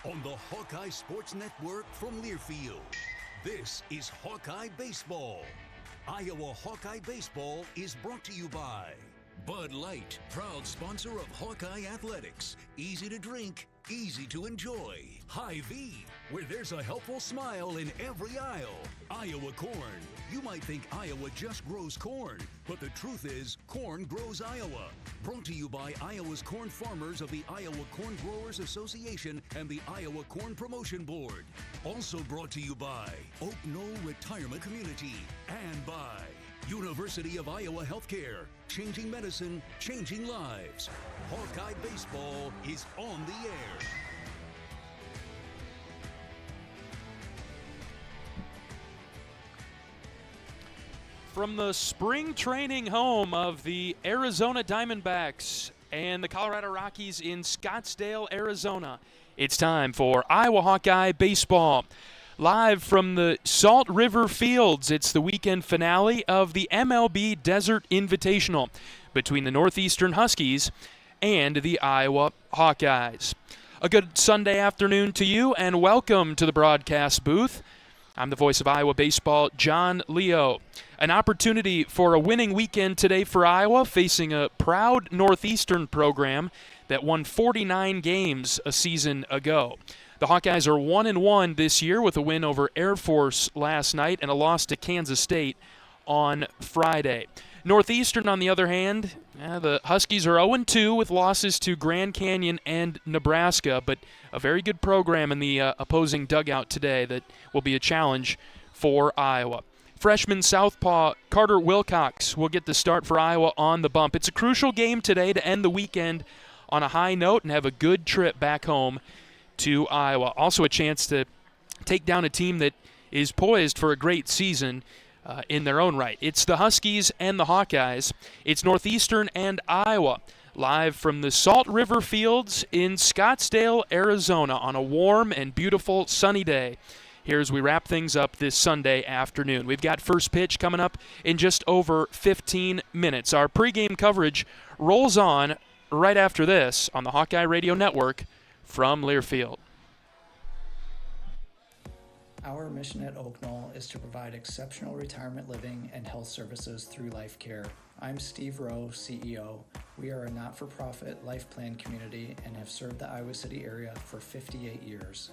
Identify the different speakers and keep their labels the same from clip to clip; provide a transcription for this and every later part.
Speaker 1: on the Hawkeye Sports Network from Learfield. This is Hawkeye Baseball. Iowa Hawkeye Baseball is brought to you by Bud Light, proud sponsor of Hawkeye Athletics. Easy to drink, easy to enjoy. Hy-Vee, where there's a helpful smile in every aisle. Iowa Corn. You might think Iowa just grows corn, but the truth is, corn grows Iowa. Brought to you by Iowa's corn farmers of the Iowa Corn Growers Association and the Iowa Corn Promotion Board. Also brought to you by Oak Knoll Retirement Community and by University of Iowa Healthcare. Changing medicine, changing lives. Hawkeye Baseball is on the air.
Speaker 2: From the spring training home of the Arizona Diamondbacks and the Colorado Rockies in Scottsdale, Arizona, it's time for Iowa Hawkeye Baseball. Live from the Salt River Fields, it's the weekend finale of the MLB Desert Invitational between the Northeastern Huskeys and the Iowa Hawkeyes. A good Sunday afternoon to you, and welcome to the broadcast booth. I'm the voice of Iowa baseball, John Leo. An opportunity for a winning weekend today for Iowa, facing a proud Northeastern program that won 49 games a season ago. The Hawkeyes are 1-1 this year with a win over Air Force last night and a loss to Kansas State on Friday. Northeastern, on the other hand, the Huskies are 0-2 with losses to Grand Canyon and Nebraska, but a very good program in the opposing dugout today that will be a challenge for Iowa. Freshman southpaw Carter Wilcox will get the start for Iowa on the bump. It's a crucial game today to end the weekend on a high note and have a good trip back home to Iowa. Also a chance to take down a team that is poised for a great season in their own right. It's the Huskies and the Hawkeyes. It's Northeastern and Iowa, live from the Salt River Fields in Scottsdale, Arizona, on a warm and beautiful sunny day. Here as we wrap things up this Sunday afternoon. We've got first pitch coming up in just over 15 minutes. Our pregame coverage rolls on right after this on the Hawkeye Radio Network from Learfield.
Speaker 3: Our mission at Oak Knoll is to provide exceptional retirement living and health services through life care. I'm Steve Rowe, CEO. We are a not-for-profit life plan community and have served the Iowa City area for 58 years.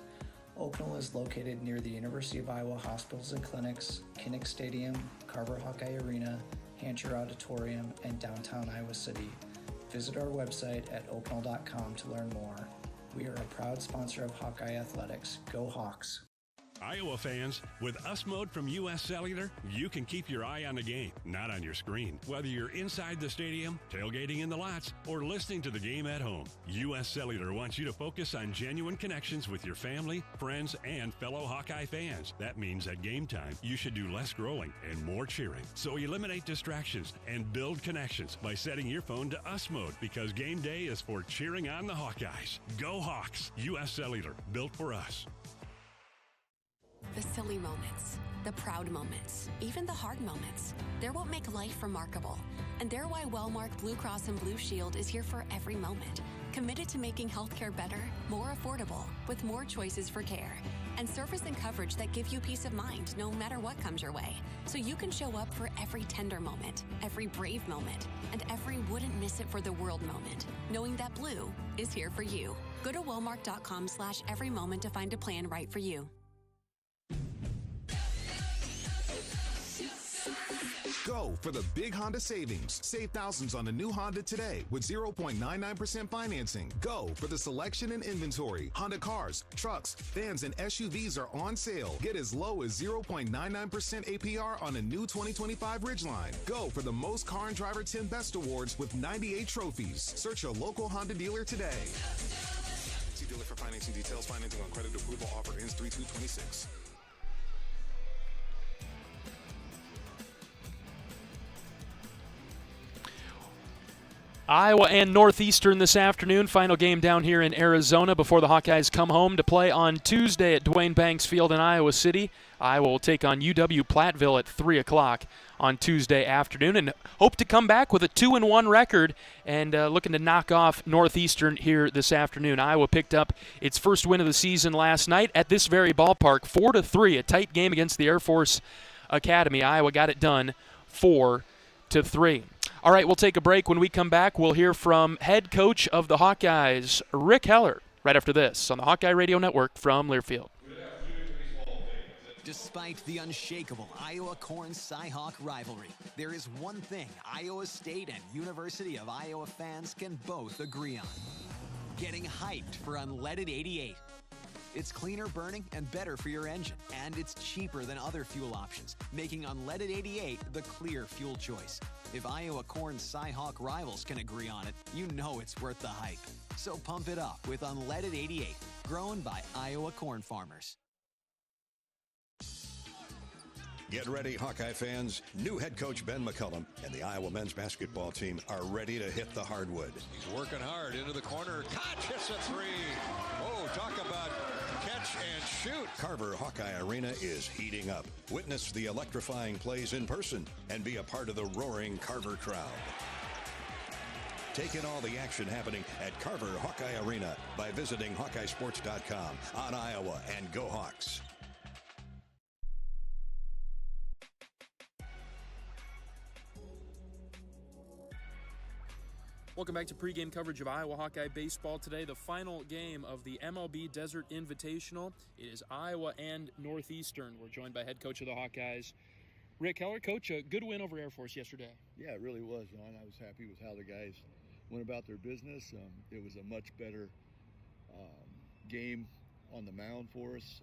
Speaker 3: Oak Knoll is located near the University of Iowa Hospitals and Clinics, Kinnick Stadium, Carver Hawkeye Arena, Hancher Auditorium, and downtown Iowa City. Visit our website at oakknoll.com to learn more. We are a proud sponsor of Hawkeye Athletics. Go Hawks!
Speaker 4: Iowa fans, with US Mode from US Cellular, you can keep your eye on the game, not on your screen. Whether you're inside the stadium, tailgating in the lots, or listening to the game at home, US Cellular wants you to focus on genuine connections with your family, friends, and fellow Hawkeye fans. That means at game time, you should do less scrolling and more cheering. So eliminate distractions and build connections by setting your phone to US Mode, because game day is for cheering on the Hawkeyes. Go Hawks! US Cellular, built for us.
Speaker 5: The silly moments, the proud moments, even the hard moments. They're what make life remarkable. And they're why Wellmark Blue Cross and Blue Shield is here for every moment. Committed to making healthcare better, more affordable, with more choices for care. And service and coverage that give you peace of mind no matter what comes your way. So you can show up for every tender moment, every brave moment, and every wouldn't miss it for the world moment, knowing that Blue is here for you. Go to wellmark.com/everymoment to find a plan right for you.
Speaker 6: Go for the big Honda savings. Save thousands on the new Honda today with 0.99% financing. Go for the selection and inventory. Honda cars, trucks, vans, and SUVs are on sale. Get as low as 0.99% APR on a new 2025 Ridgeline. Go for the most Car and Driver 10 Best Awards with 98 trophies. Search your local Honda dealer today. See dealer for financing details. Financing on credit approval offer ends 3/2/26.
Speaker 2: Iowa and Northeastern this afternoon. Final game down here in Arizona before the Hawkeyes come home to play on Tuesday at Dwayne Banks Field in Iowa City. Iowa will take on UW Platteville at 3 o'clock on Tuesday afternoon and hope to come back with a 2-1 record and looking to knock off Northeastern here this afternoon. Iowa picked up its first win of the season last night at this very ballpark, 4-3, a tight game against the Air Force Academy. Iowa got it done 4-3. All right, we'll take a break. When we come back, we'll hear from head coach of the Hawkeyes, Rick Heler, right after this on the Hawkeye Radio Network from Learfield.
Speaker 7: Despite the unshakable Iowa-Corn-Cyhawk rivalry, there is one thing Iowa State and University of Iowa fans can both agree on: getting hyped for Unleaded 88. It's cleaner burning and better for your engine, and it's cheaper than other fuel options, making Unleaded 88 the clear fuel choice. If Iowa Corn-Cyhawk rivals can agree on it, you know it's worth the hype. So pump it up with Unleaded 88, grown by Iowa corn farmers.
Speaker 8: Get ready, Hawkeye fans. New head coach Ben McCullum and the Iowa men's basketball team are ready to hit the hardwood.
Speaker 9: He's working hard into the corner. Koch hits a three. Oh, talk about catch and shoot.
Speaker 8: Carver Hawkeye Arena is heating up. Witness the electrifying plays in person and be a part of the roaring Carver crowd. Take in all the action happening at Carver Hawkeye Arena by visiting HawkeyeSports.com on Iowa, and go Hawks.
Speaker 2: Welcome back to pregame coverage of Iowa Hawkeye baseball today. The final game of the MLB Desert Invitational. It is Iowa and Northeastern. We're joined by head coach of the Hawkeyes, Rick Heler. Coach, a good win over Air Force yesterday.
Speaker 10: Yeah, it really was, Ron. I was happy with how the guys went about their business. It was a much better game on the mound for us.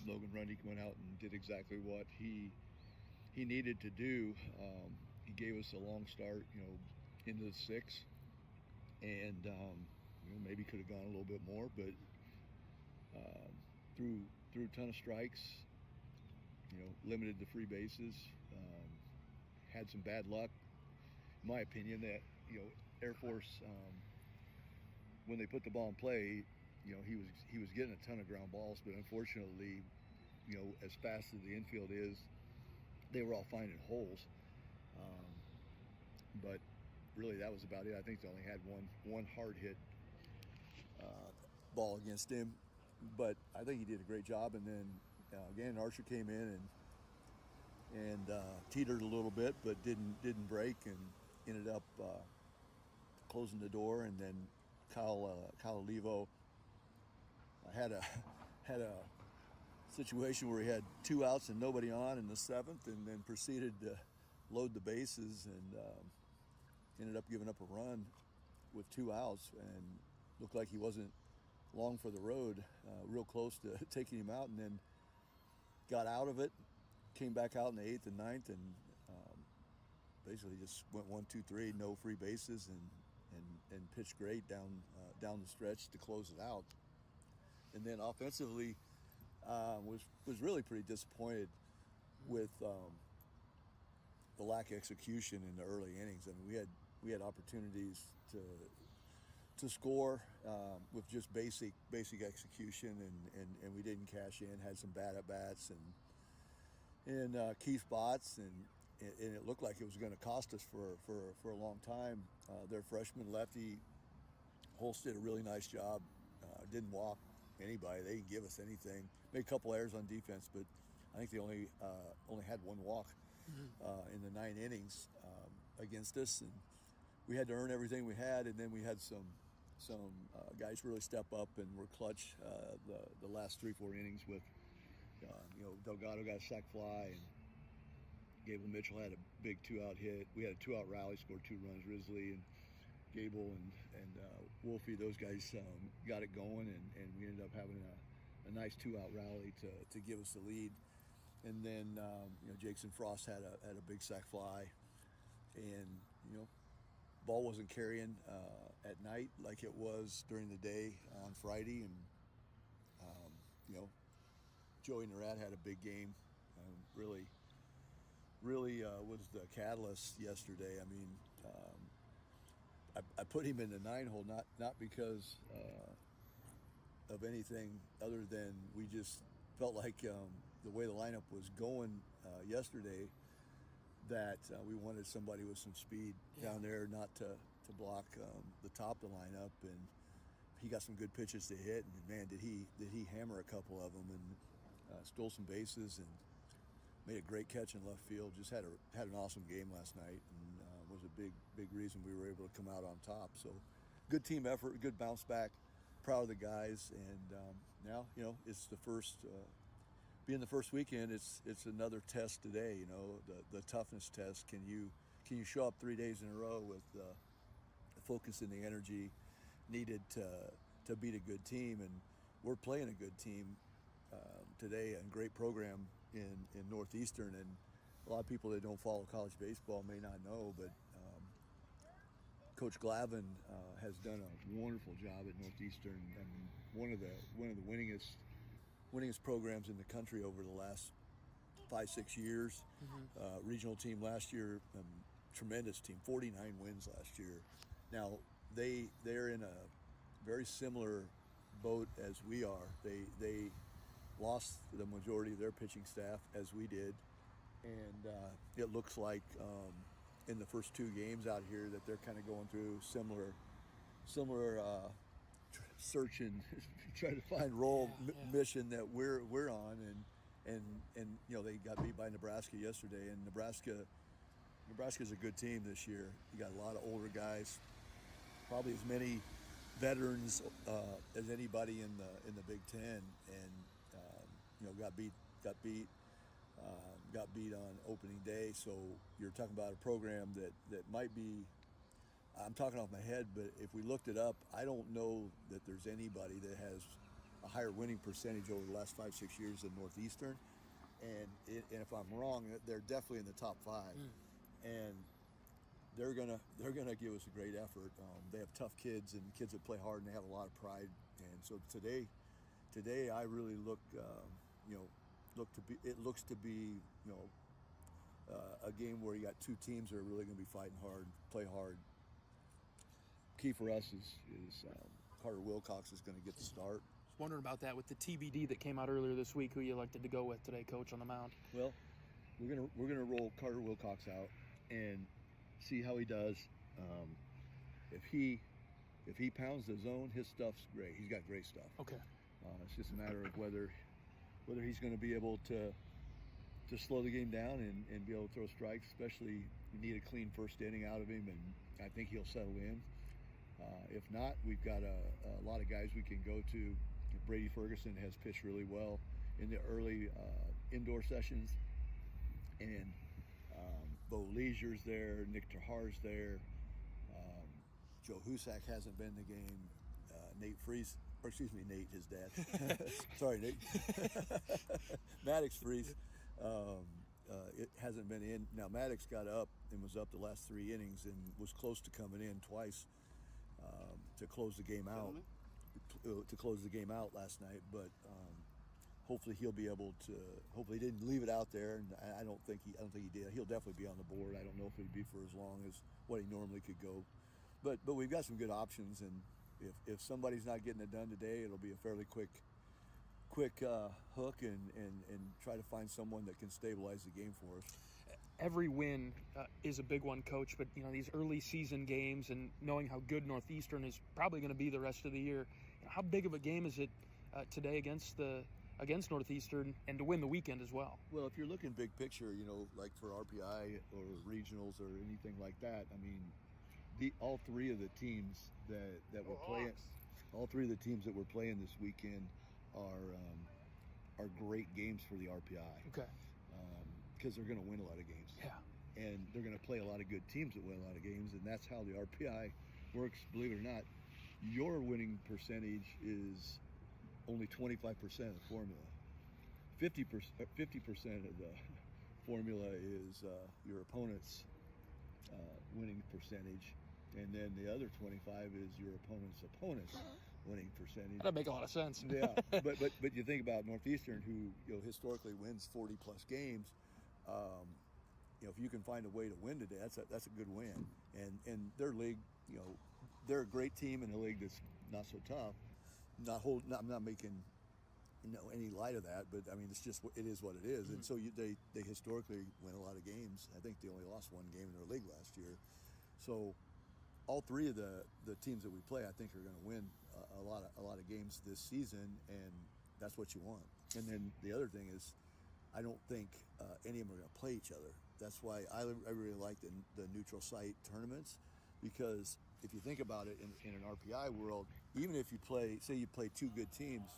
Speaker 10: Logan Rundick went out and did exactly what he needed to do. He gave us a long start, into the sixth. And maybe could have gone a little bit more, but threw a ton of strikes. Limited the free bases. Had some bad luck, in my opinion. That Air Force, when they put the ball in play, he was getting a ton of ground balls, but unfortunately, as fast as the infield is, they were all finding holes. But really, that was about it. I think they only had one hard hit ball against him, but I think he did a great job. And then again, Archer came in and teetered a little bit, but didn't break, and ended up closing the door. And then Kyle Levo had a situation where he had 2 outs and nobody on in the seventh, and then proceeded to load the bases and ended up giving up a run with 2 outs, and looked like he wasn't long for the road, real close to taking him out, and then got out of it, came back out in the 8th and 9th, and basically just went 1, 2, 3, no free bases, and pitched great down the stretch to close it out. And then offensively, was really pretty disappointed with the lack of execution in the early innings. I mean, we had opportunities to score with just basic execution, and we didn't cash in. Had some bad at bats and key spots, and it looked like it was going to cost us for a long time. Their freshman lefty Holst did a really nice job. Didn't walk anybody. They didn't give us anything. Made a couple errors on defense, but I think they only had 1 walk in the 9 innings against us, and we had to earn everything we had. And then we had some guys really step up and were clutch the last 3-4 innings with Delgado got a sac fly, and Gable Mitchell had a big 2-out hit. We had a 2-out rally, scored 2 runs. Risley and Gable and Wolfie, those guys got it going, and we ended up having a nice 2-out rally to give us the lead. And then Jackson Frost had a big sac fly, and ball wasn't carrying at night like it was during the day on Friday. And Joey Narat had a big game. Really was the catalyst yesterday. I mean, I put him in the 9-hole not because of anything other than we just felt like the way the lineup was going yesterday, that we wanted somebody with some speed down there, not to block the top of the lineup. And he got some good pitches to hit, and man, did he hammer a couple of them, and stole some bases and made a great catch in left field. Just had an awesome game last night, and was a big reason we were able to come out on top. So good team effort, good bounce back. Proud of the guys, and now it's the first. Being the first weekend, it's another test today. The toughness test. Can you show up 3 days in a row with the focus and the energy needed to beat a good team? And we're playing a good team today, and great program in Northeastern. And a lot of people that don't follow college baseball may not know, but Coach Glavin has done a wonderful job at Northeastern. I mean, one of the winningest programs in the country over the last 5-6 years. Regional team last year, tremendous team, 49 wins last year. Now they're in a very similar boat as we are. They lost the majority of their pitching staff as we did, and it looks like in the first 2 games out here that they're kind of going through similar search and try to find mission that we're on, and they got beat by Nebraska yesterday, and Nebraska's a good team this year. You got a lot of older guys, probably as many veterans as anybody in the Big Ten, and got beat on opening day. So you're talking about a program that might be, I'm talking off my head, but if we looked it up, I don't know that there's anybody that has a higher winning percentage over the last 5-6 years than Northeastern. And if I'm wrong, they're definitely in the top 5. And they're gonna give us a great effort. They have tough kids and kids that play hard, and they have a lot of pride. And so today I really it looks to be a game where you got 2 teams that are really going to be fighting hard, play hard. Key for us is Carter Wilcox is going to get the start.
Speaker 2: Just wondering about that with the TBD that came out earlier this week. Who you elected to go with today, Coach, on the mound?
Speaker 10: Well, we're gonna roll Carter Wilcox out and see how he does. If he pounds the zone, his stuff's great. He's got great stuff.
Speaker 2: Okay.
Speaker 10: It's just a matter of whether he's going to be able to slow the game down and be able to throw strikes. Especially, you need a clean first inning out of him, and I think he'll settle in. If not, we've got a lot of guys we can go to. Brady Ferguson has pitched really well in the early indoor sessions, and Bo Leisure's there, Nick Terhar's there, Joe Husak hasn't been in the game, Nate, his dad. Sorry, Nate. Maddox Freeze. It hasn't been in. Now, Maddox got up and was up the last 3 innings and was close to coming in twice to close the game out. To close the game out last night, but hopefully he'll be able to. Hopefully, he didn't leave it out there, and I don't think he did. He'll definitely be on the board. I don't know if it'd be for as long as what he normally could go, but we've got some good options, and if somebody's not getting it done today, it'll be a fairly quick hook and try to find someone that can stabilize the game for us.
Speaker 2: Every win is a big one, Coach, but these early season games and knowing how good Northeastern is probably going to be the rest of the year, how big of a game is it today against Northeastern, and to win the weekend as well?
Speaker 10: Well, if you're looking big picture, like for RPI or regionals or anything like that, I mean, all 3 of the teams that we're playing, all 3 of the teams that we're playing this weekend are great games for the RPI.
Speaker 2: Okay.
Speaker 10: Because they're going to win a lot of games.
Speaker 2: Yeah.
Speaker 10: And they're going to play a lot of good teams that win a lot of games, and that's how the RPI works. Believe it or not, your winning percentage is only 25% of the formula. 50% of the formula is your opponent's winning percentage, and then the other 25 is your opponent's winning percentage.
Speaker 2: That'd make a lot of sense.
Speaker 10: Yeah, but you think about Northeastern, who historically wins 40+ games. if you can find a way to win today, that's a good win. And their league, they're a great team in a league that's not so tough. I'm not making any light of that, but I mean it's just it is what it is. And so they historically win a lot of games. I think they only lost one game in their league last year. So all three of the teams that we play, I think, are going to win a lot of games this season, and that's what you want. And then the other thing is, I don't think any of them are going to play each other. That's why I really like the neutral site tournaments, because if you think about it in an RPI world, even if you play two good teams,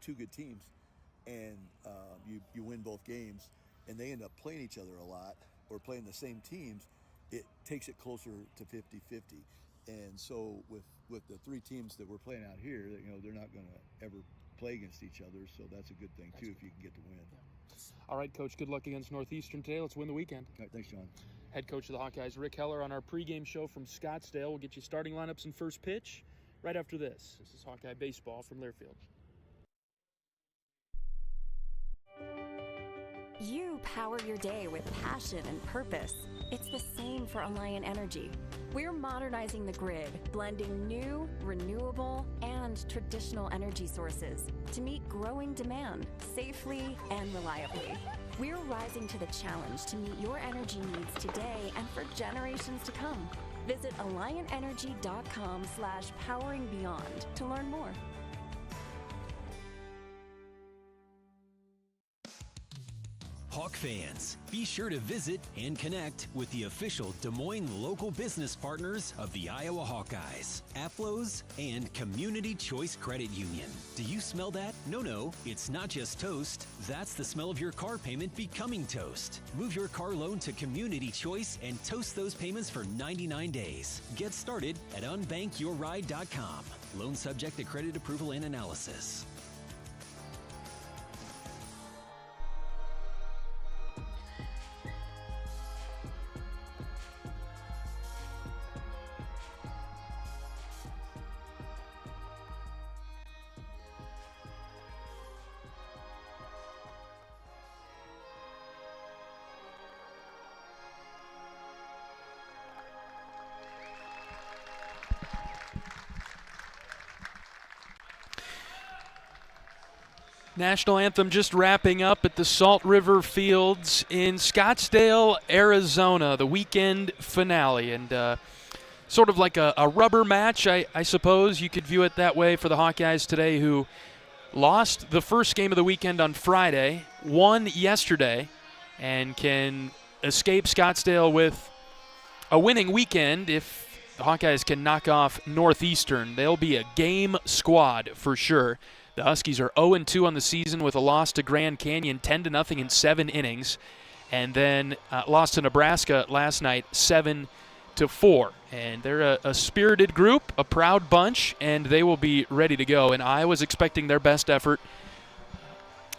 Speaker 10: two good teams, and you win both games, and they end up playing each other a lot or playing the same teams, it takes it closer to 50-50. And so with the three teams that we're playing out here, they're not going to ever play against each other, so that's a good thing too if you can get to win.
Speaker 2: Yeah. All right, Coach, good luck against Northeastern today. Let's win the weekend.
Speaker 10: All right, thanks, John.
Speaker 2: Head coach of the Hawkeyes, Rick Heler, on our pregame show from Scottsdale. We'll get you starting lineups and first pitch right after this. This is Hawkeye Baseball from Learfield.
Speaker 11: You power your day with passion and purpose. It's the same for Alliant Energy. We're modernizing the grid, blending new, renewable, and traditional energy sources to meet growing demand safely and reliably. We're rising to the challenge to meet your energy needs today and for generations to come. Visit AlliantEnergy.com/poweringbeyond to learn more.
Speaker 12: Hawk fans, be sure to visit and connect with the official Des Moines local business partners of the Iowa Hawkeyes, Aplos, and Community Choice Credit Union. Do you smell that? No, it's not just toast. That's the smell of your car payment becoming toast. Move your car loan to Community Choice and toast those payments for 99 days. Get started at unbankyourride.com. Loan subject to credit approval and analysis.
Speaker 2: National anthem just wrapping up at the Salt River Fields in Scottsdale, Arizona, the weekend finale. And sort of like a rubber match, I suppose you could view it that way for the Hawkeyes today, who lost the first game of the weekend on Friday, won yesterday, and can escape Scottsdale with a winning weekend. If the Hawkeyes can knock off Northeastern, they'll be a game squad for sure. The Huskies are 0-2 on the season with a loss to Grand Canyon, 10-0 in 7 innings, and then lost to Nebraska last night, 7-4. And they're a spirited group, a proud bunch, and they will be ready to go. And Iowa's expecting their best effort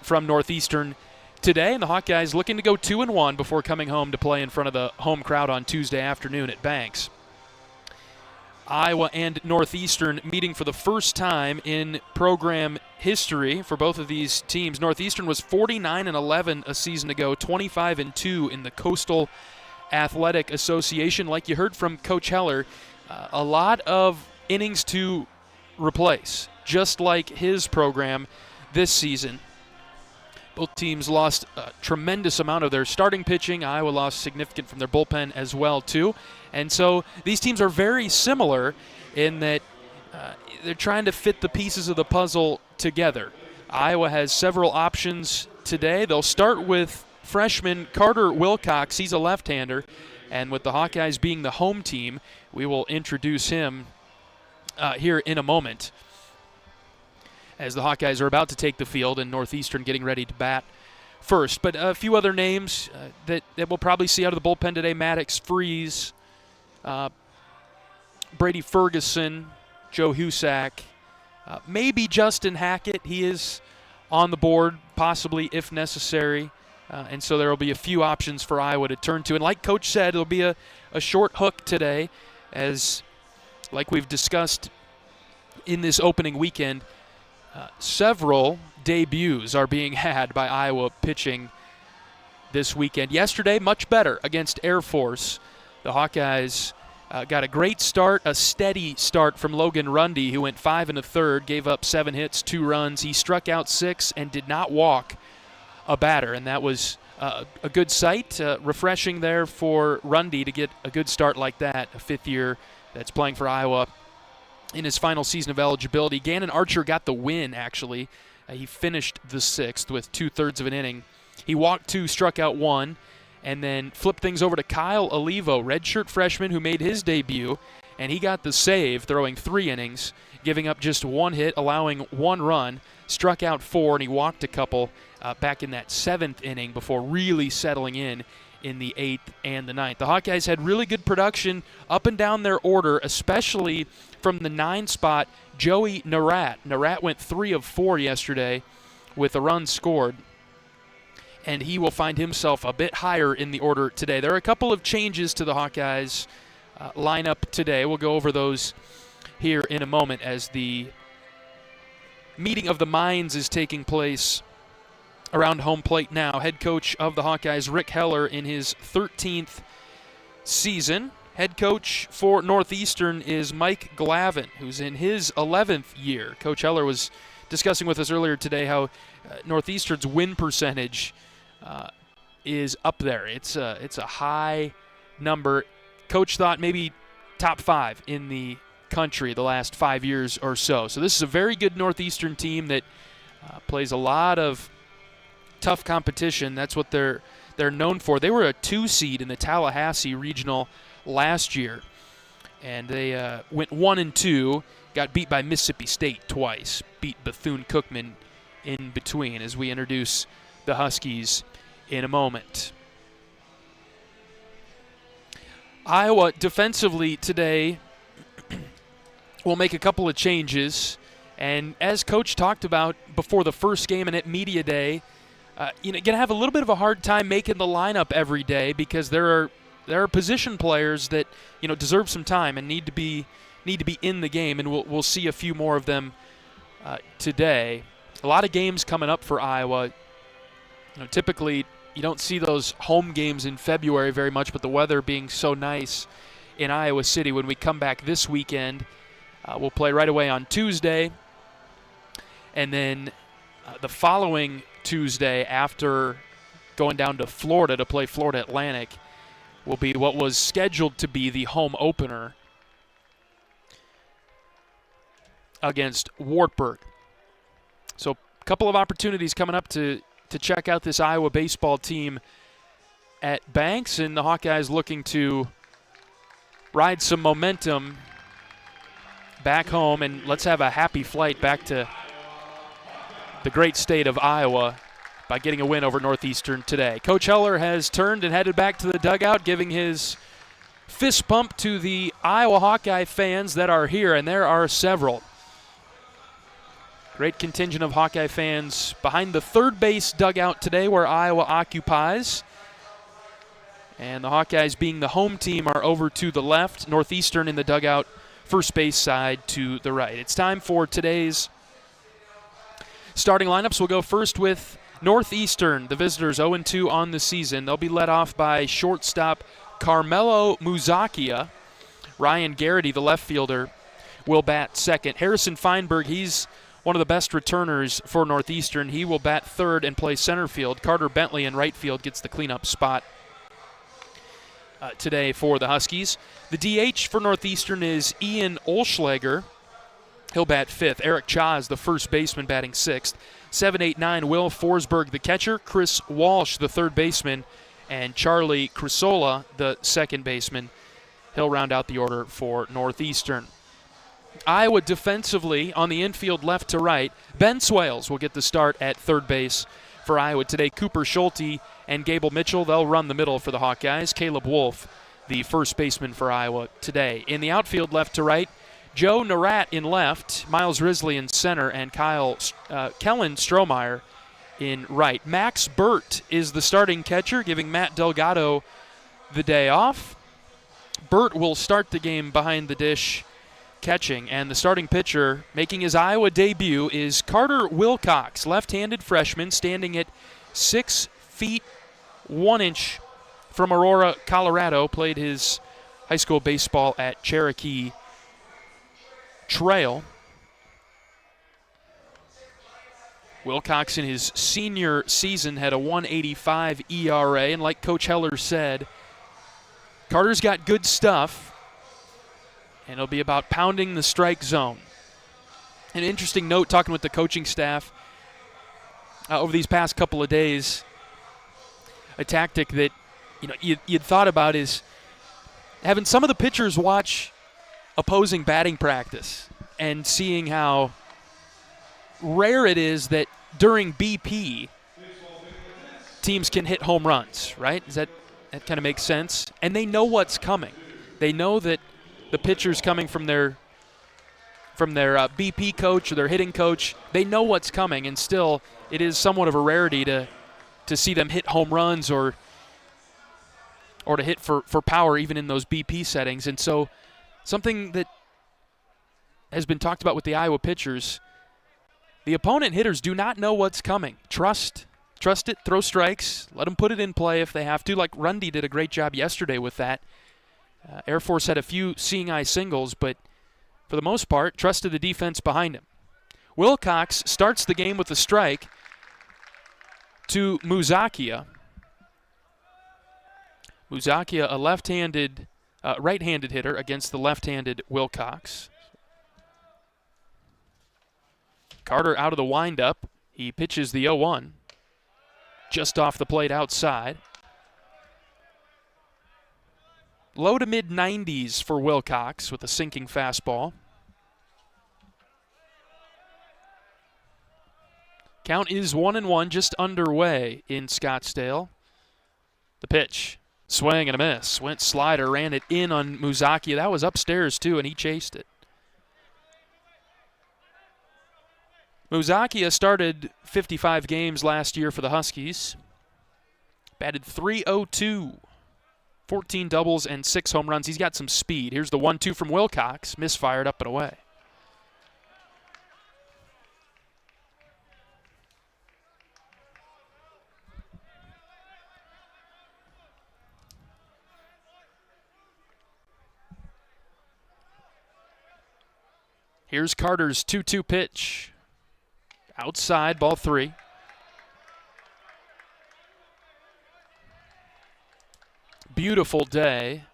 Speaker 2: from Northeastern today, and the Hawkeyes looking to go 2-1 before coming home to play in front of the home crowd on Tuesday afternoon at Banks. Iowa and Northeastern meeting for the first time in program history for both of these teams. Northeastern was 49-11 a season ago, 25-2 in the Coastal Athletic Association. Like you heard from Coach Heler, a lot of innings to replace, just like his program this season. Both teams lost a tremendous amount of their starting pitching. Iowa lost significant from their bullpen as well, too. And so these teams are very similar in that they're trying to fit the pieces of the puzzle together. Iowa has several options today. They'll start with freshman Carter Wilcox. He's a left-hander. And with the Hawkeyes being the home team, we will introduce him here in a moment, as the Hawkeyes are about to take the field and Northeastern getting ready to bat first. But a few other names that we'll probably see out of the bullpen today: Maddox Freeze, Brady Ferguson, Joe Husak, maybe Justin Hackett. He is on the board, possibly if necessary. And so there will be a few options for Iowa to turn to. And like Coach said, it'll be a short hook today, as like we've discussed in this opening weekend, several debuts are being had by Iowa pitching this weekend. Yesterday, much better against Air Force. The Hawkeyes got a great start, a steady start from Logan Rundy, who went 5 1/3, gave up 7 hits, 2 runs. He struck out 6 and did not walk a batter, and that was a good sight. Refreshing there for Rundy to get a good start like that, a fifth year that's playing for Iowa in his final season of eligibility. Gannon Archer got the win, actually. He finished the 6th with 2/3 of an inning. He walked 2, struck out 1, and then flipped things over to Kyle Olivo, redshirt freshman who made his debut, and he got the save, throwing 3 innings, giving up just 1 hit, allowing 1 run, struck out 4, and he walked a couple back in that 7th inning before really settling in the 8th and the 9th. The Hawkeyes had really good production up and down their order, especially from the 9 spot, Joey Narat. Narat went 3 of 4 yesterday with a run scored, and he will find himself a bit higher in the order today. There are a couple of changes to the Hawkeyes lineup today. We'll go over those here in a moment as the meeting of the minds is taking place around home plate now. Head coach of the Hawkeyes, Rick Heler, in his 13th season. Head coach for Northeastern is Mike Glavin, who's in his 11th year. Coach Heler was discussing with us earlier today how Northeastern's win percentage is up there. It's a high number. Coach thought maybe top 5 in the country the last 5 years or so. So this is a very good Northeastern team that plays a lot of tough competition. That's what they're known for. They were a 2 seed in the Tallahassee Regional last year, and they went 1-2, got beat by Mississippi State twice, beat Bethune-Cookman in between, as we introduce the Huskies in a moment. Iowa defensively today will make a couple of changes, and as Coach talked about before the first game and at Media Day, going to have a little bit of a hard time making the lineup every day because there are position players that deserve some time and need to be in the game, and we'll see a few more of them today. A lot of games coming up for Iowa. Typically you don't see those home games in February very much, but the weather being so nice in Iowa City, when we come back this weekend, we'll play right away on Tuesday, and then the following Tuesday, after going down to Florida to play Florida Atlantic, will be what was scheduled to be the home opener against Wartburg. So a couple of opportunities coming up to check out this Iowa baseball team at Banks, and the Hawkeyes looking to ride some momentum back home, and let's have a happy flight back to the great state of Iowa by getting a win over Northeastern today. Coach Heller has turned and headed back to the dugout, giving his fist pump to the Iowa Hawkeye fans that are here, and there are several. Great contingent of Hawkeye fans behind the third base dugout today where Iowa occupies. And the Hawkeyes, being the home team, are over to the left. Northeastern in the dugout, first base side to the right. It's time for today's starting lineups. We'll go first with Northeastern, the visitors 0-2 on the season. They'll be led off by shortstop Carmelo Muzakia. Ryan Garrity, the left fielder, will bat second. Harrison Feinberg, he's one of the best returners for Northeastern. He will bat third and play center field. Carter Bentley in right field gets the cleanup spot today for the Huskies. The DH for Northeastern is Ian Olschlager. He'll bat fifth. Eric Chaz, the first baseman, batting sixth. 7, 8, 9, Will Forsberg, the catcher. Chris Walsh, the third baseman. And Charlie Crisola, the second baseman. He'll round out the order for Northeastern. Iowa defensively on the infield left to right. Ben Swales will get the start at third base for Iowa today. Cooper Schulte and Gable Mitchell, they'll run the middle for the Hawkeyes. Caleb Wolf, the first baseman for Iowa today. In the outfield left to right, Joe Narat in left, Miles Risley in center, and Kellen Strohmeyer in right. Max Burt is the starting catcher, giving Matt Delgado the day off. Burt will start the game behind the dish catching, and the starting pitcher making his Iowa debut is Carter Wilcox, left-handed freshman, standing at 6 feet 1 inch from Aurora, Colorado. Played his high school baseball at Cherokee Trail. Wilcox in his senior season had a 1.85 ERA, and like Coach Heler said, Carter's got good stuff, and it'll be about pounding the strike zone. An interesting note, talking with the coaching staff over these past couple of days, a tactic that you'd thought about is having some of the pitchers watch opposing batting practice and seeing how rare it is that during BP teams can hit home runs, right? That kind of makes sense? And they know what's coming. They know that the pitcher's coming from their BP coach or their hitting coach. They know what's coming, and still it is somewhat of a rarity to see them hit home runs or to hit for power even in those BP settings. And so something that has been talked about with the Iowa pitchers, the opponent hitters do not know what's coming. Trust it, throw strikes, let them put it in play if they have to. Like Rundy did a great job yesterday with that. Air Force had a few seeing eye singles, but for the most part, trusted the defense behind him. Wilcox starts the game with a strike to Muzakia. Muzakia, a right-handed hitter against the left-handed Wilcox. Carter out of the windup. He pitches the 0-1. Just off the plate outside. Low to mid-90s for Wilcox with a sinking fastball. Count is 1-1, just underway in Scottsdale. The pitch, swing and a miss. Went slider, ran it in on Muzakia. That was upstairs too, and he chased it. Muzakia started 55 games last year for the Huskies. Batted .302, 14 doubles and 6 home runs. He's got some speed. Here's the 1-2 from Wilcox. Misfired up and away. Here's Carter's 2-2 pitch. Outside, ball 3. Beautiful day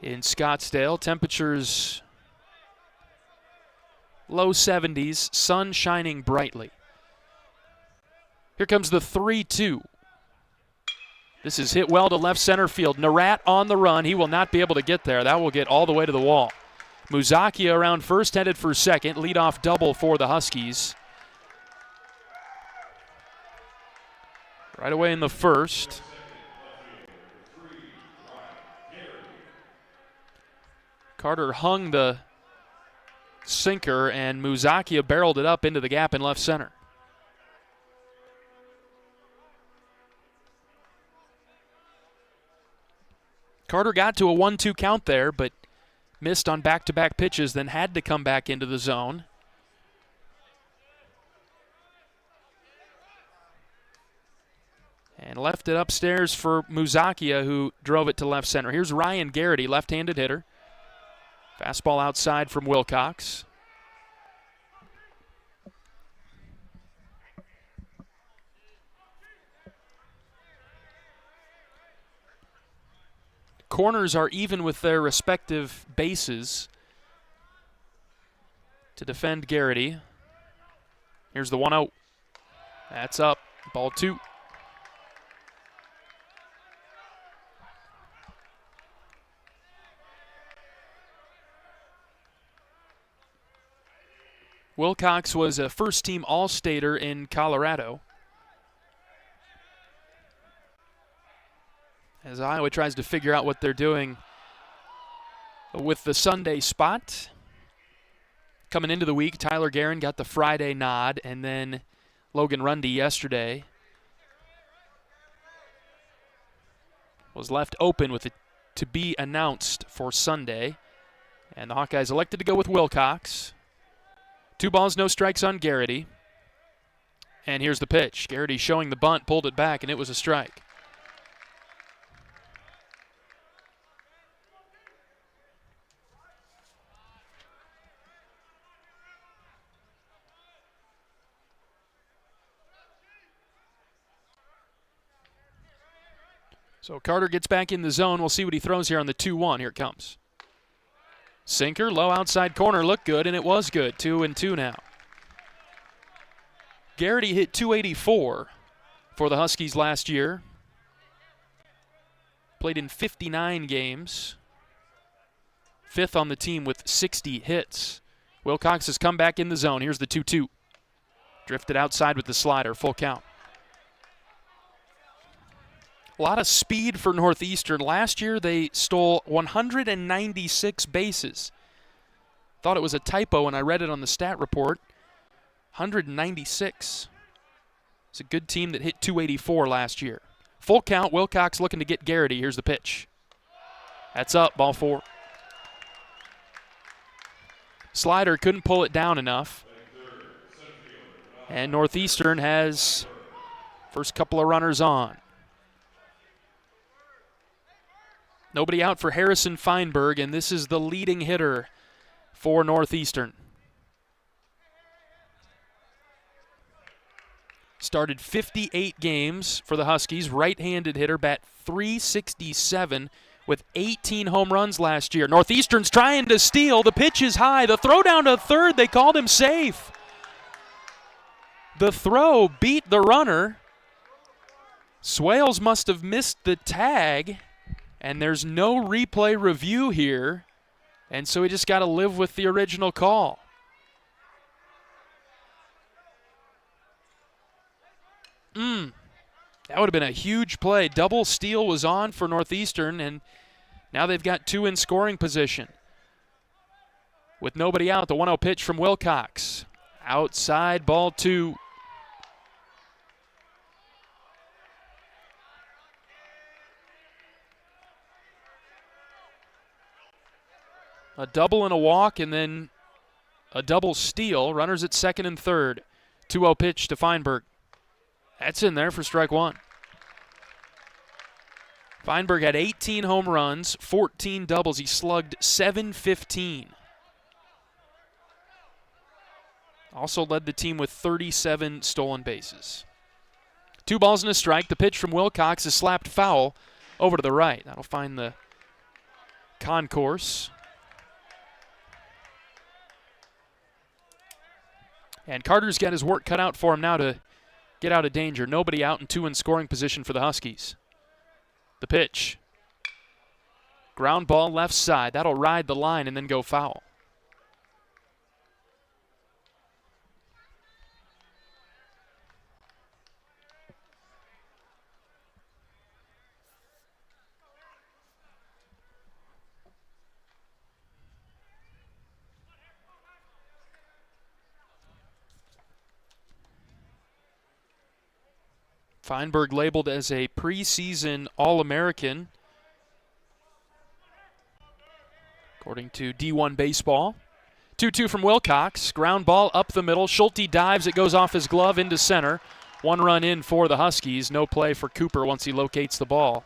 Speaker 2: in Scottsdale. Temperatures low 70s, sun shining brightly. Here comes the 3-2. This is hit well to left center field. Narat on the run. He will not be able to get there. That will get all the way to the wall. Muzakia around first, headed for second. Leadoff double for the Huskies. Right away in the first. Carter hung the sinker, and Muzakia barreled it up into the gap in left center. Carter got to a 1-2 count there, but missed on back-to-back pitches, then had to come back into the zone. And left it upstairs for Muzakia, who drove it to left center. Here's Ryan Garrity, left-handed hitter. Fastball outside from Wilcox. Corners are even with their respective bases to defend Garrity. Here's the 1-0. That's up. Ball 2. Wilcox was a first-team All-Stater in Colorado. As Iowa tries to figure out what they're doing with the Sunday spot. Coming into the week, Tyler Guerin got the Friday nod, and then Logan Rundy yesterday was left open with it to be announced for Sunday. And the Hawkeyes elected to go with Wilcox. 2 balls, no strikes on Garrity. And here's the pitch. Garrity showing the bunt, pulled it back, and it was a strike. So Carter gets back in the zone. We'll see what he throws here on the 2-1. Here it comes. Sinker, low outside corner, looked good, and it was good. 2-2 now. Garrity hit .284 for the Huskies last year. Played in 59 games. 5th on the team with 60 hits. Wilcox has come back in the zone. Here's the 2-2. Drifted outside with the slider, full count. A lot of speed for Northeastern. Last year they stole 196 bases. Thought it was a typo when I read it on the stat report. 196. It's a good team that hit .284 last year. Full count, Wilcox looking to get Garrity. Here's the pitch. That's up, ball 4. Slider couldn't pull it down enough. And Northeastern has first couple of runners on. Nobody out for Harrison Feinberg, and this is the leading hitter for Northeastern. Started 58 games for the Huskies. Right-handed hitter, bat .367 with 18 home runs last year. Northeastern's trying to steal. The pitch is high. The throw down to third. They called him safe. The throw beat the runner. Swales must have missed the tag. And there's no replay review here, and so we just got to live with the original call. That would have been a huge play. Double steal was on for Northeastern, and now they've got 2 in scoring position. With nobody out, the 1-0 pitch from Wilcox. Outside, ball 2. A double and a walk, and then a double steal. Runners at second and third. 2-0 pitch to Feinberg. That's in there for strike 1. Feinberg had 18 home runs, 14 doubles. He slugged .715. Also led the team with 37 stolen bases. 2 balls and a strike. The pitch from Wilcox is slapped foul over to the right. That'll find the concourse. And Carter's got his work cut out for him now to get out of danger. Nobody out and 2 in scoring position for the Huskies. The pitch. Ground ball left side. That'll ride the line and then go foul. Feinberg labeled as a preseason All-American, according to D1 Baseball. 2-2 from Wilcox. Ground ball up the middle. Schulte dives. It goes off his glove into center. 1 run in for the Huskies. No play for Cooper once he locates the ball.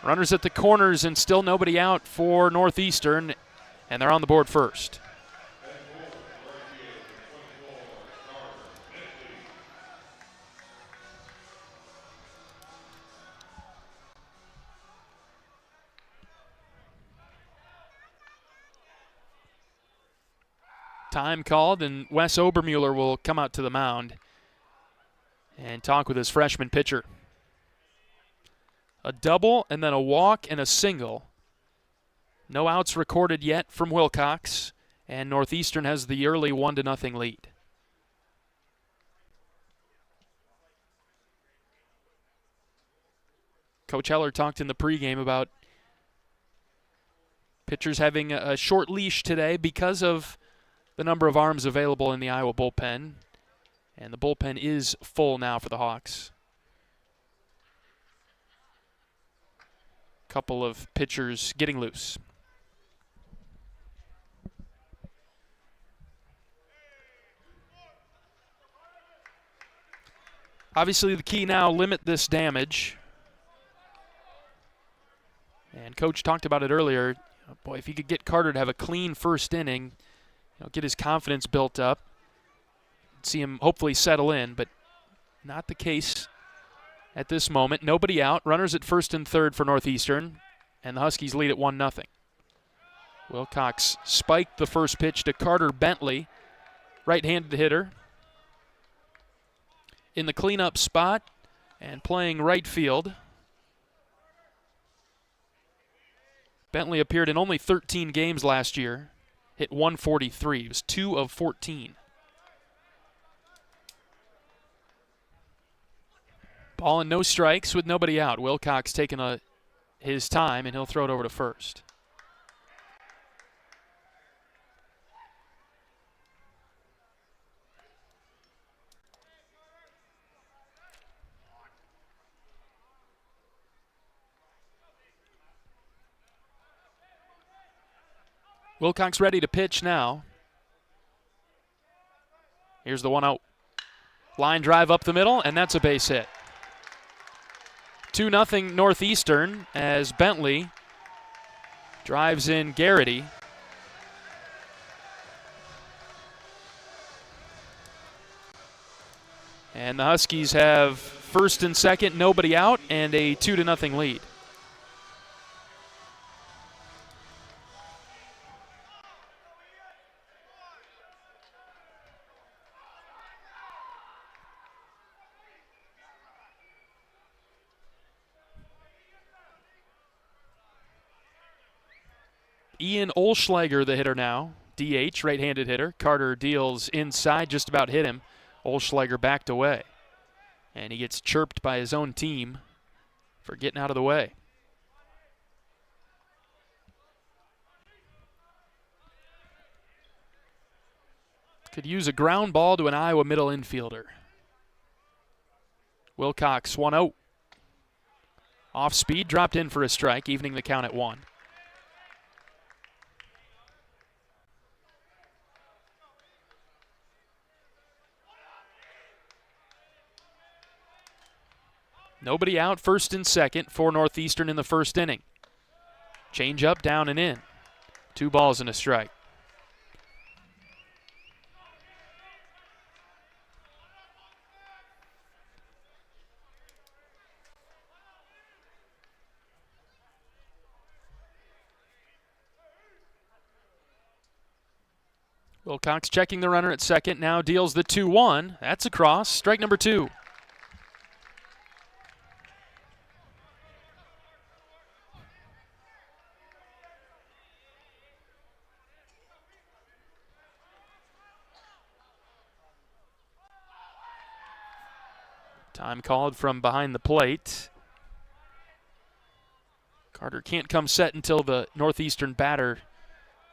Speaker 2: Runners at the corners and still nobody out for Northeastern, and they're on the board first. Time called, and Wes Obermueller will come out to the mound and talk with his freshman pitcher. A double and then a walk and a single. No outs recorded yet from Wilcox, and Northeastern has the early 1-0 lead. Coach Heler talked in the pregame about pitchers having a short leash today because of the number of arms available in the Iowa bullpen. And the bullpen is full now for the Hawks. Couple of pitchers getting loose. Obviously the key now, limit this damage. And Coach talked about it earlier. Boy, if he could get Carter to have a clean first inning, get his confidence built up, see him hopefully settle in, but not the case at this moment. Nobody out. Runners at first and third for Northeastern, and the Huskies lead at 1-0. Wilcox spiked the first pitch to Carter Bentley, right-handed hitter, in the cleanup spot and playing right field. Bentley appeared in only 13 games last year, hit 143. He was 2 of 14. Ball and no strikes with nobody out. Wilcox taking his time, and he'll throw it over to first. Wilcox ready to pitch now. Here's the 1-0. Line drive up the middle, and that's a base hit. 2-0 Northeastern as Bentley drives in Garrity. And the Huskies have first and second, nobody out, and a 2-0 lead. Ian Olschlager, the hitter now. DH, right-handed hitter. Carter deals inside, just about hit him. Olschlager backed away. And he gets chirped by his own team for getting out of the way. Could use a ground ball to an Iowa middle infielder. Wilcox 1-0. Off speed, dropped in for a strike, evening the count at 1. Nobody out, first and second for Northeastern in the first inning. Change up, down and in. 2 balls and a strike. Wilcox checking the runner at second, now deals the 2-1. That's a cross, strike number 2. Time called from behind the plate. Carter can't come set until the Northeastern batter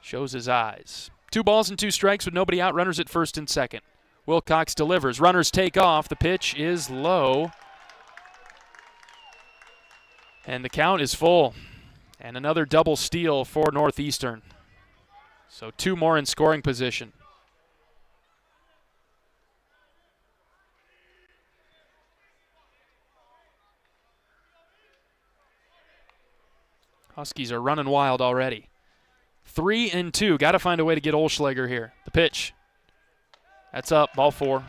Speaker 2: shows his eyes. 2 balls and 2 strikes with nobody out, runners at first and second. Wilcox delivers. Runners take off. The pitch is low. And the count is full. And another double steal for Northeastern. So 2 more in scoring position. Huskies are running wild already. 3-2. Got to find a way to get Olschlager here. The pitch. That's up. Ball 4.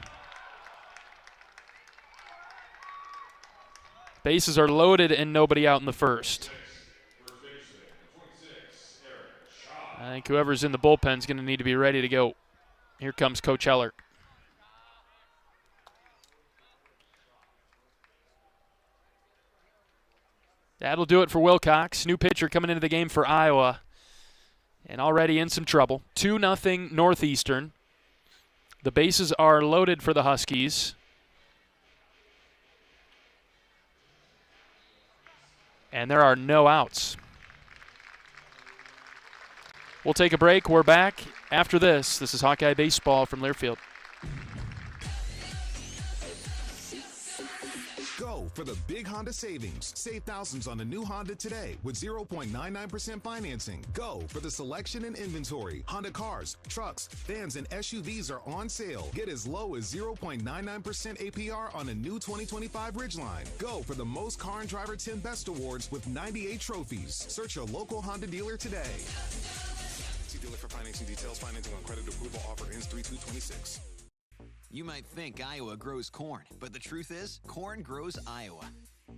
Speaker 2: Bases are loaded and nobody out in the first. I think whoever's in the bullpen is going to need to be ready to go. Here comes Coach Heler. That'll do it for Wilcox. New pitcher coming into the game for Iowa. And already in some trouble. 2-0 Northeastern. The bases are loaded for the Huskies. And there are no outs. We'll take a break. We're back after this. This is Hawkeye Baseball from Learfield.
Speaker 6: Go for the big Honda savings. Save thousands on a new Honda today with 0.99% financing. Go for the selection and inventory. Honda cars, trucks, vans, and SUVs are on sale. Get as low as 0.99% APR on a new 2025 Ridgeline. Go for the most car and driver 10 best awards with 98 trophies. Search your local Honda dealer today. See dealer for financing details. Financing on credit approval offer ends 3/2/26.
Speaker 7: You might think Iowa grows corn, but the truth is, corn grows Iowa.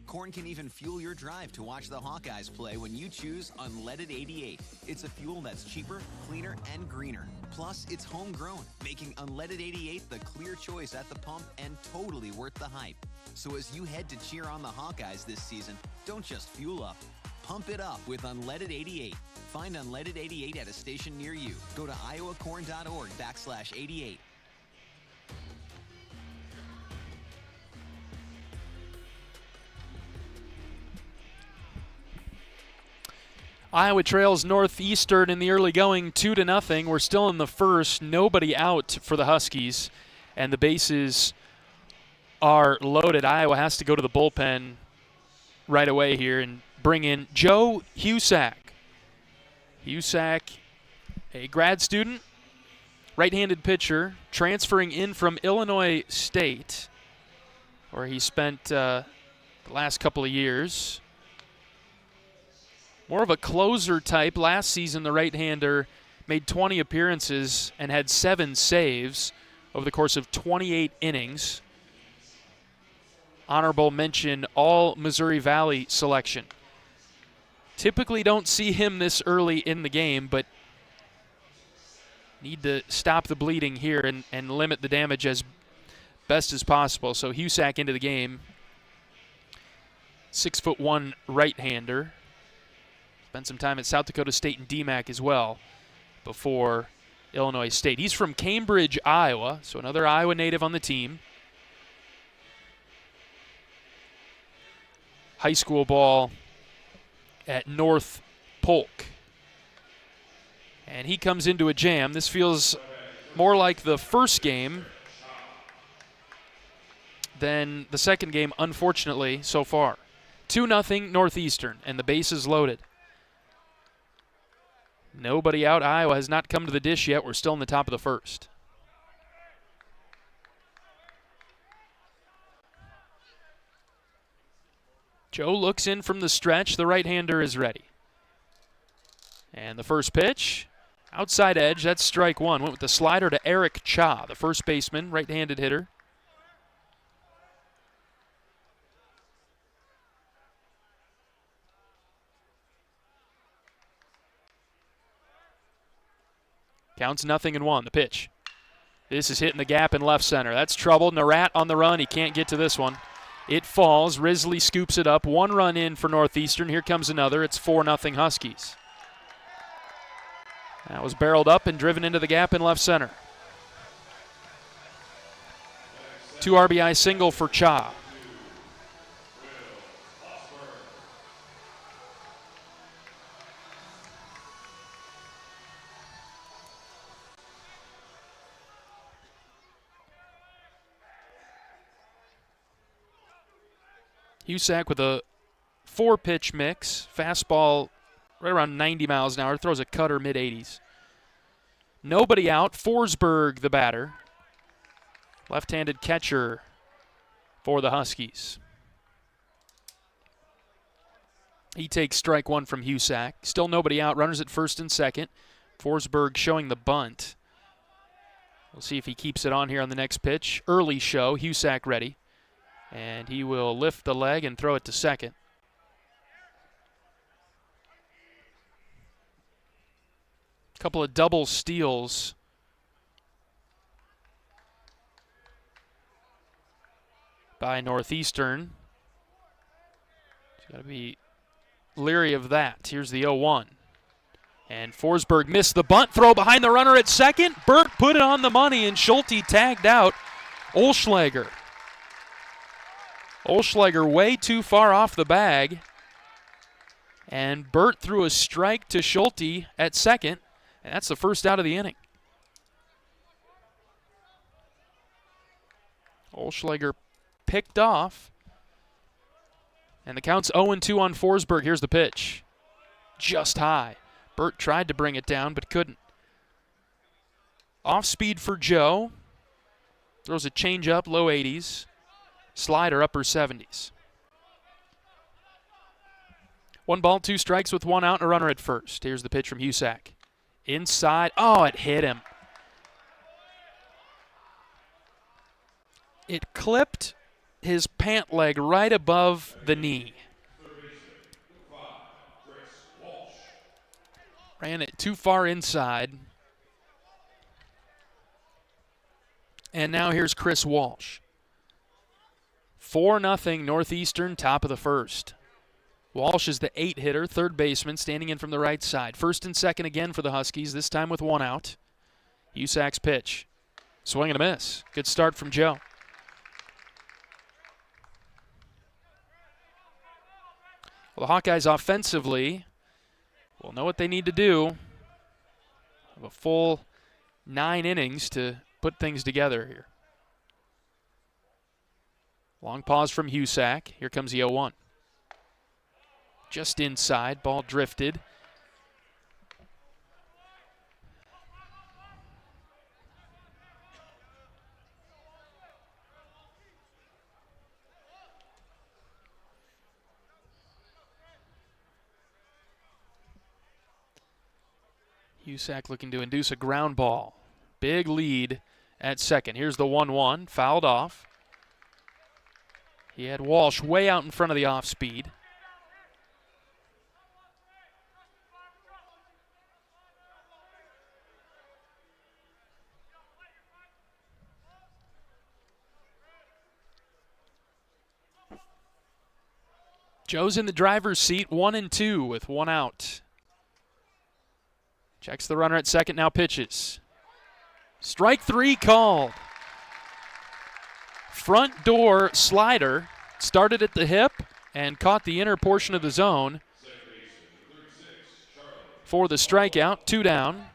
Speaker 7: Corn can even fuel your drive to watch the Hawkeyes play when you choose Unleaded 88. It's a fuel that's cheaper, cleaner, and greener. Plus, it's homegrown, making Unleaded 88 the clear choice at the pump and totally worth the hype. So as you head to cheer on the Hawkeyes this season, don't just fuel up. Pump it up with Unleaded 88. Find Unleaded 88 at a station near you. Go to iowacorn.org/88.
Speaker 2: Iowa trails Northeastern in the early going 2-0. We're still in the first. Nobody out for the Huskies, and the bases are loaded. Iowa has to go to the bullpen right away here and bring in Joe Husak. Husak, a grad student, right-handed pitcher, transferring in from Illinois State, where he spent the last couple of years. More of a closer type. Last season, the right-hander made 20 appearances and had 7 saves over the course of 28 innings. Honorable mention, all Missouri Valley selection. Typically don't see him this early in the game, but need to stop the bleeding here and limit the damage as best as possible. So Husak into the game. 6'1" right-hander. Spent some time at South Dakota State and DMAC as well before Illinois State. He's from Cambridge, Iowa, so another Iowa native on the team. High school ball at North Polk. And he comes into a jam. This feels more like the first game than the second game, unfortunately, so far. 2-0 Northeastern, and the bases loaded. Nobody out. Iowa has not come to the dish yet. We're still in the top of the first. Joe looks in from the stretch. The right-hander is ready. And the first pitch, outside edge. That's strike one. Went with the slider to Eric Cha, the first baseman, right-handed hitter. Counts 0-1. The pitch. This is hitting the gap in left center. That's trouble. Narat on the run. He can't get to this one. It falls. Risley scoops it up. 1 run in for Northeastern. Here comes another. It's 4-0 Huskies. That was barreled up and driven into the gap in left center. 2 RBI single for Cha. Husak with a 4-pitch mix. Fastball right around 90 miles an hour. Throws a cutter mid-80s. Nobody out. Forsberg, the batter. Left-handed catcher for the Huskies. He takes strike one from Husak. Still nobody out. Runners at first and second. Forsberg showing the bunt. We'll see if he keeps it on here on the next pitch. Early show. Husak ready. And he will lift the leg and throw it to second. Couple of double steals by Northeastern. Got to be leery of that. Here's the 0-1. And Forsberg missed the bunt throw behind the runner at second. Burt put it on the money, and Schulte tagged out Olschlager. Olschlager way too far off the bag. And Burt threw a strike to Schulte at second. And that's the first out of the inning. Olschlager picked off. And the count's 0-2 on Forsberg. Here's the pitch. Just high. Burt tried to bring it down, but couldn't. Off speed for Joe. Throws a changeup, low 80s. Slider, upper 70s. 1 ball, 2 strikes with 1 out and a runner at first. Here's the pitch from Husak. Inside. Oh, it hit him. It clipped his pant leg right above the knee. Ran it too far inside. And now here's Chris Walsh. 4-0 Northeastern, top of the first. Walsh is the 8 hitter, third baseman, standing in from the right side. First and second again for the Huskies, this time with 1 out. Husak's pitch. Swing and a miss. Good start from Joe. Well, the Hawkeyes offensively will know what they need to do. Have a full 9 innings to put things together here. Long pause from Husak. Here comes the 0-1. Just inside, ball drifted. Husak looking to induce a ground ball. Big lead at second. Here's the 1-1, fouled off. He had Walsh way out in front of the off speed. Joe's in the driver's seat, 1-2 with 1 out. Checks the runner at second, now pitches. Strike 3 called. Front door slider, started at the hip and caught the inner portion of the zone for the strikeout, 2 down.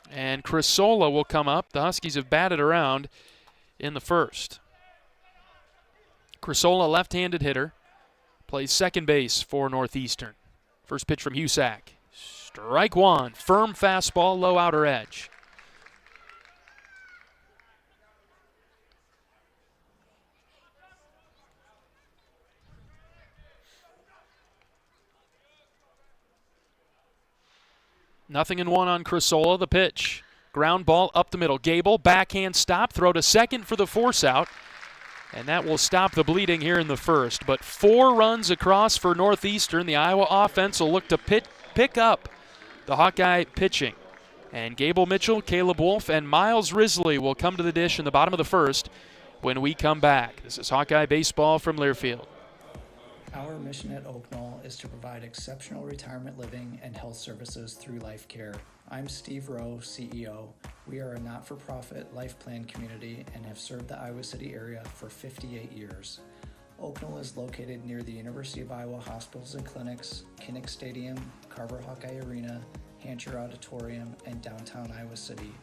Speaker 2: And Crisola will come up. The Huskies have batted around in the first. Crisola, left-handed hitter, plays second base for Northeastern. First pitch from Husak. Strike 1. Firm fastball, low outer edge. Nothing in 1 on Crisola. The pitch. Ground ball up the middle. Gable, backhand stop. Throw to second for the force out. And that will stop the bleeding here in the first. But 4 runs across for Northeastern. The Iowa offense will look to pick up the Hawkeye pitching. And Gable Mitchell, Caleb Wolf, and Miles Risley will come to the dish in the bottom of the first when we come back. This is Hawkeye Baseball from Learfield.
Speaker 3: Our mission at Oak Knoll is to provide exceptional retirement living and health services through life care. I'm Steve Rowe, CEO. We are a not-for-profit life plan community and have served the Iowa City area for 58 years. Oak Knoll is located near the University of Iowa Hospitals and Clinics, Kinnick Stadium, Carver Hawkeye Arena, Hancher Auditorium, and downtown Iowa City.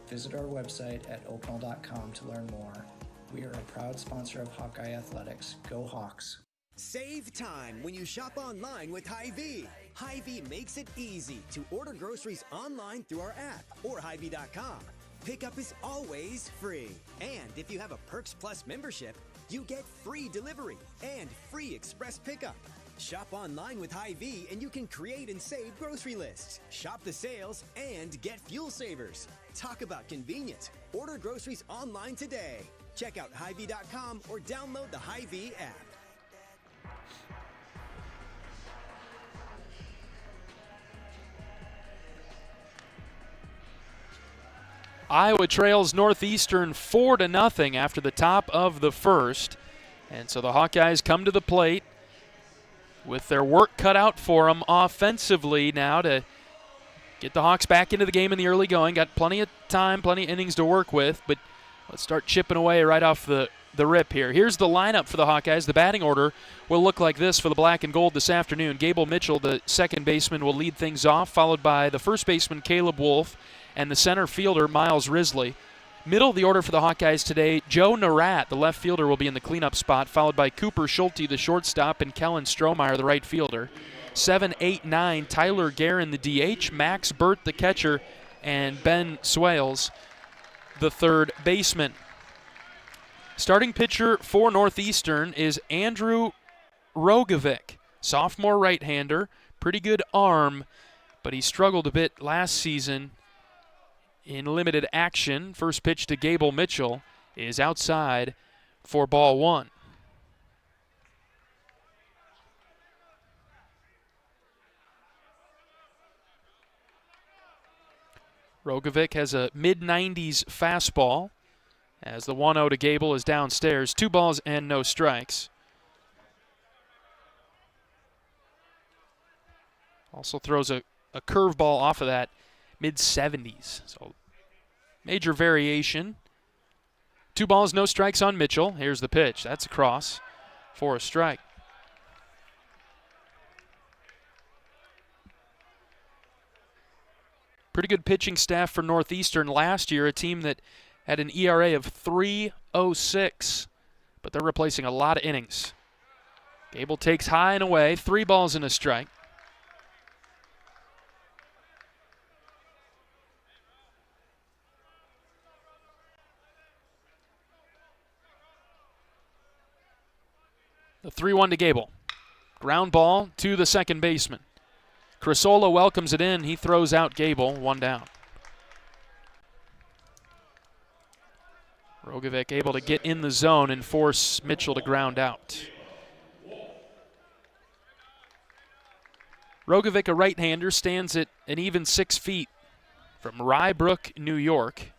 Speaker 3: Visit our website at oakknoll.com to learn more. We are a proud sponsor of Hawkeye Athletics. Go Hawks!
Speaker 13: Save time when you shop online with Hy-Vee. Hy-Vee makes it easy to order groceries online through our app or Hy-Vee.com. Pickup is always free. And if you have a Perks Plus membership, you get free delivery and free express pickup. Shop online with Hy-Vee and you can create and save grocery lists. Shop the sales and get fuel savers. Talk about convenient. Order groceries online today. Check out Hy-Vee.com or download the Hy-Vee app.
Speaker 2: Iowa trails Northeastern 4-0 after the top of the first. And so the Hawkeyes come to the plate with their work cut out for them offensively now to get the Hawks back into the game in the early going. Got plenty of time, plenty of innings to work with, but let's start chipping away right off the rip here. Here's the lineup for the Hawkeyes. The batting order will look like this for the black and gold this afternoon. Gable Mitchell, the second baseman, will lead things off, followed by the first baseman, Caleb Wolf, and the center fielder, Miles Risley. Middle of the order for the Hawkeyes today, Joe Narat, the left fielder, will be in the cleanup spot, followed by Cooper Schulte, the shortstop, and Kellen Strohmeyer, the right fielder. 7, 8, 9, Tyler Guerin, the DH, Max Burt, the catcher, and Ben Swales, the third baseman. Starting pitcher for Northeastern is Andrew Rogovic, sophomore right-hander, pretty good arm, but he struggled a bit last season in limited action. First pitch to Gable Mitchell is outside for ball one. Rogovic has a mid-90s fastball as the 1-0 to Gable is downstairs. 2 balls and no strikes. Also throws a curveball off of that mid-70s. So major variation. 2 balls, no strikes on Mitchell. Here's the pitch. That's a cross for a strike. Pretty good pitching staff for Northeastern last year, a team that had an ERA of 3.06, but they're replacing a lot of innings. Gable takes high and away, 3 balls and a strike. The 3-1 to Gable. Ground ball to the second baseman. Crisolo welcomes it in. He throws out Gable, 1 down. Rogovic able to get in the zone and force Mitchell to ground out. Rogovic, a right-hander, stands at an even 6 feet from Rye Brook, New York.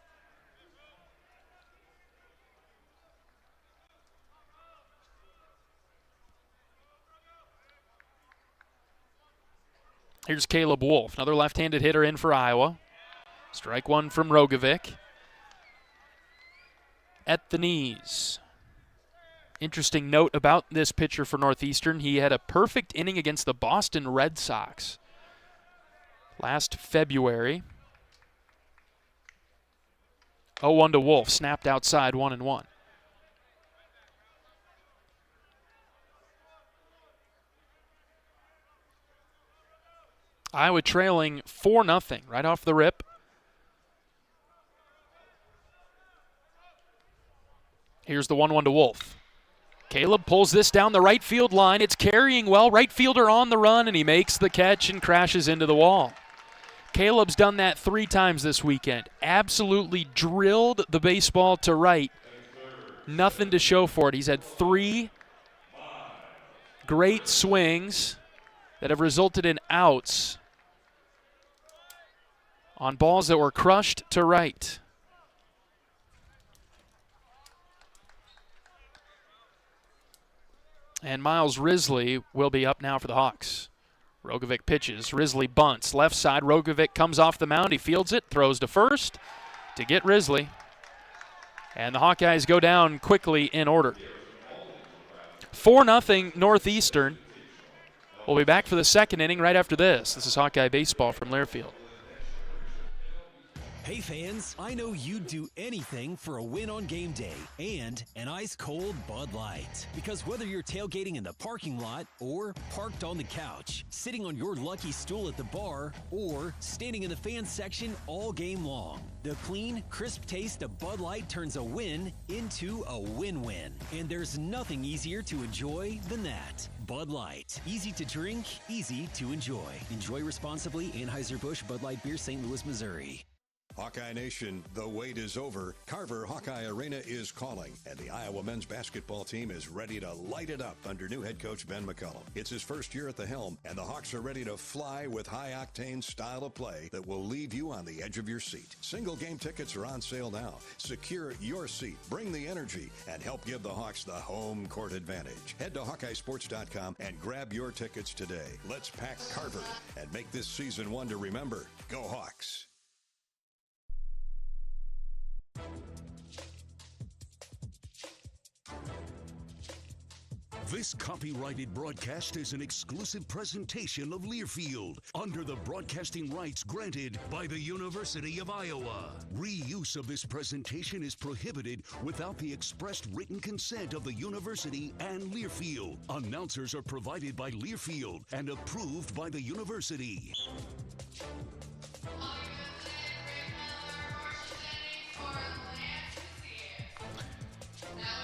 Speaker 2: Here's Caleb Wolf, another left-handed hitter in for Iowa. Strike 1 from Rogovic. At the knees. Interesting note about this pitcher for Northeastern, he had a perfect inning against the Boston Red Sox last February. 0-1 to Wolf, snapped outside, 1-1. Iowa trailing 4-0 right off the rip. Here's the 1-1 to Wolf. Caleb pulls this down the right field line. It's carrying well. Right fielder on the run, and he makes the catch and crashes into the wall. Caleb's done that 3 times this weekend. Absolutely drilled the baseball to right. Nothing to show for it. He's had 3 great swings that have resulted in outs on balls that were crushed to right. And Miles Risley will be up now for the Hawks. Rogovic pitches. Risley bunts. Left side, Rogovic comes off the mound. He fields it, throws to first to get Risley. And the Hawkeyes go down quickly in order. 4-0 Northeastern. We'll be back for the second inning right after this. This is Hawkeye Baseball from Learfield.
Speaker 12: Hey fans, I know you'd do anything for a win on game day and an ice-cold Bud Light. Because whether you're tailgating in the parking lot or parked on the couch, sitting on your lucky stool at the bar, or standing in the fans section all game long, the clean, crisp taste of Bud Light turns a win into a win-win. And there's nothing easier to enjoy than that. Bud Light. Easy to drink, easy to enjoy. Enjoy responsibly. Anheuser-Busch Bud Light Beer, St. Louis, Missouri.
Speaker 8: Hawkeye Nation, the wait is over. Carver Hawkeye Arena is calling, and the Iowa men's basketball team is ready to light it up under new head coach Ben McCullum. It's his first year at the helm, and the Hawks are ready to fly with high-octane style of play that will leave you on the edge of your seat. Single game tickets are on sale now. Secure your seat, bring the energy, and help give the Hawks the home court advantage. Head to HawkeyeSports.com and grab your tickets today. Let's pack Carver and make this season one to remember. Go Hawks!
Speaker 1: This copyrighted broadcast is an exclusive presentation of Learfield under the broadcasting rights granted by the University of Iowa. Reuse of this presentation is prohibited without the expressed written consent of the university and Learfield. Announcers are provided by Learfield and approved by the university.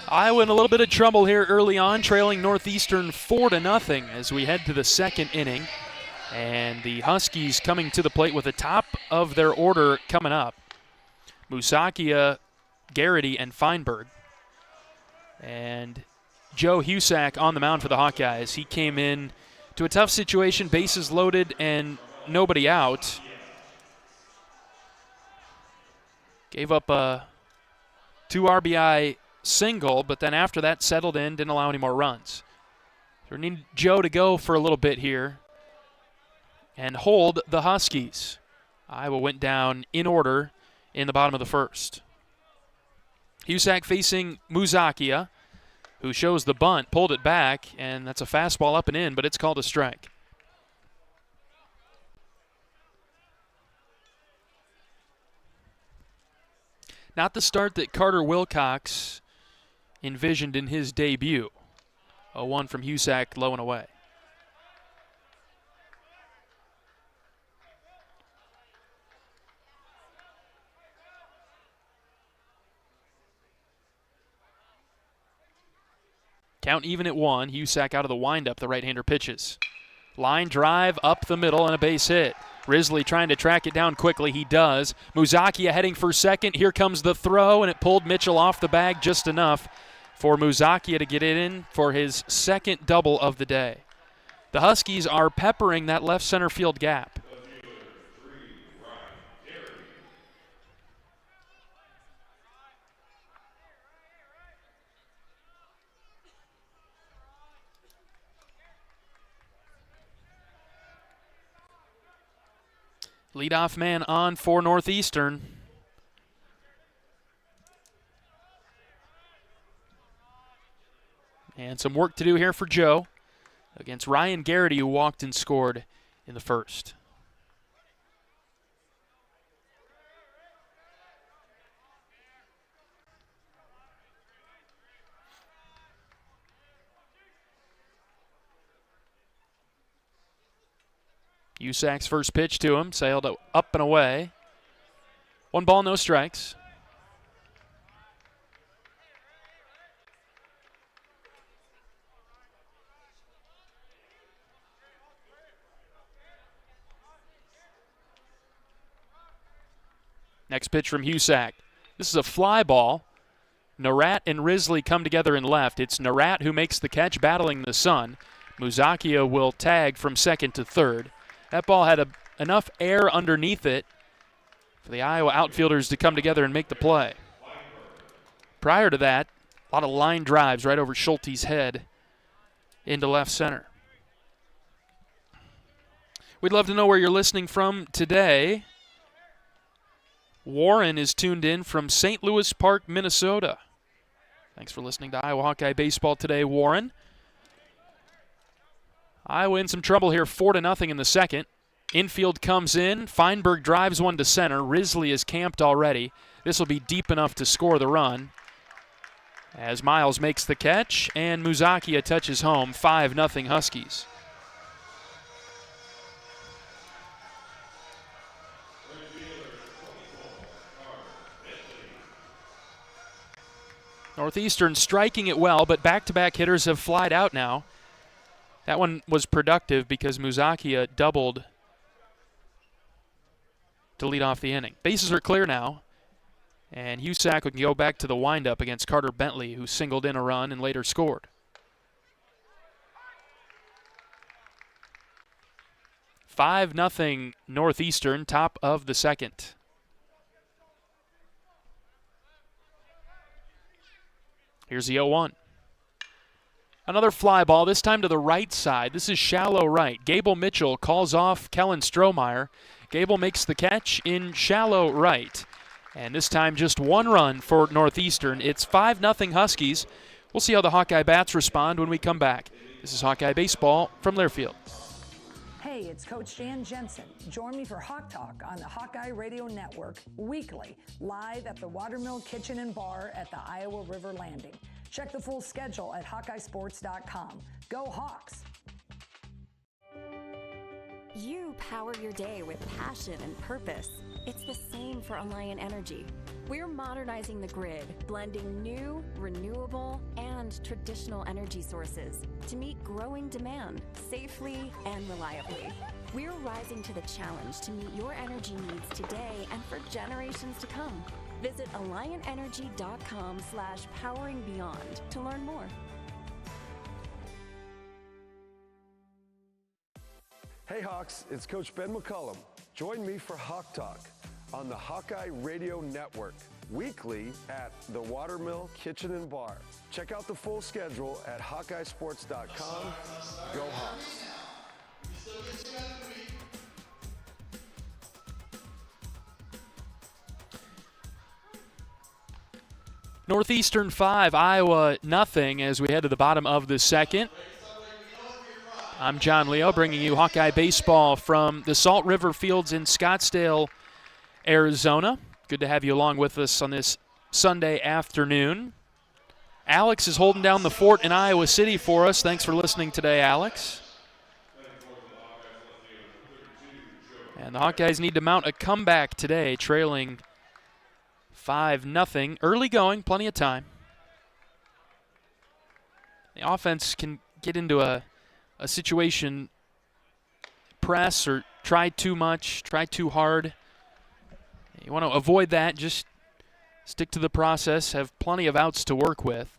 Speaker 2: Iowa in a little bit of trouble here early on, trailing Northeastern 4-0 as we head to the second inning. And the Huskies coming to the plate with the top of their order coming up. Musakia, Garrity, and Feinberg. And Joe Husak on the mound for the Hawkeyes. He came in to a tough situation, bases loaded and nobody out. Gave up a 2 RBI single, but then after that settled in, didn't allow any more runs. So we need Joe to go for a little bit here and hold the Huskies. Iowa went down in order in the bottom of the first. Husak facing Musakia, who shows the bunt, pulled it back, and that's a fastball up and in, but it's called a strike. Not the start that Carter Wilcox envisioned in his debut. 0-1 from Husak, low and away. Count even at 1. Husak out of the windup. The right-hander pitches. Line drive up the middle and a base hit. Risley trying to track it down quickly. He does. Musakia heading for second. Here comes the throw, and it pulled Mitchell off the bag just enough for Musakia to get it in for his second double of the day. The Huskies are peppering that left center field gap. Leadoff man on for Northeastern. And some work to do here for Joe against Ryan Garrity, who walked and scored in the first. Husak's first pitch to him, sailed up and away. 1 ball, no strikes. Next pitch from Husak. This is a fly ball. Narat and Risley come together in left. It's Narat who makes the catch, battling the sun. Musakia will tag from second to third. That ball had enough air underneath it for the Iowa outfielders to come together and make the play. Prior to that, a lot of line drives right over Schulte's head into left center. We'd love to know where you're listening from today. Warren is tuned in from St. Louis Park, Minnesota. Thanks for listening to Iowa Hawkeye Baseball today, Warren. Iowa in some trouble here, 4-0 in the second. Infield comes in. Feinberg drives one to center. Risley is camped already. This will be deep enough to score the run as Miles makes the catch, and Musakia touches home. 5-0 Huskies. Northeastern striking it well, but back-to-back hitters have flied out now. That one was productive because Musakia doubled to lead off the inning. Bases are clear now, and Husak can go back to the windup against Carter Bentley, who singled in a run and later scored. 5-0 Northeastern, top of the second. Here's the 0-1. Another fly ball, this time to the right side. This is shallow right. Gable Mitchell calls off Kellen Strohmeyer. Gable makes the catch in shallow right. And this time just 1 run for Northeastern. It's 5-0 Huskies. We'll see how the Hawkeye Bats respond when we come back. This is Hawkeye Baseball from Learfield.
Speaker 14: Hey, it's Coach Jan Jensen. Join me for Hawk Talk on the Hawkeye Radio Network weekly, live at the Watermill Kitchen and Bar at the Iowa River Landing. Check the full schedule at HawkeyeSports.com. Go Hawks!
Speaker 11: You power your day with passion and purpose. It's the same for Alliant Energy. We're modernizing the grid, blending new, renewable, and traditional energy sources to meet growing demand safely and reliably. We're rising to the challenge to meet your energy needs today and for generations to come. Visit AlliantEnergy.com/poweringbeyond to learn more.
Speaker 15: Hey Hawks, it's Coach Ben McCullum. Join me for Hawk Talk on the Hawkeye Radio Network, weekly at the Watermill Kitchen and Bar. Check out the full schedule at HawkeyeSports.com. Go Hawks.
Speaker 2: Northeastern 5, Iowa nothing as we head to the bottom of the second. I'm John Leo, bringing you Hawkeye baseball from the Salt River Fields in Scottsdale, Arizona. Good to have you along with us on this Sunday afternoon. Alex is holding down the fort in Iowa City for us. Thanks for listening today, Alex. And the Hawkeyes need to mount a comeback today, trailing 5-0. Early going, plenty of time. The offense can get into a situation, press or try too much, try too hard. You want to avoid that. Just stick to the process. Have plenty of outs to work with.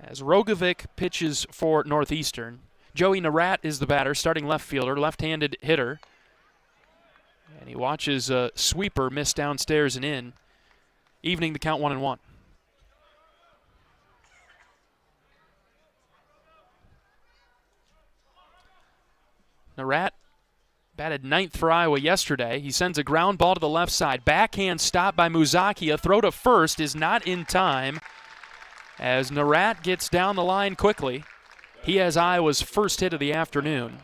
Speaker 2: As Rogovic pitches for Northeastern, Joey Narat is the batter, starting left fielder, left-handed hitter. And he watches a sweeper miss downstairs and in, evening the count 1-1. Narat batted 9th for Iowa yesterday. He sends a ground ball to the left side. Backhand stop by Muzaki. A throw to first is not in time as Narat gets down the line quickly. He has Iowa's first hit of the afternoon.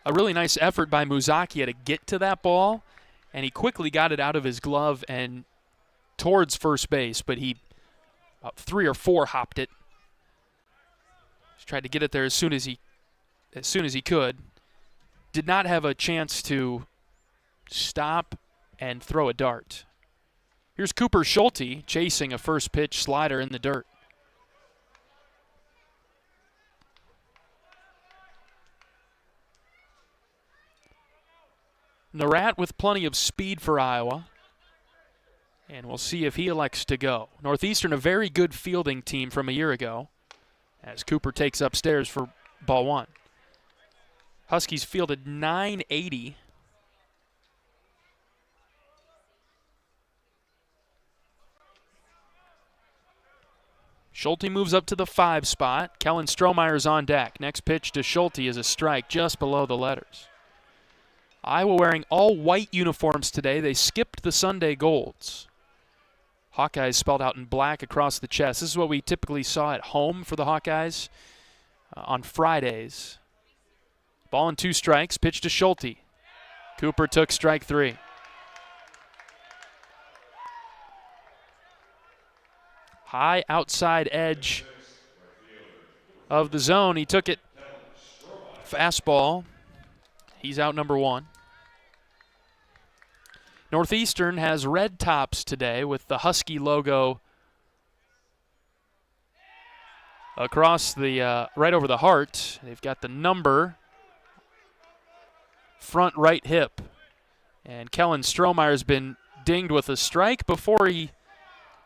Speaker 2: A really nice effort by Muzaki to get to that ball, and he quickly got it out of his glove and towards first base, but he about 3 or 4 hopped it. Just tried to get it there as soon as he could. Did not have a chance to stop and throw a dart. Here's Cooper Schulte chasing a first pitch slider in the dirt. Narat with plenty of speed for Iowa. And we'll see if he elects to go. Northeastern, a very good fielding team from a year ago, as Cooper takes upstairs for ball 1. Huskies fielded 980. Schulte moves up to the 5 spot. Kellen Strohmeyer's on deck. Next pitch to Schulte is a strike just below the letters. Iowa wearing all white uniforms today. They skipped the Sunday golds. Hawkeyes spelled out in black across the chest. This is what we typically saw at home for the Hawkeyes on Fridays. Ball and 2 strikes. Pitch to Schulte. Cooper took strike 3. High outside edge of the zone. He took it. Fastball. He's out number 1. Northeastern has red tops today with the Husky logo across the right over the heart. They've got the number front right hip. And Kellen Strohmeyer's been dinged with a strike before he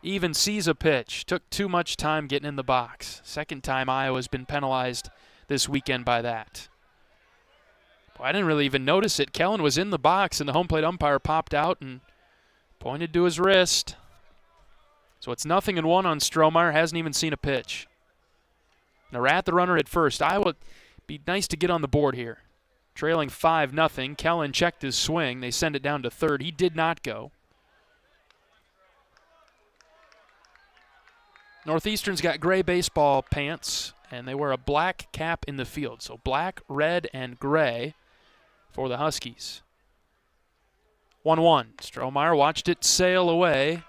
Speaker 2: even sees a pitch. Took too much time getting in the box. Second time Iowa's been penalized this weekend by that. I didn't really even notice it. Kellen was in the box, and the home plate umpire popped out and pointed to his wrist. So it's 0-1 on Strohmeyer. Hasn't even seen a pitch. Narat, the runner at first. Iowa, be nice to get on the board here. Trailing 5-0. Kellen checked his swing. They send it down to third. He did not go. Northeastern's got gray baseball pants, and they wear a black cap in the field. So black, red, and gray for the Huskies. 1-1. Strohmeyer watched it sail away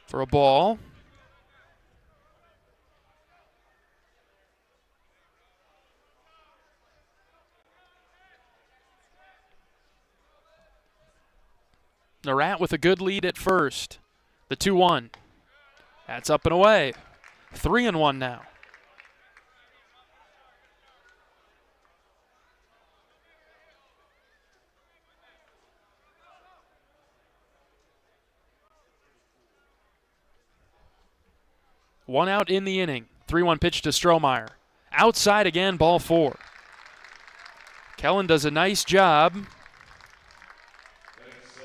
Speaker 2: for a ball. Narat with a good lead at first. The 2-1. That's up and away. 3-1 now. 1 out in the inning. 3-1 pitch to Strohmeyer. Outside again, ball 4. Kellen does a nice job.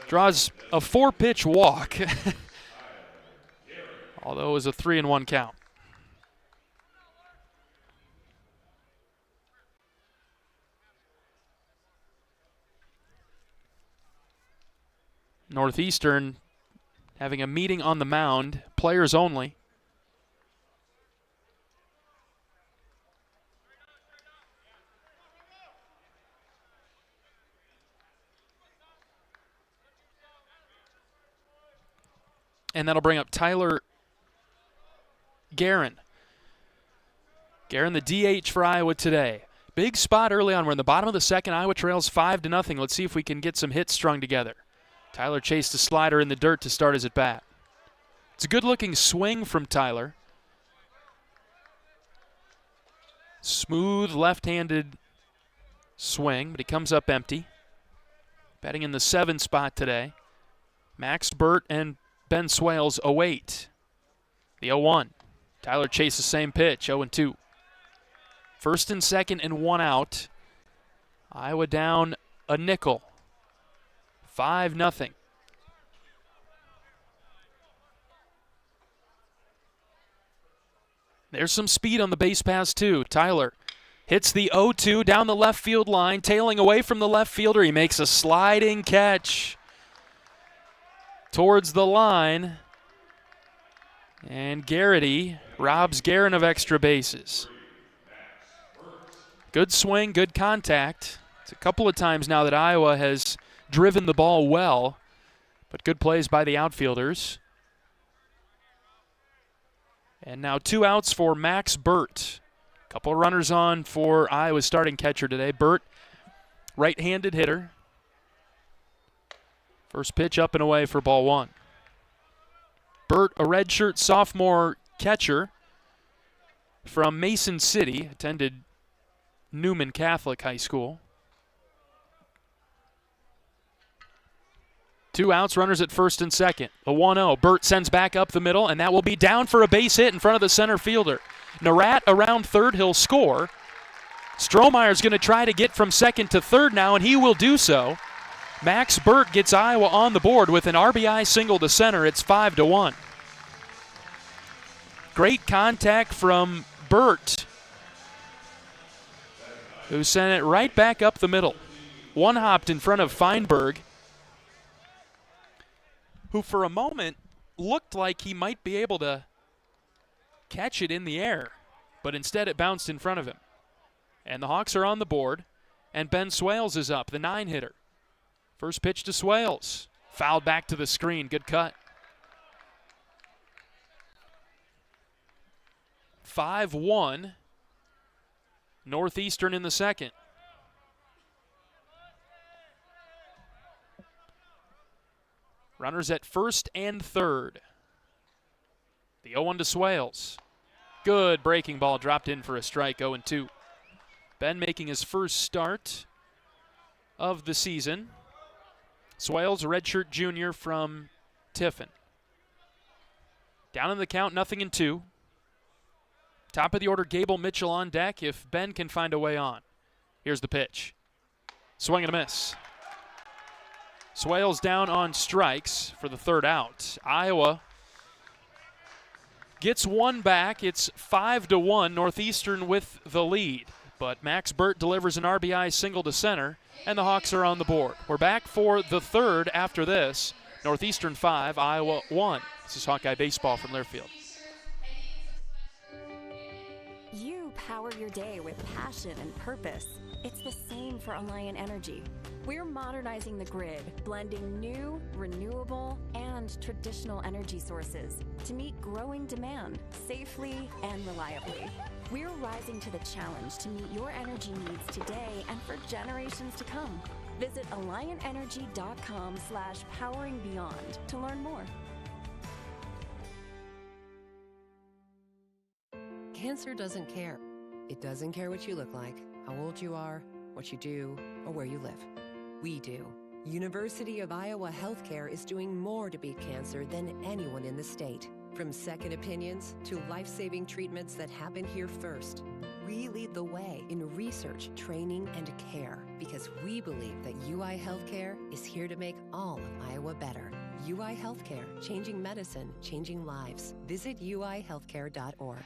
Speaker 2: Draws a 4-pitch walk. Although it was a 3-1 count. Northeastern having a meeting on the mound, players only. And that'll bring up Tyler Guerin. Guerin, the DH for Iowa today. Big spot early on. We're in the bottom of the second. Iowa trails 5-0. Let's see if we can get some hits strung together. Tyler chased a slider in the dirt to start his at-bat. It's a good-looking swing from Tyler. Smooth left-handed swing, but he comes up empty. Batting in the 7 spot today. Max Burt and Ben Swales await. The 0-1. Tyler chased the same pitch, 0-2. First and second and 1 out. Iowa down a nickel. 5-0. There's some speed on the base pass, too. Tyler hits the 0-2 down the left field line, tailing away from the left fielder. He makes a sliding catch towards the line. And Garrity robs Guerin of extra bases. Good swing, good contact. It's a couple of times now that Iowa has driven the ball well, but good plays by the outfielders. And now 2 outs for Max Burt. Couple of runners on for Iowa's starting catcher today. Burt, right-handed hitter. First pitch up and away for ball 1. Burt, a redshirt sophomore catcher from Mason City, attended Newman Catholic High School. 2 outs, runners at first and second. The 1-0. Burt sends back up the middle, and that will be down for a base hit in front of the center fielder. Narat around third, he'll score. Strohmeyer's going to try to get from second to third now, and he will do so. Max Burt gets Iowa on the board with an RBI single to center. It's 5-1. Great contact from Burt, who sent it right back up the middle. One-hopped in front of Feinberg, who for a moment looked like he might be able to catch it in the air, but instead it bounced in front of him. And the Hawks are on the board, and Ben Swales is up, the 9-hitter. First pitch to Swales. Fouled back to the screen. Good cut. 5-1. Northeastern in the second. Runners at first and third. The 0-1 to Swales. Good breaking ball dropped in for a strike, 0-2. Ben making his first start of the season. Swales, a redshirt junior from Tiffin. Down in the count, 0-2. Top of the order, Gable Mitchell on deck if Ben can find a way on. Here's the pitch. Swing and a miss. Swales down on strikes for the third out. Iowa gets one back. It's 5-1, Northeastern with the lead. But Max Burt delivers an RBI single to center, and the Hawks are on the board. We're back for the third after this. Northeastern 5, Iowa 1. This is Hawkeye Baseball from Learfield.
Speaker 11: You power your day with passion and purpose. It's the same for Alliant Energy. We're modernizing the grid, blending new, renewable, and traditional energy sources to meet growing demand safely and reliably. We're rising to the challenge to meet your energy needs today and for generations to come. Visit AlliantEnergy.com/poweringbeyond to learn more.
Speaker 16: Cancer doesn't care. It doesn't care what you look like, how old you are, what you do, or where you live. We do. University of Iowa Healthcare is doing more to beat cancer than anyone in the state. From second opinions to life-saving treatments that happen here first, we lead the way in research, training, and care because we believe that UI Healthcare is here to make all of Iowa better. UI Healthcare, changing medicine, changing lives. Visit uihealthcare.org.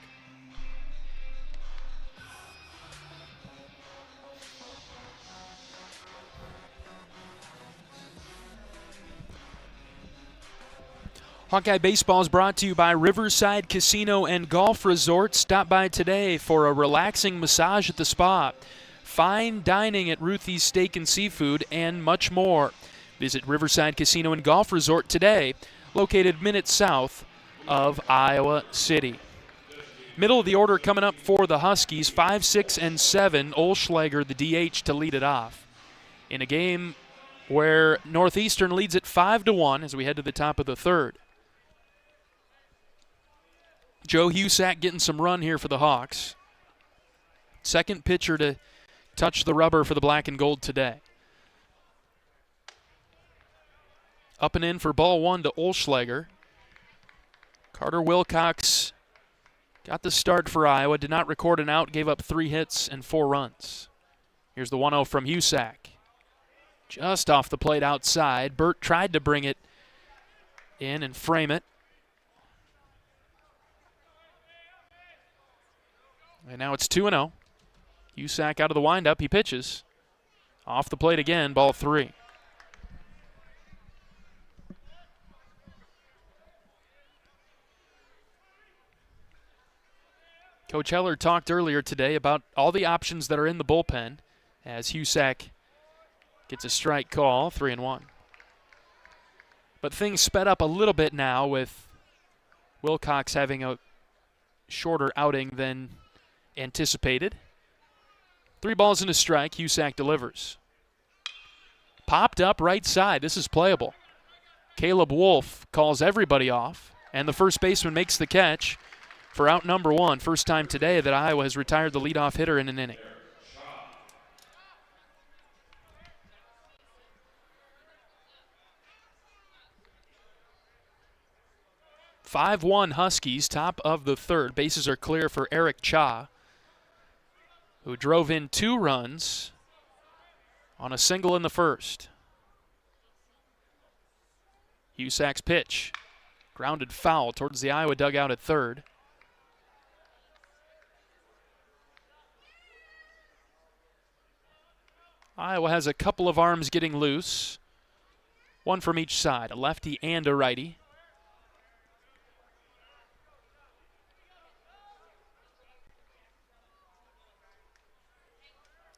Speaker 2: Hawkeye Baseball is brought to you by Riverside Casino and Golf Resort. Stop by today for a relaxing massage at the spa, fine dining at Ruthie's Steak and Seafood, and much more. Visit Riverside Casino and Golf Resort today, located minutes south of Iowa City. Middle of the order coming up for the Huskies, 5, 6, and 7. Olschlager, the DH, to lead it off. In a game where Northeastern leads it 5-1 as we head to the top of the third. Joe Husak getting some run here for the Hawks. Second pitcher to touch the rubber for the black and gold today. Up and in for ball one to Olschlager. Carter Wilcox got the start for Iowa, did not record an out, gave up 3 hits and 4 runs. Here's the 1-0 from Husak. Just off the plate outside. Burt tried to bring it in and frame it. And now it's 2-0. Husak out of the windup. He pitches. Off the plate again, ball 3. Coach Heler talked earlier today about all the options that are in the bullpen as Husak gets a strike call, 3-1. But things sped up a little bit now with Wilcox having a shorter outing than anticipated. 3 balls and a strike. Husak delivers. Popped up right side. This is playable. Caleb Wolf calls everybody off, and the first baseman makes the catch for out number 1. First time today that Iowa has retired the leadoff hitter in an inning. (5-1) Huskies, top of the third. Bases are clear for Eric Cha, who drove in 2 runs on a single in the first. Husak's pitch. Grounded foul towards the Iowa dugout at third. Iowa has a couple of arms getting loose. One from each side, a lefty and a righty.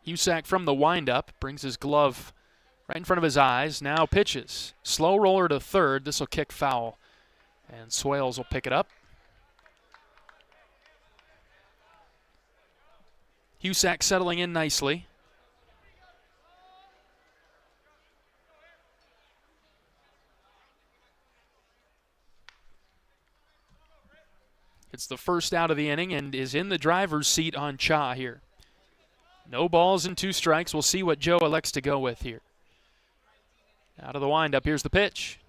Speaker 2: Husak from the windup brings his glove right in front of his eyes. Now pitches. Slow roller to third. This will kick foul. And Swales will pick it up. Husak settling in nicely. It's the first out of the inning and is in the driver's seat on Cha here. No balls and 2 strikes. We'll see what Joe elects to go with here. Out of the windup, here's the pitch.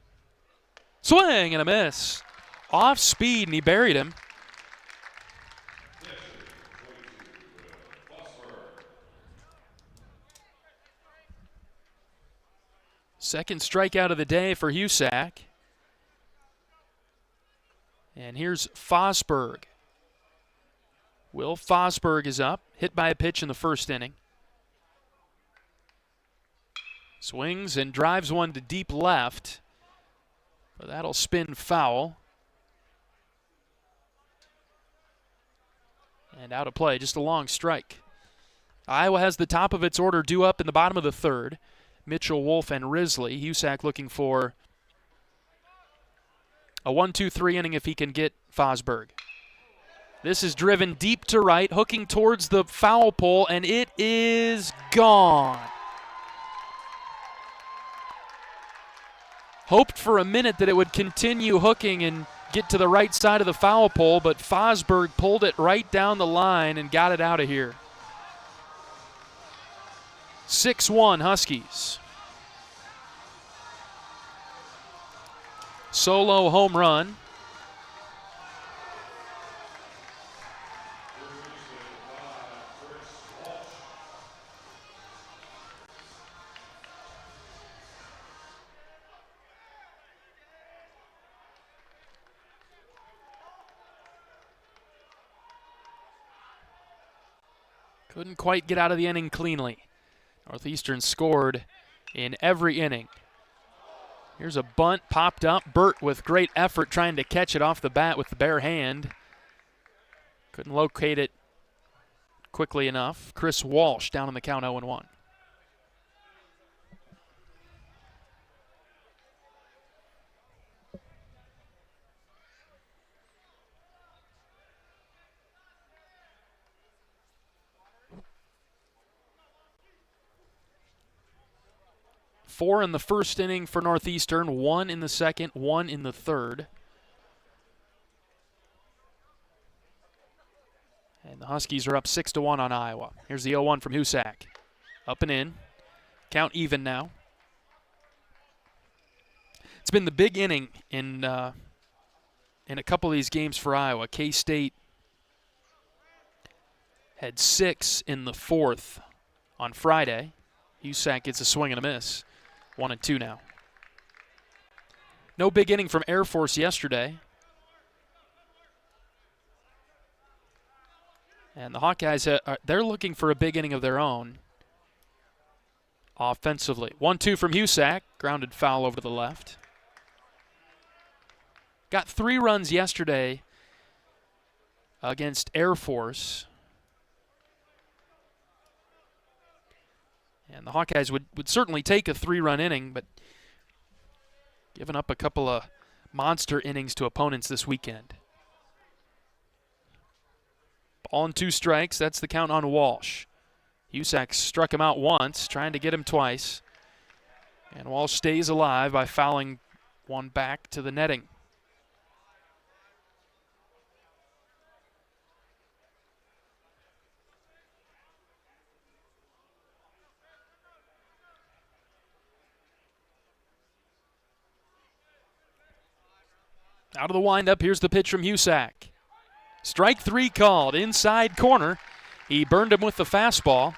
Speaker 2: Swing and a miss. Off speed, and he buried him. Second strikeout of the day for Husak. And here's Fosberg. Will Fosberg is up, hit by a pitch in the first inning. Swings and drives one to deep left, but that'll spin foul. And out of play, just a long strike. Iowa has the top of its order due up in the bottom of the third. Mitchell, Wolf, and Risley. Husak looking for a 1-2-3 inning if he can get Fosberg. This is driven deep to right, hooking towards the foul pole, and it is gone. Hoped for a minute that it would continue hooking and get to the right side of the foul pole, but Fosberg pulled it right down the line and got it out of here. 6-1 Huskies. Solo home run couldn't quite get out of the inning cleanly. Northeastern scored in every inning. Here's a bunt popped up. Burt with great effort trying to catch it off the bat with the bare hand. Couldn't locate it quickly enough. Chris Walsh down on the count 0-1. Four in the first inning for Northeastern, 1 in the second, 1 in the third. And the Huskies are up 6-1 on Iowa. Here's the 0-1 from Husak. Up and in. Count even now. It's been the big inning in a couple of these games for Iowa. K-State had 6 in the fourth on Friday. Husak gets a swing and a miss. 1-2 now. No big inning from Air Force yesterday. And the Hawkeyes, they're looking for a big inning of their own offensively. 1-2 from Husak. Grounded foul over to the left. Got 3 runs yesterday against Air Force. And the Hawkeyes would certainly take a 3-run inning, but giving up a couple of monster innings to opponents this weekend. Ball and 2 strikes. That's the count on Walsh. Husak struck him out once, trying to get him twice. And Walsh stays alive by fouling one back to the netting. Out of the windup, here's the pitch from Husak. Strike 3 called, inside corner. He burned him with the fastball.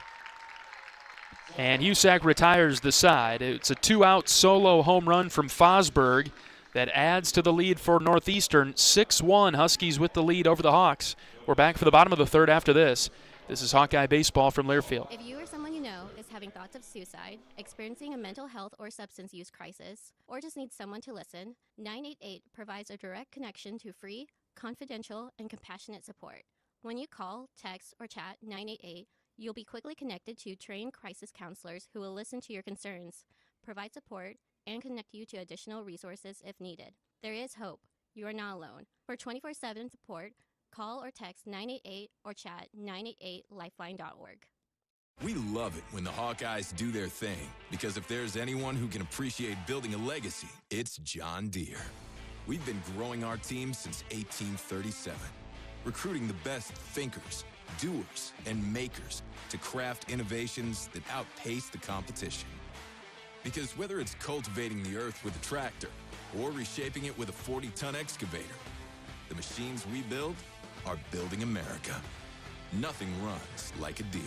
Speaker 2: And Husak retires the side. It's a 2-out solo home run from Fosberg that adds to the lead for Northeastern. 6-1, Huskies with the lead over the Hawks. We're back for the bottom of the third after this. This is Hawkeye Baseball from Learfield.
Speaker 17: If you or someone you know is having thoughts of suicide, experiencing a mental health or substance use crisis, or just needs someone to listen, 988 provides a direct connection to free, confidential, and compassionate support. When you call, text, or chat 988, you'll be quickly connected to trained crisis counselors who will listen to your concerns, provide support, and connect you to additional resources if needed. There is hope. You are not alone. For 24/7 support, call or text 988 or chat 988lifeline.org.
Speaker 18: We love it when the Hawkeyes do their thing, because if there's anyone who can appreciate building a legacy, it's John Deere. We've been growing our team since 1837, recruiting the best thinkers, doers, and makers to craft innovations that outpace the competition. Because whether it's cultivating the earth with a tractor or reshaping it with a 40-ton excavator, the machines we build are building America. Nothing runs like a Deere.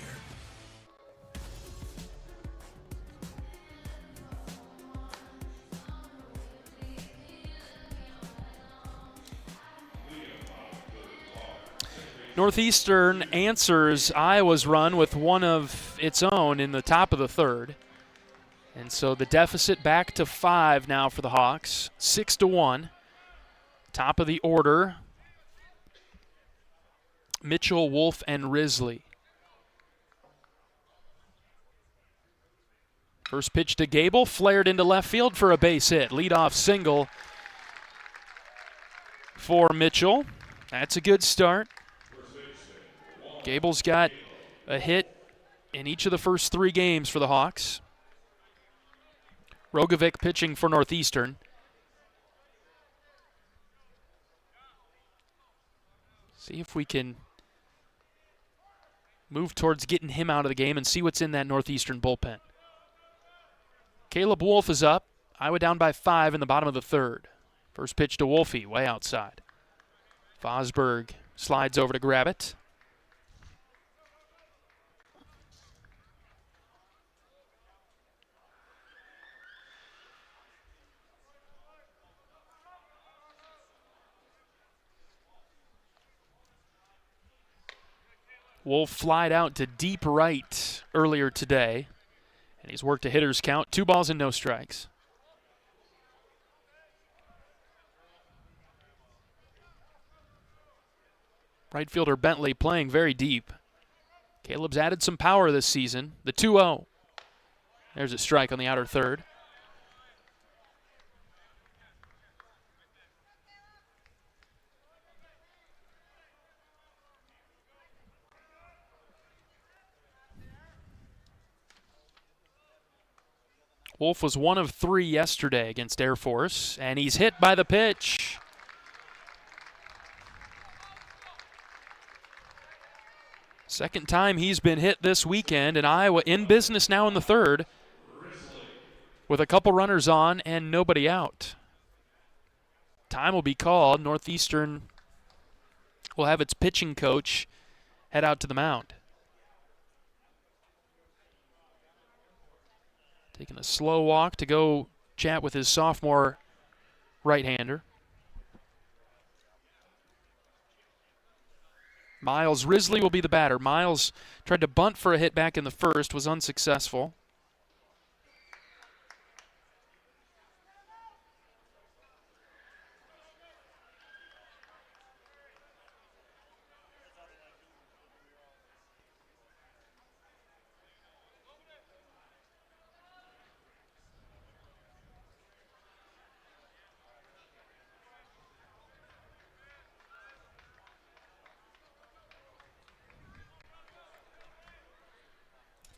Speaker 2: Northeastern answers Iowa's run with one of its own in the top of the third. And so the deficit back to 5 now for the Hawks. 6-1. Top of the order, Mitchell, Wolf, and Risley. First pitch to Gable, flared into left field for a base hit. Leadoff single for Mitchell. That's a good start. Gable's got a hit in each of the first 3 games for the Hawks. Rogovic pitching for Northeastern. See if we can move towards getting him out of the game and see what's in that Northeastern bullpen. Caleb Wolf is up. Iowa down by 5 in the bottom of the third. First pitch to Wolfie, way outside. Fosberg slides over to grab it. Wolf flied out to deep right earlier today, and he's worked a hitter's count. 2 balls and no strikes. Right fielder Bentley playing very deep. Caleb's added some power this season. The 2-0. There's a strike on the outer third. Wolf was 1 of 3 yesterday against Air Force, and he's hit by the pitch. Second time he's been hit this weekend, and Iowa in business now in the third with a couple runners on and nobody out. Time will be called. Northeastern will have its pitching coach head out to the mound. Taking a slow walk to go chat with his sophomore right-hander. Miles Risley will be the batter. Miles tried to bunt for a hit back in the first, was unsuccessful.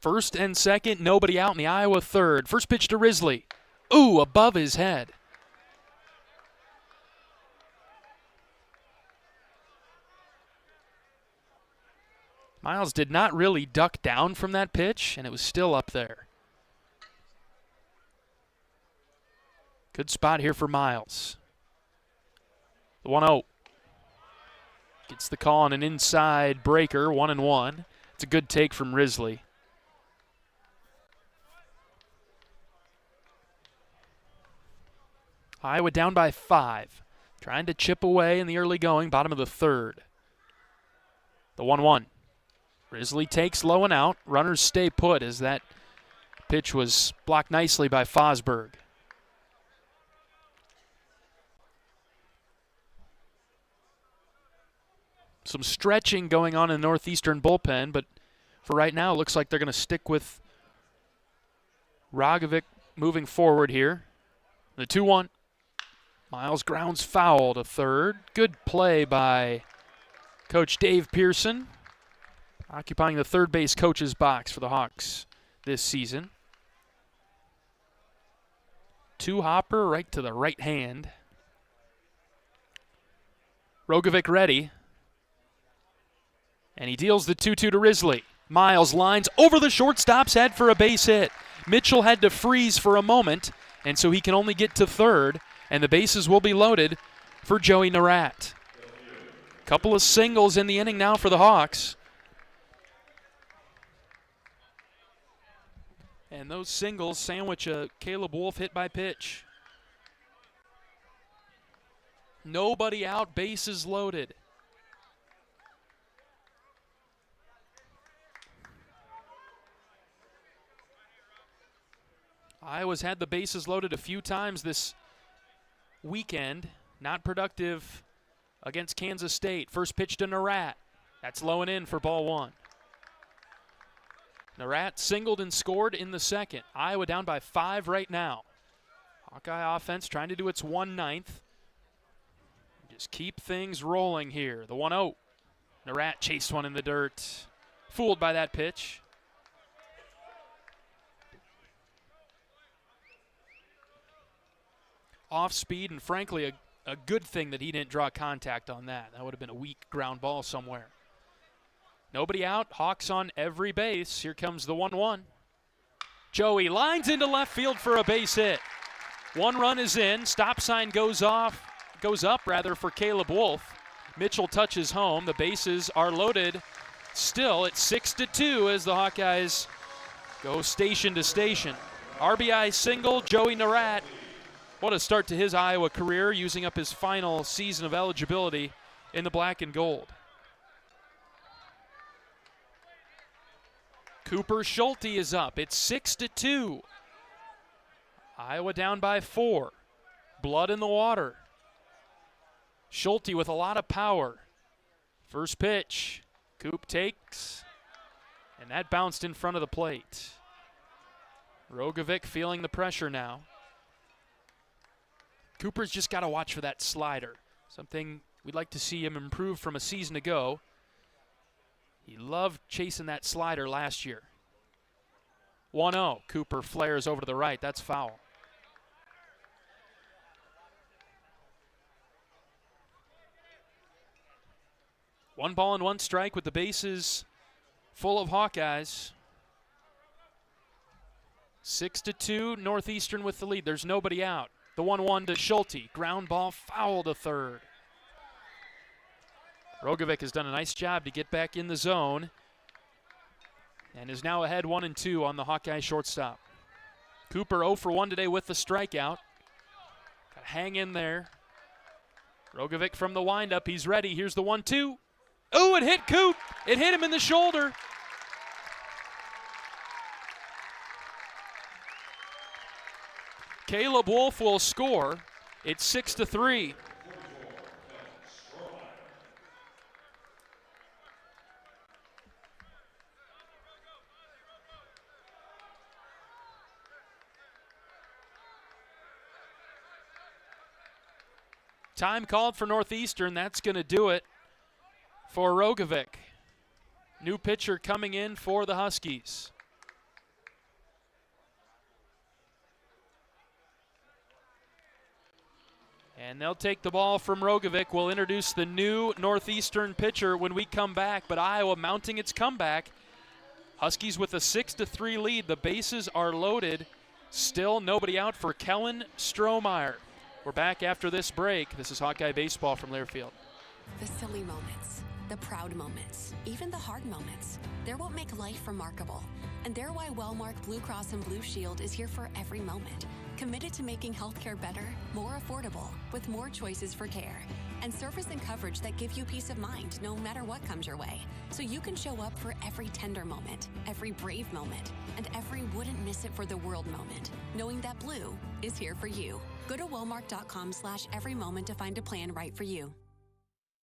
Speaker 2: First and second, nobody out in the Iowa third. First pitch to Risley. Ooh, above his head. Miles did not really duck down from that pitch, and it was still up there. Good spot here for Miles. The 1-0. Gets the call on an inside breaker, 1-1. It's a good take from Risley. Iowa down by 5. Trying to chip away in the early going, bottom of the third. The 1-1. Risley takes low and out. Runners stay put as that pitch was blocked nicely by Fosberg. Some stretching going on in the Northeastern bullpen, but for right now, it looks like they're going to stick with Rogovic moving forward here. The 2-1. Miles grounds foul to third. Good play by Coach Dave Pearson, occupying the third base coach's box for the Hawks this season. 2-hopper right to the right hand. Rogovic ready. And he deals the 2-2 to Risley. Miles lines over the shortstop's head for a base hit. Mitchell had to freeze for a moment, and so he can only get to third. And the bases will be loaded for Joey Narat. Couple of singles in the inning now for the Hawks. And those singles sandwich a Caleb Wolf hit by pitch. Nobody out, bases loaded. Iowa's had the bases loaded a few times this weekend. Not productive against Kansas State. First pitch to Narat. That's low and in for ball 1. Narat singled and scored in the second. Iowa down by 5 right now. Hawkeye offense trying to do its 1/9. Just keep things rolling here. The 1-0. Narat chased one in the dirt. Fooled by that pitch. Off speed, and frankly, a good thing that he didn't draw contact on that. That would have been a weak ground ball somewhere. Nobody out. Hawks on every base. Here comes the 1-1. Joey lines into left field for a base hit. 1 run is in. Stop sign goes up for Caleb Wolf. Mitchell touches home. The bases are loaded. Still, it's 6-2 as the Hawkeyes go station to station. RBI single, Joey Narat. What a start to his Iowa career, using up his final season of eligibility in the black and gold. Cooper Schulte is up. It's 6-2. Iowa down by 4. Blood in the water. Schulte with a lot of power. First pitch. Coop takes. And that bounced in front of the plate. Rogovic feeling the pressure now. Cooper's just got to watch for that slider. Something we'd like to see him improve from a season ago. He loved chasing that slider last year. 1-0. Cooper flares over to the right. That's foul. One ball and one strike with the bases full of Hawkeyes. 6-2, Northeastern with the lead. There's nobody out. The 1-1 to Schulte. Ground ball, foul to third. Rogovic has done a nice job to get back in the zone and is now ahead 1-2 on the Hawkeye shortstop. Cooper 0 for 1 today with the strikeout. Got to hang in there. Rogovic from the windup. He's ready. Here's the 1-2. Oh, it hit Coop. It hit him in the shoulder. Caleb Wolf will score. It's 6-3. Time called for Northeastern. That's going to do it for Rogovic. New pitcher coming in for the Huskies. And they'll take the ball from Rogovic. We'll introduce the new Northeastern pitcher when we come back, but Iowa mounting its comeback. Huskies with a 6-3 lead. The bases are loaded. Still nobody out for Kellen Strohmeyer. We're back after this break. This is Hawkeye Baseball from Learfield.
Speaker 5: The silly moments, the proud moments, even the hard moments. They're what make life remarkable. And they're why Wellmark Blue Cross and Blue Shield is here for every moment. Committed to making healthcare better, more affordable, with more choices for care. And service and coverage that give you peace of mind no matter what comes your way. So you can show up for every tender moment, every brave moment, and every wouldn't miss it for the world moment, knowing that Blue is here for you. Go to Wellmark.com/everymoment to find a plan right for you.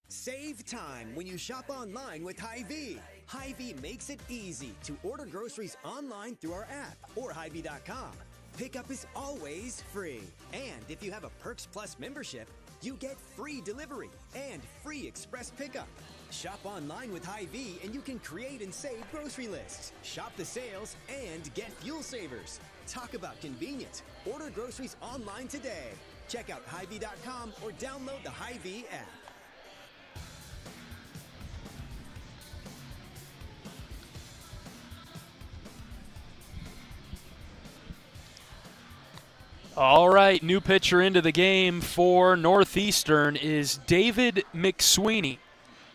Speaker 13: Save time when you shop online with Hy-Vee. Hy-Vee makes it easy to order groceries online through our app or Hy-Vee.com. Pickup is always free. And if you have a Perks Plus membership, you get free delivery and free express pickup. Shop online with Hy-Vee and you can create and save grocery lists. Shop the sales and get fuel savers. Talk about convenient. Order groceries online today. Check out Hy-Vee.com or download the Hy-Vee app.
Speaker 2: All right, new pitcher into the game for Northeastern is David McSweeney.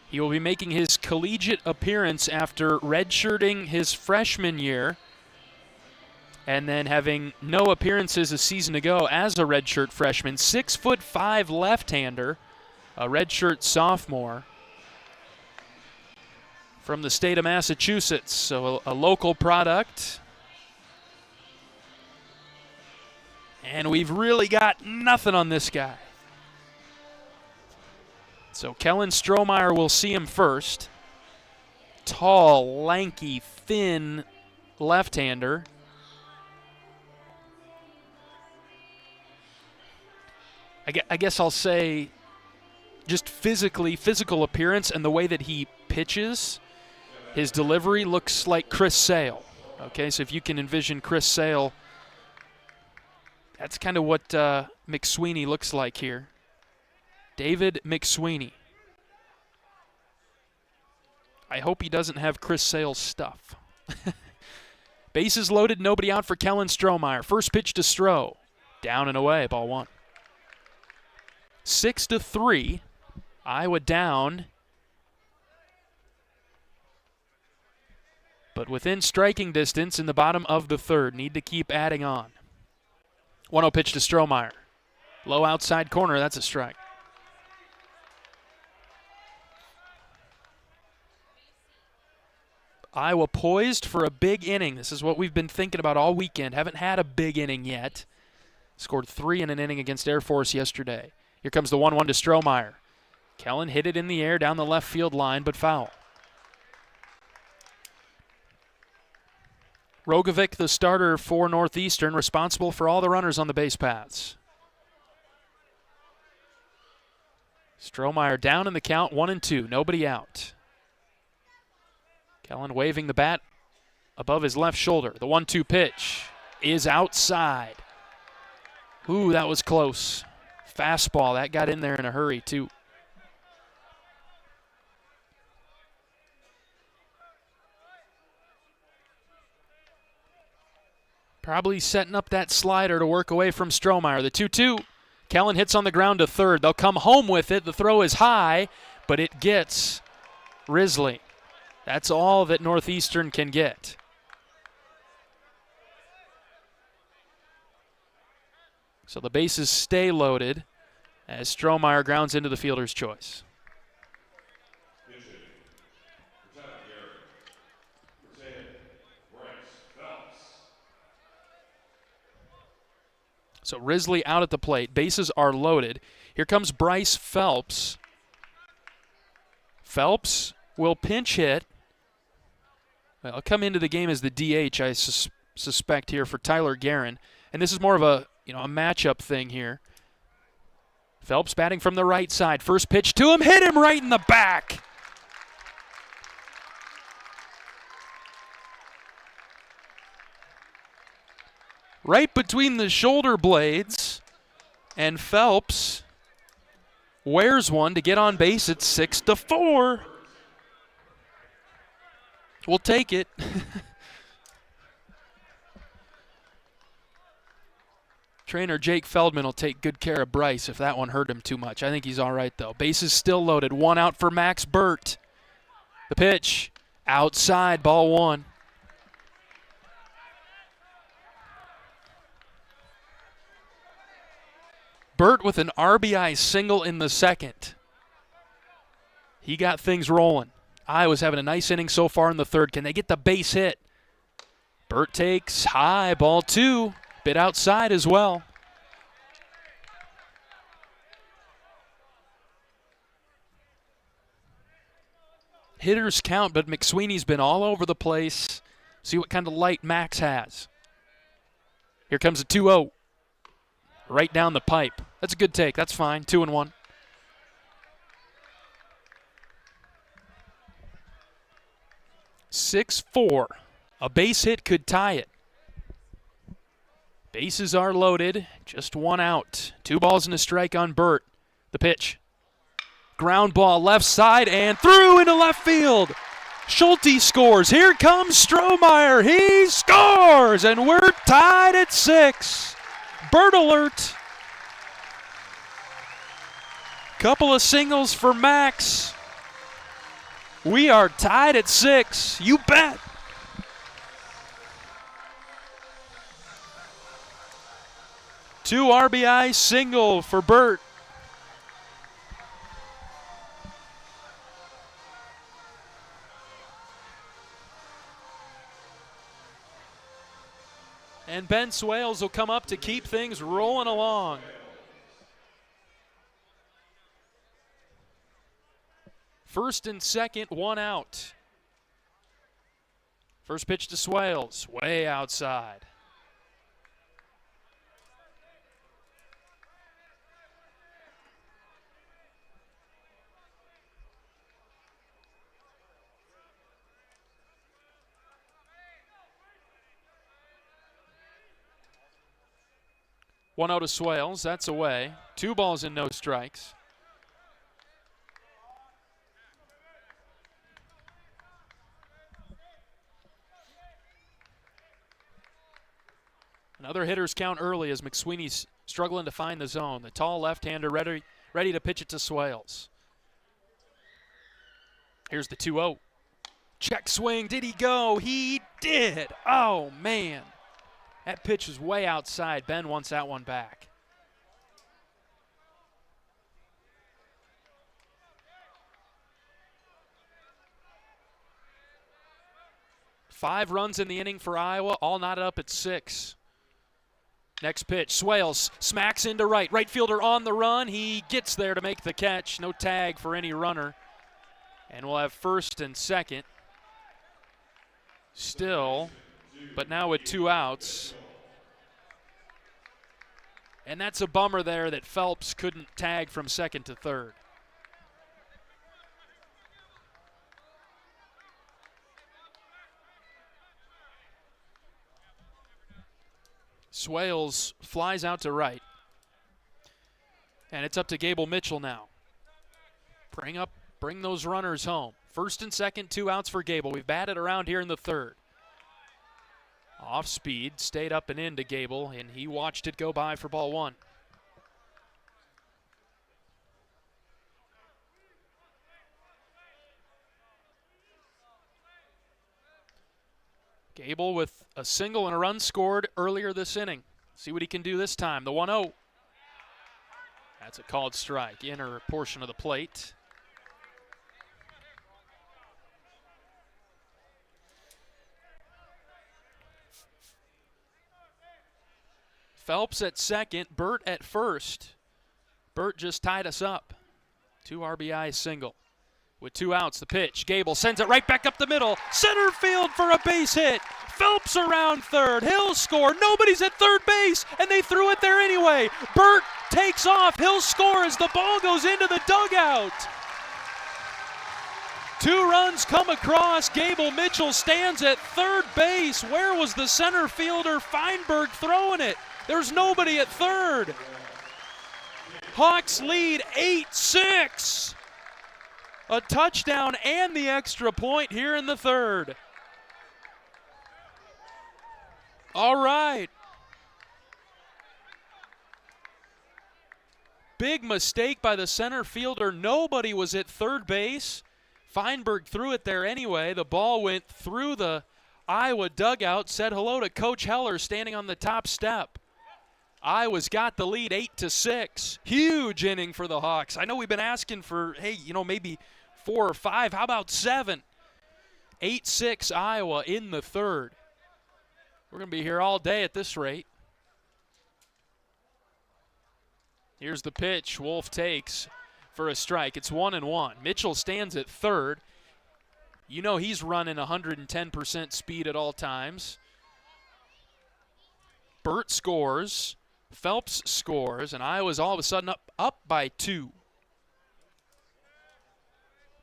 Speaker 2: He will be making his collegiate appearance after redshirting his freshman year and then having no appearances a season ago as a redshirt freshman. 6'5" left-hander, a redshirt sophomore from the state of Massachusetts, so a local product. And we've really got nothing on this guy. So Kellen Strohmeyer will see him first. Tall, lanky, thin left-hander. I guess I'll say just physical appearance and the way that he pitches, his delivery looks like Chris Sale. Okay, so if you can envision Chris Sale, that's kind of what McSweeney looks like here. David McSweeney. I hope he doesn't have Chris Sale's stuff. Bases loaded, nobody out for Kellen Strohmeyer. First pitch to Stroh. Down and away, ball one. 6-3. Iowa down. But within striking distance in the bottom of the third. Need to keep adding on. 1-0 pitch to Strohmeyer. Low outside corner, that's a strike. Iowa poised for a big inning. This is what we've been thinking about all weekend. Haven't had a big inning yet. Scored 3 in an inning against Air Force yesterday. Here comes the 1-1 to Strohmeyer. Kellen hit it in the air down the left field line, but foul. Rogovic, the starter for Northeastern, responsible for all the runners on the base paths. Strohmeyer down in the count, 1-2, nobody out. Kellen waving the bat above his left shoulder. The 1-2 pitch is outside. Ooh, that was close. Fastball, that got in there in a hurry, too. Probably setting up that slider to work away from Strohmeyer. The 2-2. Kellen hits on the ground to third. They'll come home with it. The throw is high, but it gets Risley. That's all that Northeastern can get. So the bases stay loaded as Strohmeyer grounds into the fielder's choice. So Risley out at the plate. Bases are loaded. Here comes Bryce Phelps. Phelps will pinch hit. Well, I'll come into the game as the DH, I suspect, here for Tyler Guerin. And this is more of a matchup thing here. Phelps batting from the right side. First pitch to him. Hit him right in the back. Right between the shoulder blades, and Phelps wears one to get on base. It's 6-4. We'll take it. Trainer Jake Feldman will take good care of Bryce if that one hurt him too much. I think he's all right, though. Bases still loaded. 1 out for Max Burt. The pitch, outside, ball 1. Burt with an RBI single in the second. He got things rolling. Iowa's having a nice inning so far in the third. Can they get the base hit? Burt takes high, ball 2. Bit outside as well. Hitters count, but McSweeney's been all over the place. See what kind of light Max has. Here comes a 2-0. Right down the pipe. That's a good take. That's fine. 2-1. (6-4). A base hit could tie it. Bases are loaded. Just 1 out. 2 balls and a strike on Burt. The pitch. Ground ball left side and through into left field. Schulte scores. Here comes Strohmeyer. He scores, and we're tied at 6. Burt alert. Couple of singles for Max. We are tied at 6. You bet. Two RBI single for Burt. And Ben Swales will come up to keep things rolling along. First and second, 1 out. First pitch to Swales, way outside. One out to Swales, that's away. 2 balls and no strikes. Another hitter's count early as McSweeney's struggling to find the zone. The tall left-hander ready to pitch it to Swales. Here's the 2-0. Check swing, did he go? He did! Oh, man. That pitch was way outside. Ben wants that one back. 5 runs in the inning for Iowa, all knotted up at 6. Next pitch, Swales smacks into right. Right fielder on the run. He gets there to make the catch. No tag for any runner. And we'll have first and second. Still, but now with 2 outs. And that's a bummer there that Phelps couldn't tag from second to third. Swales flies out to right. And it's up to Gable Mitchell now. Bring those runners home. First and second, 2 outs for Gable. We've batted around here in the third. Off speed, stayed up and in to Gable, and he watched it go by for ball 1. Gable with a single and a run scored earlier this inning. See what he can do this time. The 1-0. That's a called strike, inner portion of the plate. Phelps at second, Burt at first. Burt just tied us up. 2 RBI single. With 2 outs, the pitch. Gable sends it right back up the middle. Center field for a base hit. Phelps around third. He'll score. Nobody's at third base, and they threw it there anyway. Burt takes off. He'll score as the ball goes into the dugout. 2 runs come across. Gable Mitchell stands at third base. Where was the center fielder Feinberg throwing it? There's nobody at third. Hawks lead 8-6. A touchdown and the extra point here in the third. All right. Big mistake by the center fielder. Nobody was at third base. Feinberg threw it there anyway. The ball went through the Iowa dugout. Said hello to Coach Heler standing on the top step. Iowa's got the lead 8-6. Huge inning for the Hawks. I know we've been asking for, hey, maybe 4 or 5. How about 7? 8-6 Iowa in the third. We're going to be here all day at this rate. Here's the pitch. Wolf takes for a strike. It's 1-1. Mitchell stands at third. He's running 110% speed at all times. Burt scores. Phelps scores. And Iowa's all of a sudden up by 2.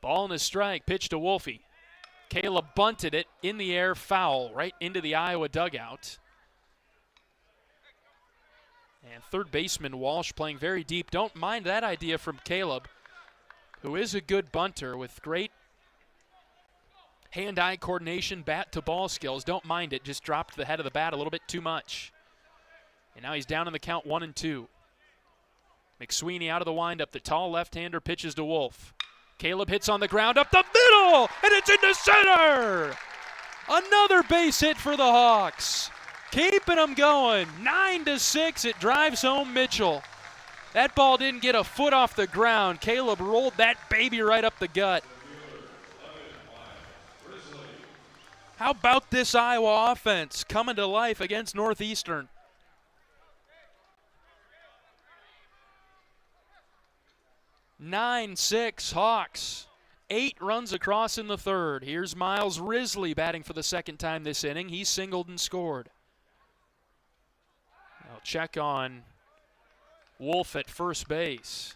Speaker 2: Ball and a strike. Pitch to Wolfie. Caleb bunted it in the air, foul, right into the Iowa dugout. And third baseman Walsh playing very deep. Don't mind that idea from Caleb, who is a good bunter with great hand-eye coordination, bat-to-ball skills. Don't mind it. Just dropped the head of the bat a little bit too much. And now he's down in the count 1-2. McSweeney out of the windup. The tall left-hander pitches to Wolf. Caleb hits on the ground up the middle, and it's into center. Another base hit for the Hawks. Keeping them going. 9-6, it drives home Mitchell. That ball didn't get a foot off the ground. Caleb rolled that baby right up the gut. How about this Iowa offense coming to life against Northeastern? (9-6) Hawks. 8 runs across in the third. Here's Miles Risley batting for the second time this inning. He singled and scored. I'll check on Wolf at first base.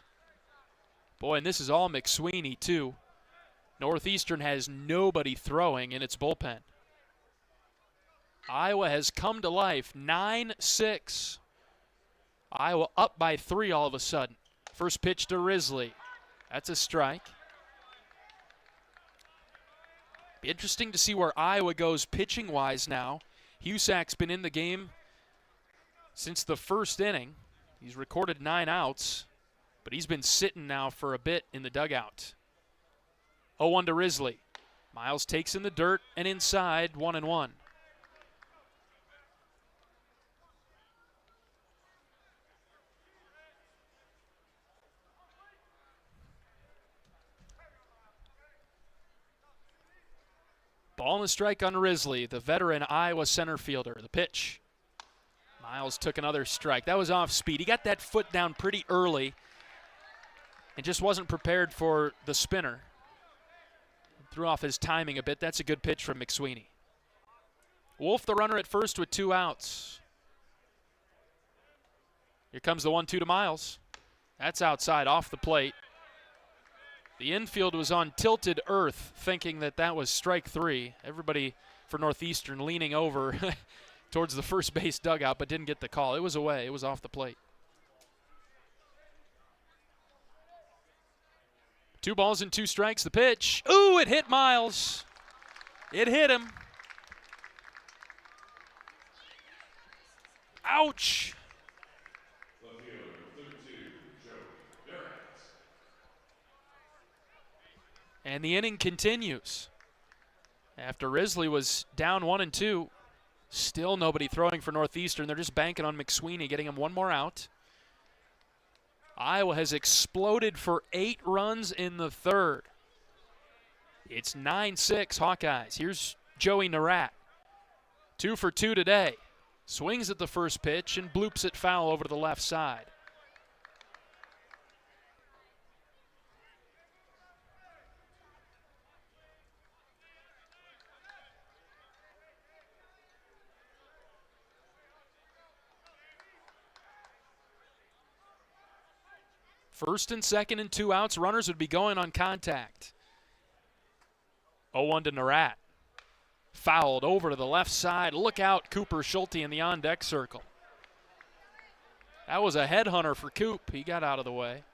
Speaker 2: Boy, and this is all McSweeney too. Northeastern has nobody throwing in its bullpen. Iowa has come to life. 9-6. Iowa up by 3 all of a sudden. First pitch to Risley. That's a strike. Be interesting to see where Iowa goes pitching-wise now. Husak's been in the game since the first inning. He's recorded 9 outs, but he's been sitting now for a bit in the dugout. 0-1 to Risley. Miles takes in the dirt and inside, 1-1. Ball and a strike on Risley, the veteran Iowa center fielder. The pitch. Miles took another strike. That was off speed. He got that foot down pretty early and just wasn't prepared for the spinner. Threw off his timing a bit. That's a good pitch from McSweeney. Wolf, the runner at first with 2 outs. Here comes the 1-2 to Miles. That's outside, off the plate. The infield was on tilted earth, thinking that that was strike 3. Everybody for Northeastern leaning over towards the first base dugout, but didn't get the call. It was away. It was off the plate. 2 balls and 2 strikes. The pitch. Ooh, it hit Miles. It hit him. Ouch. And the inning continues. After Risley was down 1-2, still nobody throwing for Northeastern. They're just banking on McSweeney, getting him 1 more out. Iowa has exploded for 8 runs in the 3rd. It's 9-6 Hawkeyes. Here's Joey Narat. 2 for 2 today. Swings at the first pitch and bloops it foul over to the left side. First and second and 2 outs. Runners would be going on contact. 0-1 to Narat. Fouled over to the left side. Look out, Cooper Schulte in the on-deck circle. That was a headhunter for Coop. He got out of the way.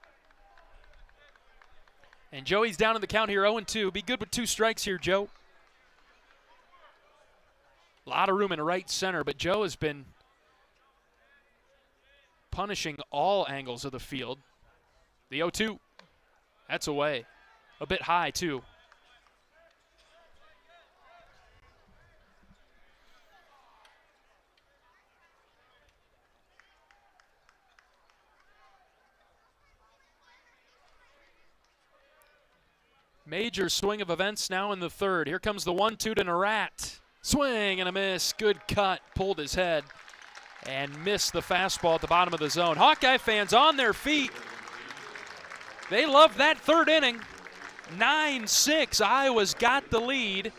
Speaker 2: And Joey's down in the count here, 0-2. Be good with 2 strikes here, Joe. A lot of room in right center, but Joe has been punishing all angles of the field. The 0-2, that's away. A bit high, too. Major swing of events now in the 3rd. Here comes the 1-2 to Narat. Swing and a miss. Good cut. Pulled his head and missed the fastball at the bottom of the zone. Hawkeye fans on their feet. They love that 3rd inning. 9-6. Iowa's got the lead.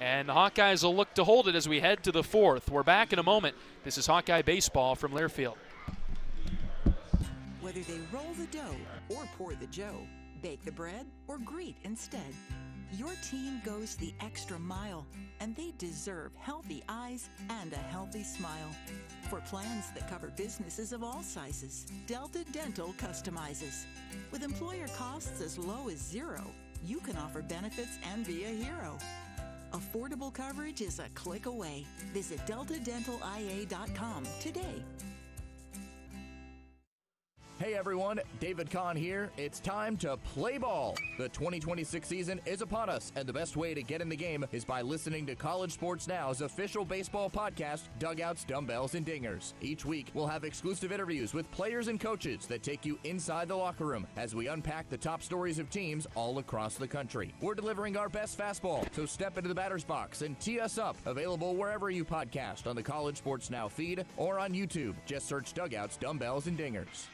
Speaker 2: And the Hawkeyes will look to hold it as we head to the 4th. We're back in a moment. This is Hawkeye Baseball from Learfield.
Speaker 19: Whether they roll the dough or pour the joe, bake the bread or greet instead, your team goes the extra mile, and they deserve healthy eyes and a healthy smile. For plans that cover businesses of all sizes, Delta Dental customizes. With employer costs as low as $0, you can offer benefits and be a hero. Affordable coverage is a click away. Visit deltadentalia.com today.
Speaker 20: Hey everyone, David Kahn here. It's time to play ball. The 2026 season is upon us, and the best way to get in the game is by listening to College Sports Now's official baseball podcast, Dugouts, Dumbbells, and Dingers. Each week, we'll have exclusive interviews with players and coaches that take you inside the locker room as we unpack the top stories of teams all across the country. We're delivering our best fastball, so step into the batter's box and tee us up. Available wherever you podcast on the College Sports Now feed or on YouTube. Just search Dugouts, Dumbbells, and Dingers.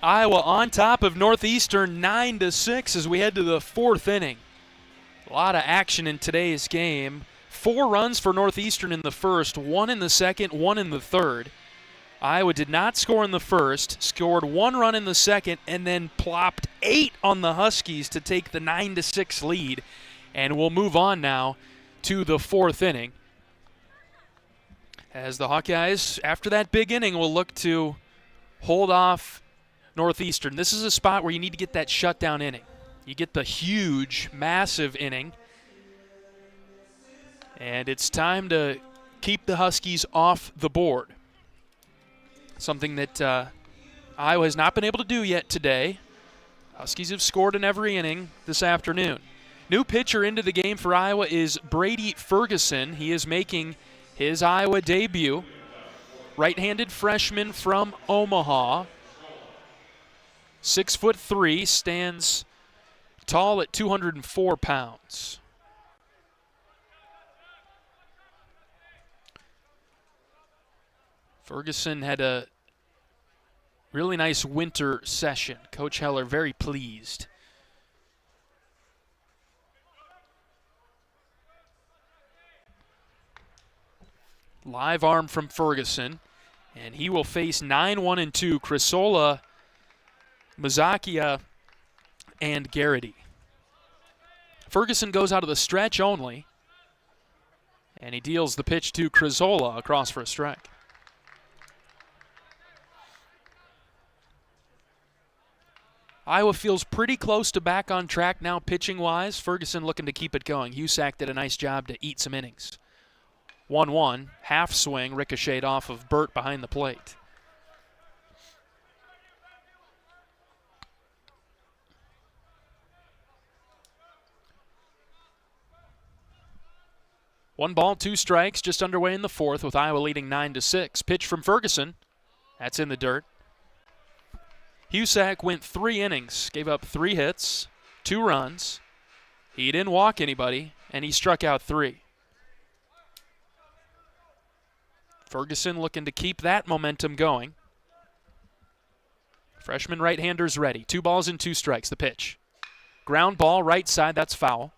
Speaker 2: Iowa on top of Northeastern 9-6 as we head to the 4th inning. A lot of action in today's game. 4 runs for Northeastern in the 1st, 1 in the 2nd, 1 in the 3rd. Iowa did not score in the 1st, scored 1 run in the 2nd, and then plopped 8 on the Huskies to take the 9-6 lead. And we'll move on now to the 4th inning, as the Hawkeyes, after that big inning, will look to hold off Northeastern. This is a spot where you need to get that shutdown inning. You get the huge, massive inning, and it's time to keep the Huskies off the board. Something that Iowa has not been able to do yet today. Huskies have scored in every inning this afternoon. New pitcher into the game for Iowa is Brady Ferguson. He is making his Iowa debut. Right-handed freshman from Omaha. 6'3", stands tall at 204 pounds. Ferguson had a really nice winter session. Coach Heler very pleased. Live arm from Ferguson, and he will face 9-1-2 Crissola, Mazzacchia, and Garrity. Ferguson goes out of the stretch only, and he deals the pitch to Crissola across for a strike. Iowa feels pretty close to back on track now pitching-wise. Ferguson looking to keep it going. Husak did a nice job to eat some innings. 1-1, half swing, ricocheted off of Burt behind the plate. One ball, two strikes, just underway in the fourth with Iowa leading 9-6. Pitch from Ferguson. That's in the dirt. Husak went 3 innings, gave up 3 hits, 2 runs. He didn't walk anybody, and he struck out 3. Ferguson looking to keep that momentum going. Freshman right-hander's ready. 2 balls and 2 strikes, the pitch. Ground ball, right side, that's foul.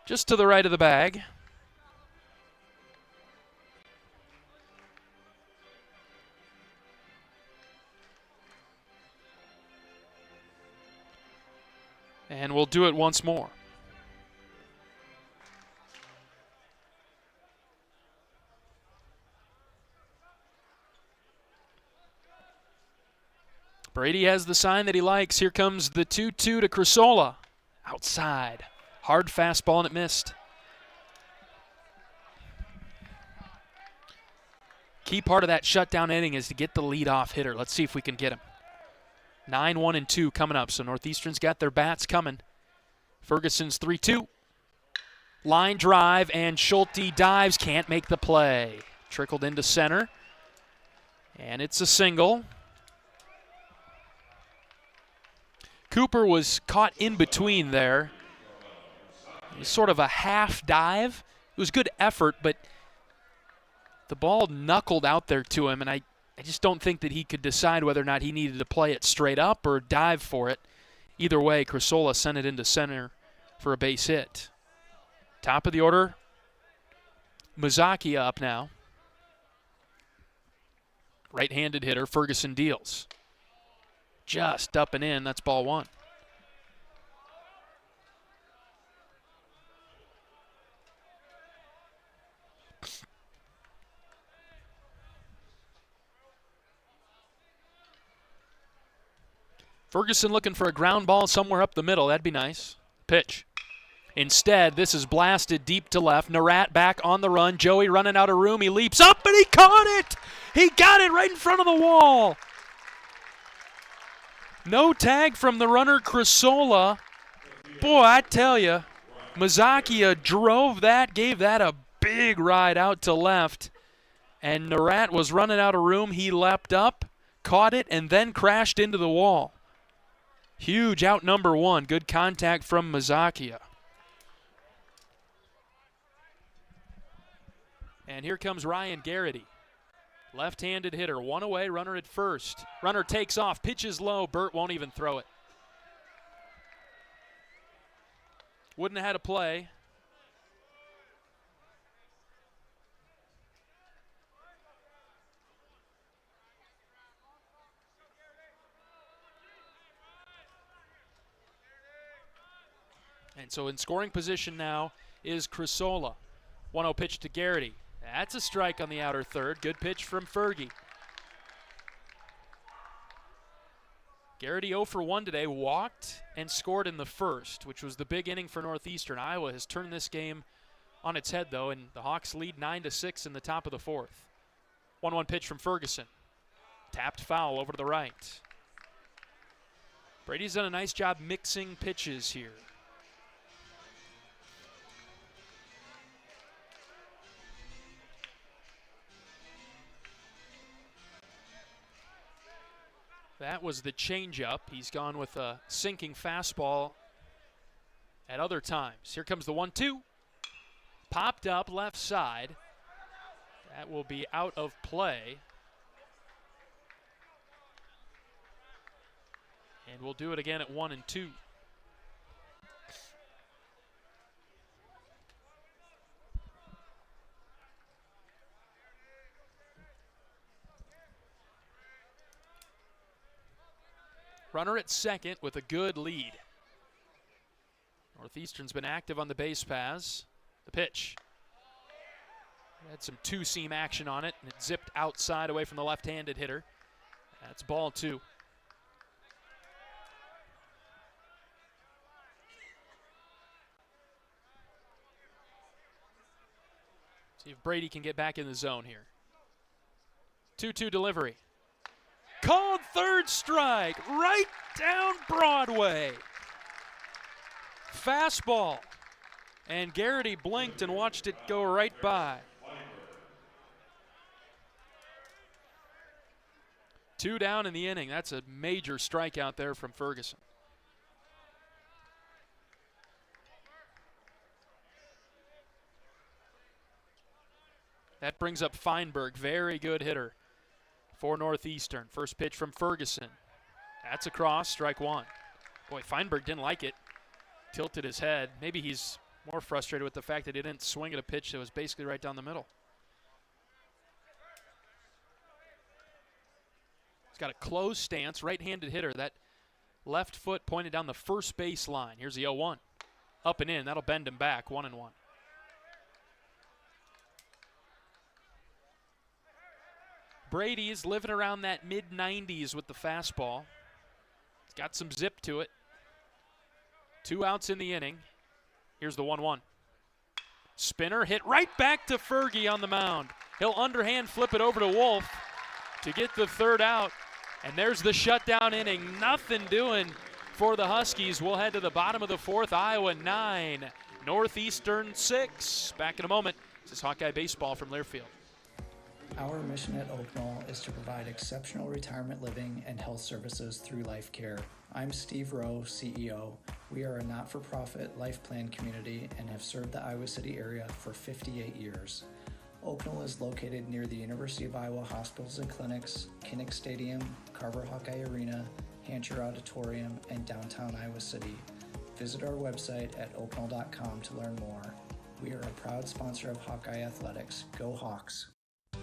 Speaker 2: Just to the right of the bag. And we'll do it once more. Brady has the sign that he likes. Here comes the 2-2 to Crissola. Outside. Hard fastball, and it missed. Key part of that shutdown inning is to get the leadoff hitter. Let's see if we can get him. 9-1-2 coming up, so Northeastern's got their bats coming. Ferguson's 3-2. Line drive, and Schulte dives, can't make the play. Trickled into center, and it's a single. Cooper was caught in between there. It was sort of a half dive. It was good effort, but the ball knuckled out there to him, and I just don't think that he could decide whether or not he needed to play it straight up or dive for it. Either way, Crissola sent it into center for a base hit. Top of the order, Mazzacchia up now. Right-handed hitter, Ferguson deals. Just up and in, that's ball 1. Ferguson looking for a ground ball somewhere up the middle. That'd be nice. Pitch. Instead, this is blasted deep to left. Narat back on the run. Joey running out of room. He leaps up, and he caught it! He got it right in front of the wall. No tag from the runner, Crissola. Boy, I tell you, Mazzacchia drove that, gave that a big ride out to left. And Narat was running out of room. He leapt up, caught it, and then crashed into the wall. Huge out number 1. Good contact from Mazzacchia. And here comes Ryan Garrity. Left-handed hitter. 1 away, runner at first. Runner takes off, pitches low. Burt won't even throw it. Wouldn't have had a play. And so in scoring position now is Crissola. 1-0 pitch to Garrity. That's a strike on the outer third. Good pitch from Fergie. Garrity 0 for 1 today, walked and scored in the first, which was the big inning for Northeastern. Iowa has turned this game on its head, though, and the Hawks lead 9-6 in the top of the fourth. 1-1 pitch from Ferguson. Tapped foul over to the right. Brady's done a nice job mixing pitches here. That was the changeup. He's gone with a sinking fastball at other times. Here comes the 1-2. Popped up left side. That will be out of play. And we'll do it again at 1-2. Runner at second with a good lead. Northeastern's been active on the base paths. The pitch. Had some two-seam action on it, and it zipped outside away from the left-handed hitter. That's ball 2. See if Brady can get back in the zone here. 2-2 delivery. Called third strike, right down Broadway. Fastball. And Garrity blinked and watched it go right by. 2 down in the inning. That's a major strikeout there from Ferguson. That brings up Feinberg, very good hitter for Northeastern. First pitch from Ferguson. That's across, strike 1. Boy, Feinberg didn't like it. Tilted his head. Maybe he's more frustrated with the fact that he didn't swing at a pitch that was basically right down the middle. He's got a closed stance, right-handed hitter. That left foot pointed down the first base line. Here's the 0-1. Up and in, that'll bend him back, 1-1. Brady is living around that mid-90s with the fastball. He's got some zip to it. 2 outs in the inning. Here's the 1-1. Spinner hit right back to Fergie on the mound. He'll underhand flip it over to Wolf to get the 3rd out. And there's the shutdown inning. Nothing doing for the Huskies. We'll head to the bottom of the 4th. Iowa 9, Northeastern 6. Back in a moment. This is Hawkeye Baseball from Learfield.
Speaker 3: Our mission at Oaknall is to provide exceptional retirement living and health services through life care. I'm Steve Rowe, CEO. We are a not-for-profit life plan community and have served the Iowa City area for 58 years. Oaknall is located near the University of Iowa hospitals and clinics, Kinnick Stadium, Carver Hawkeye Arena, Hancher Auditorium, and downtown Iowa City. Visit our website at oaknall.com to learn more. We are a proud sponsor of Hawkeye Athletics. Go Hawks!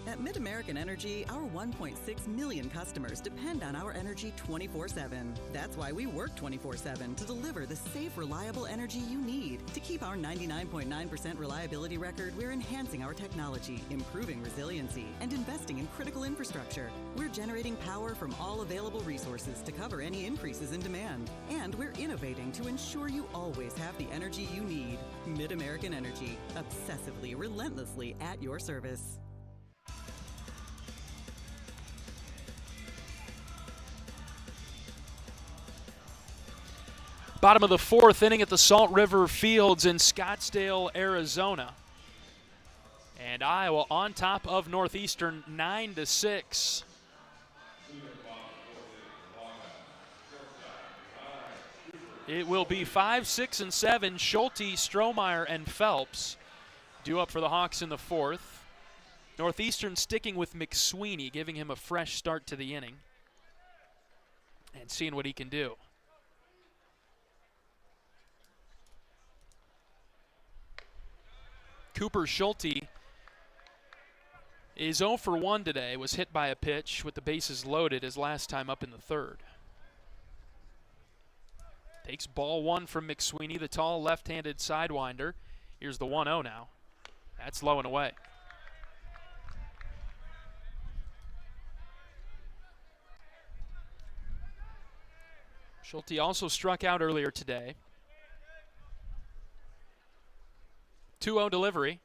Speaker 21: At Mid-American Energy, our 1.6 million customers depend on our energy 24/7. That's why we work 24/7 to deliver the safe, reliable energy you need. To keep our 99.9% reliability record, we're enhancing our technology, improving resiliency, and investing in critical infrastructure. We're generating power from all available resources to cover any increases in demand. And we're innovating to ensure you always have the energy you need. Mid-American Energy, obsessively, relentlessly at your service.
Speaker 2: Bottom of the 4th inning at the Salt River Fields in Scottsdale, Arizona. And Iowa on top of Northeastern 9-6. It will be 5, 6, and 7. Schulte, Strohmeyer, and Phelps due up for the Hawks in the 4th. Northeastern sticking with McSweeney, giving him a fresh start to the inning and seeing what he can do. Cooper Schulte is 0 for 1 today, was hit by a pitch with the bases loaded his last time up in the 3rd. Takes ball 1 from McSweeney, the tall left-handed sidewinder. Here's the 1-0 now. That's low and away. Schulte also struck out earlier today. 2-0 delivery.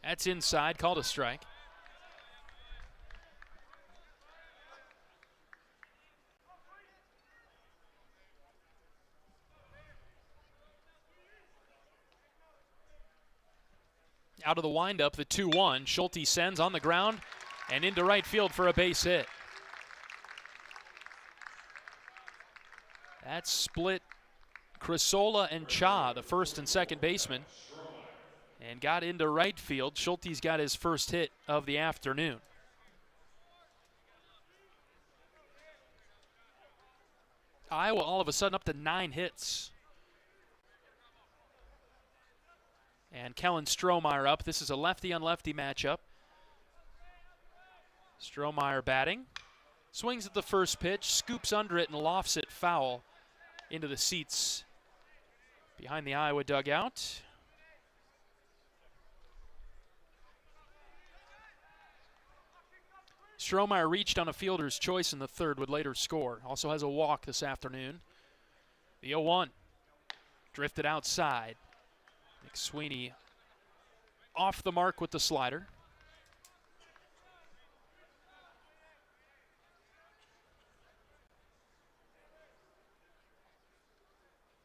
Speaker 2: That's inside, called a strike. Out of the windup, the 2-1. Schulte sends on the ground and into right field for a base hit. That split Crissola and Cha, the first and second baseman, and got into right field. Schulte's got his first hit of the afternoon. Iowa all of a sudden up to 9 hits. And Kellen Strohmeyer up. This is a lefty-on-lefty matchup. Strohmeyer batting. Swings at the first pitch, scoops under it, and lofts it foul into the seats behind the Iowa dugout. Strohmeyer reached on a fielder's choice in the third, would later score. Also has a walk this afternoon. The 0-1. Drifted outside. McSweeney off the mark with the slider.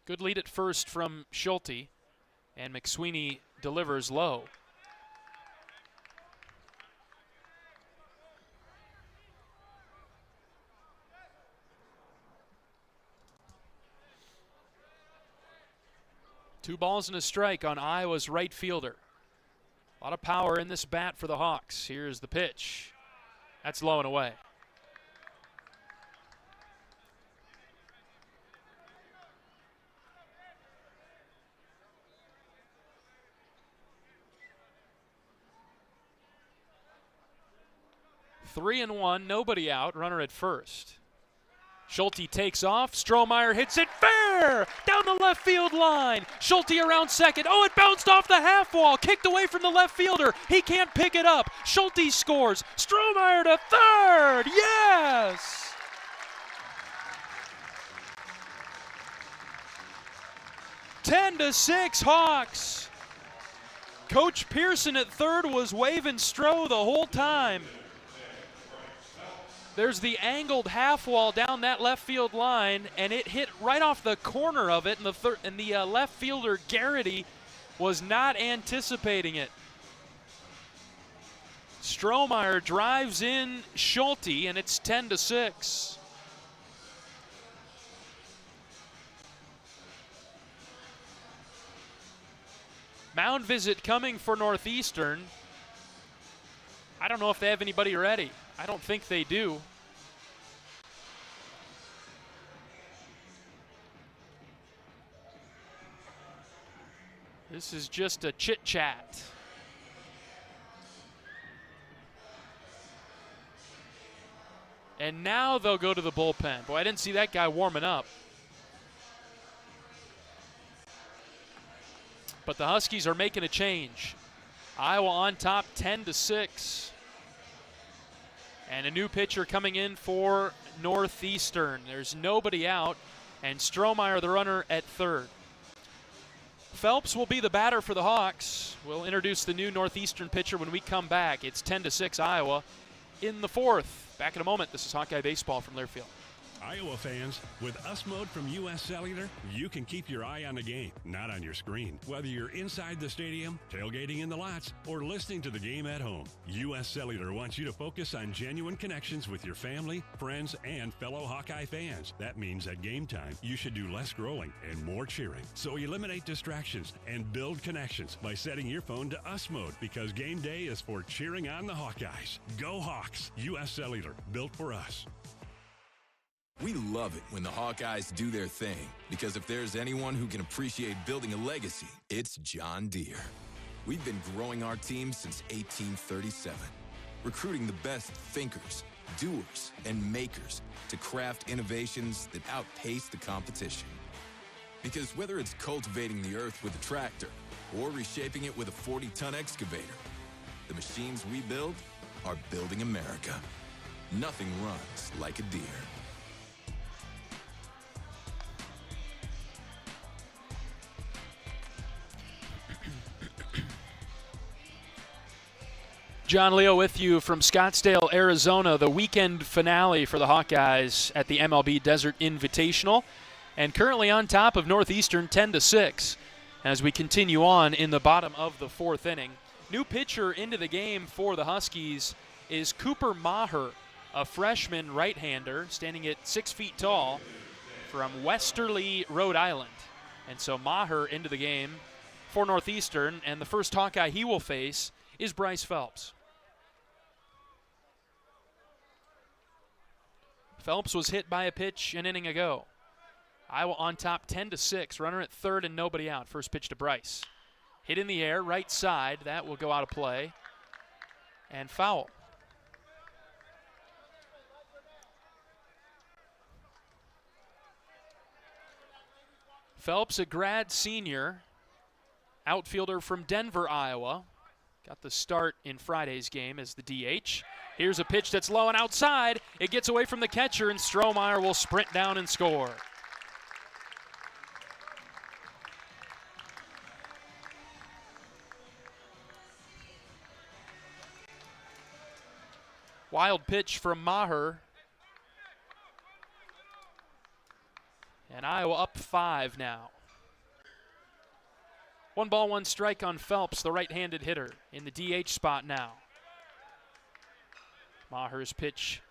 Speaker 2: Good lead at first from Schulte, and McSweeney delivers low. Two balls and a strike on Iowa's right fielder. A lot of power in this bat for the Hawks. Here's the pitch. That's low and away. Three and one, nobody out, runner at first. Schulte takes off, Strohmeyer hits it fair down the left field line. Schulte around second. Oh, it bounced off the half wall, kicked away from the left fielder. He can't pick it up. Schulte scores. Strohmeyer to third. Yes! (10-6) Hawks. Coach Pearson at third was waving Stroh the whole time. There's the angled half wall down that left field line, and it hit right off the corner of it, and the left fielder, Garrity, was not anticipating it. Strohmeyer drives in Schulte, and it's 10-6. Mound visit coming for Northeastern. I don't know if they have anybody ready. I don't think they do. This is just a chit-chat. And now they'll go to the bullpen. Boy, I didn't see that guy warming up. But the Huskies are making a change. Iowa on top 10-6. And a new pitcher coming in for Northeastern. There's nobody out, and Strohmeyer the runner at third. Phelps will be the batter for the Hawks. We'll introduce the new Northeastern pitcher when we come back. It's 10-6 Iowa in the fourth. Back in a moment. This is Hawkeye Baseball from Learfield.
Speaker 4: Iowa fans, with US Mode from US Cellular, you can keep your eye on the game, not on your screen. Whether you're inside the stadium, tailgating in the lots, or listening to the game at home, US Cellular wants you to focus on genuine connections with your family, friends, and fellow Hawkeye fans. That means at game time, you should do less scrolling and more cheering. So eliminate distractions and build connections by setting your phone to US Mode, because game day is for cheering on the Hawkeyes. Go Hawks! US Cellular, built for us.
Speaker 18: We love it when the Hawkeyes do their thing, because if there's anyone who can appreciate building a legacy, it's John Deere. We've been growing our team since 1837, recruiting the best thinkers, doers, and makers to craft innovations that outpace the competition. Because whether it's cultivating the earth with a tractor or reshaping it with a 40-ton excavator, the machines we build are building America. Nothing runs like a Deere.
Speaker 2: John Leo with you from Scottsdale, Arizona, the weekend finale for the Hawkeyes at the MLB Desert Invitational, and currently on top of Northeastern 10-6 as we continue on in the bottom of the fourth inning. New pitcher into the game for the Huskies is Cooper Maher, a freshman right-hander standing at 6 feet tall, from Westerly, Rhode Island. And so Maher into the game for Northeastern, and the first Hawkeye he will face is Bryce Phelps. Phelps was hit by a pitch an inning ago. Iowa on top 10-6, runner at third and nobody out. First pitch to Bryce. Hit in the air, right side. That will go out of play. And foul. Phelps, a grad senior, outfielder from Denver, Iowa. Got the start in Friday's game as the DH. Here's a pitch that's low and outside. It gets away from the catcher, and Strohmeyer will sprint down and score. Wild pitch from Maher. And Iowa up 5 now. 1 ball, 1 strike on Phelps, the right-handed hitter, in the DH spot now. Maher's pitch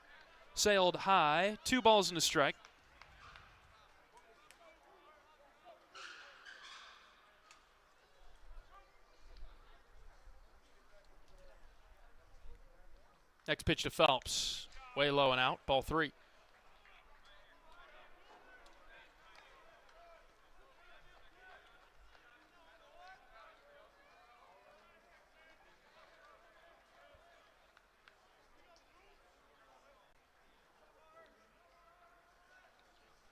Speaker 2: sailed high. 2 balls and a strike. Next pitch to Phelps. Way low and out. Ball 3.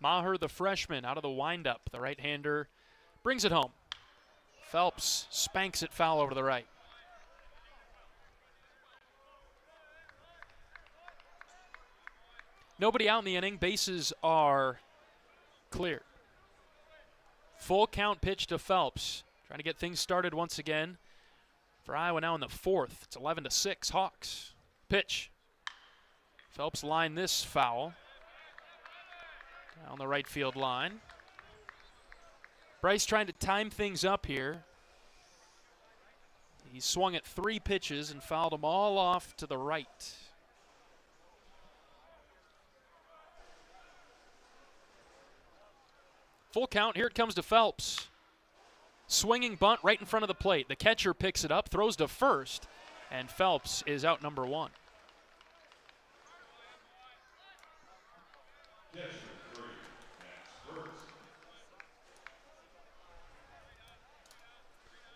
Speaker 2: Maher, the freshman, out of the windup. The right-hander brings it home. Phelps spanks it foul over to the right. Nobody out in the inning. Bases are clear. Full count pitch to Phelps. Trying to get things started once again for Iowa now in the 4th. It's 11-6 Hawks. Pitch. Phelps lined this foul down the right field line. Bryce trying to time things up here. He swung at 3 pitches and fouled them all off to the right. Full count. Here it comes to Phelps. Swinging bunt right in front of the plate. The catcher picks it up, throws to first, and Phelps is out number 1.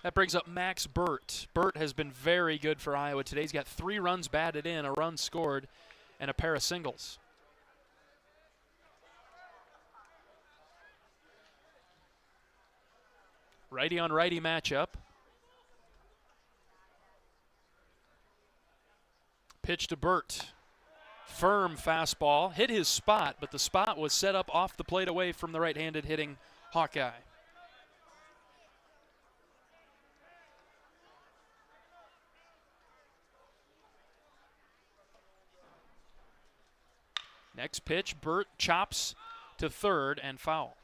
Speaker 2: That brings up Max Burt. Burt has been very good for Iowa today. He's got 3 runs batted in, a run scored, and a pair of singles. Righty on righty matchup. Pitch to Burt. Firm fastball. Hit his spot, but the spot was set up off the plate away from the right-handed hitting Hawkeye. Next pitch, Burt chops to third and foul.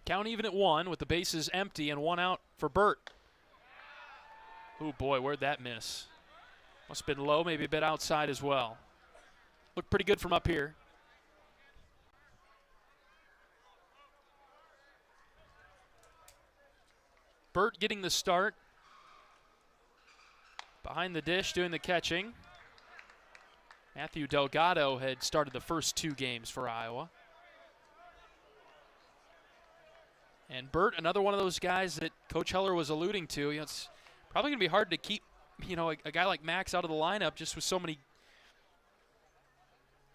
Speaker 2: Count even at 1 with the bases empty and 1 out for Burt. Oh boy, where'd that miss? Must have been low, maybe a bit outside as well. Looked pretty good from up here. Burt getting the start. Behind the dish, doing the catching. Matthew Delgado had started the first 2 games for Iowa. And Burt, another one of those guys that Coach Heler was alluding to. It's probably going to be hard to keep, a guy like Max out of the lineup just with so many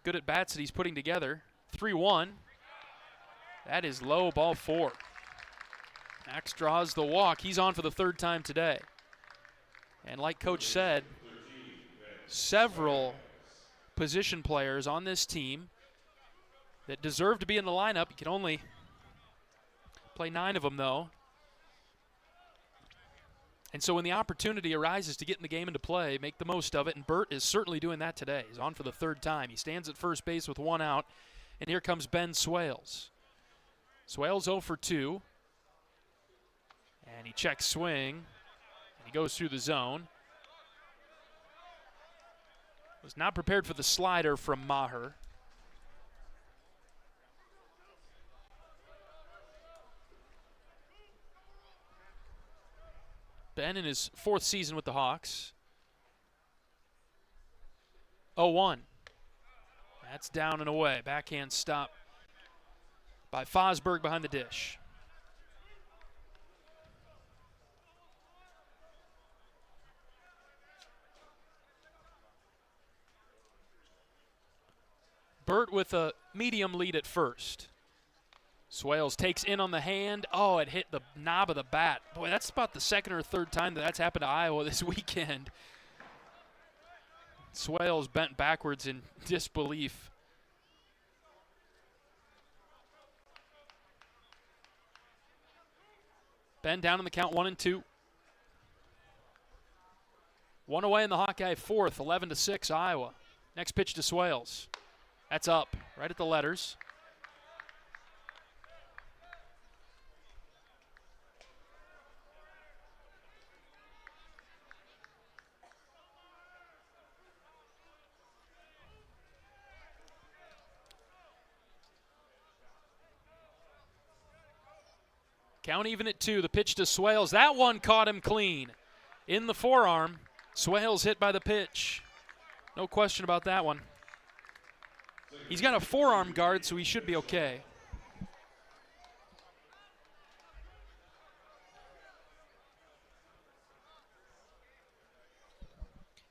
Speaker 2: good at-bats that he's putting together. 3-1. That is low, ball 4. Max draws the walk. He's on for the 3rd time today. And like Coach said, several position players on this team that deserve to be in the lineup. You can only play 9 of them, though. And so when the opportunity arises to get in the game and to play, make the most of it, and Burt is certainly doing that today. He's on for the 3rd time. He stands at first base with 1 out, And here comes Ben Swales. Swales 0 for 2. And he checks swing. And he goes through the zone. Was not prepared for the slider from Maher. Ben in his 4th season with the Hawks. 0-1. That's down and away. Backhand stop by Fosberg behind the dish. Burt with a medium lead at first. Swales takes in on the hand. Oh, it hit the knob of the bat. Boy, that's about the 2nd or 3rd time that's happened to Iowa this weekend. Swales bent backwards in disbelief. Ben down in the count 1-2. 1 away in the Hawkeye 4th, 11-6 Iowa. Next pitch to Swales. That's up, right at the letters. Count even at 2. The pitch to Swales. That one caught him clean. In the forearm. Swales hit by the pitch. No question about that one. He's got a forearm guard, so he should be okay.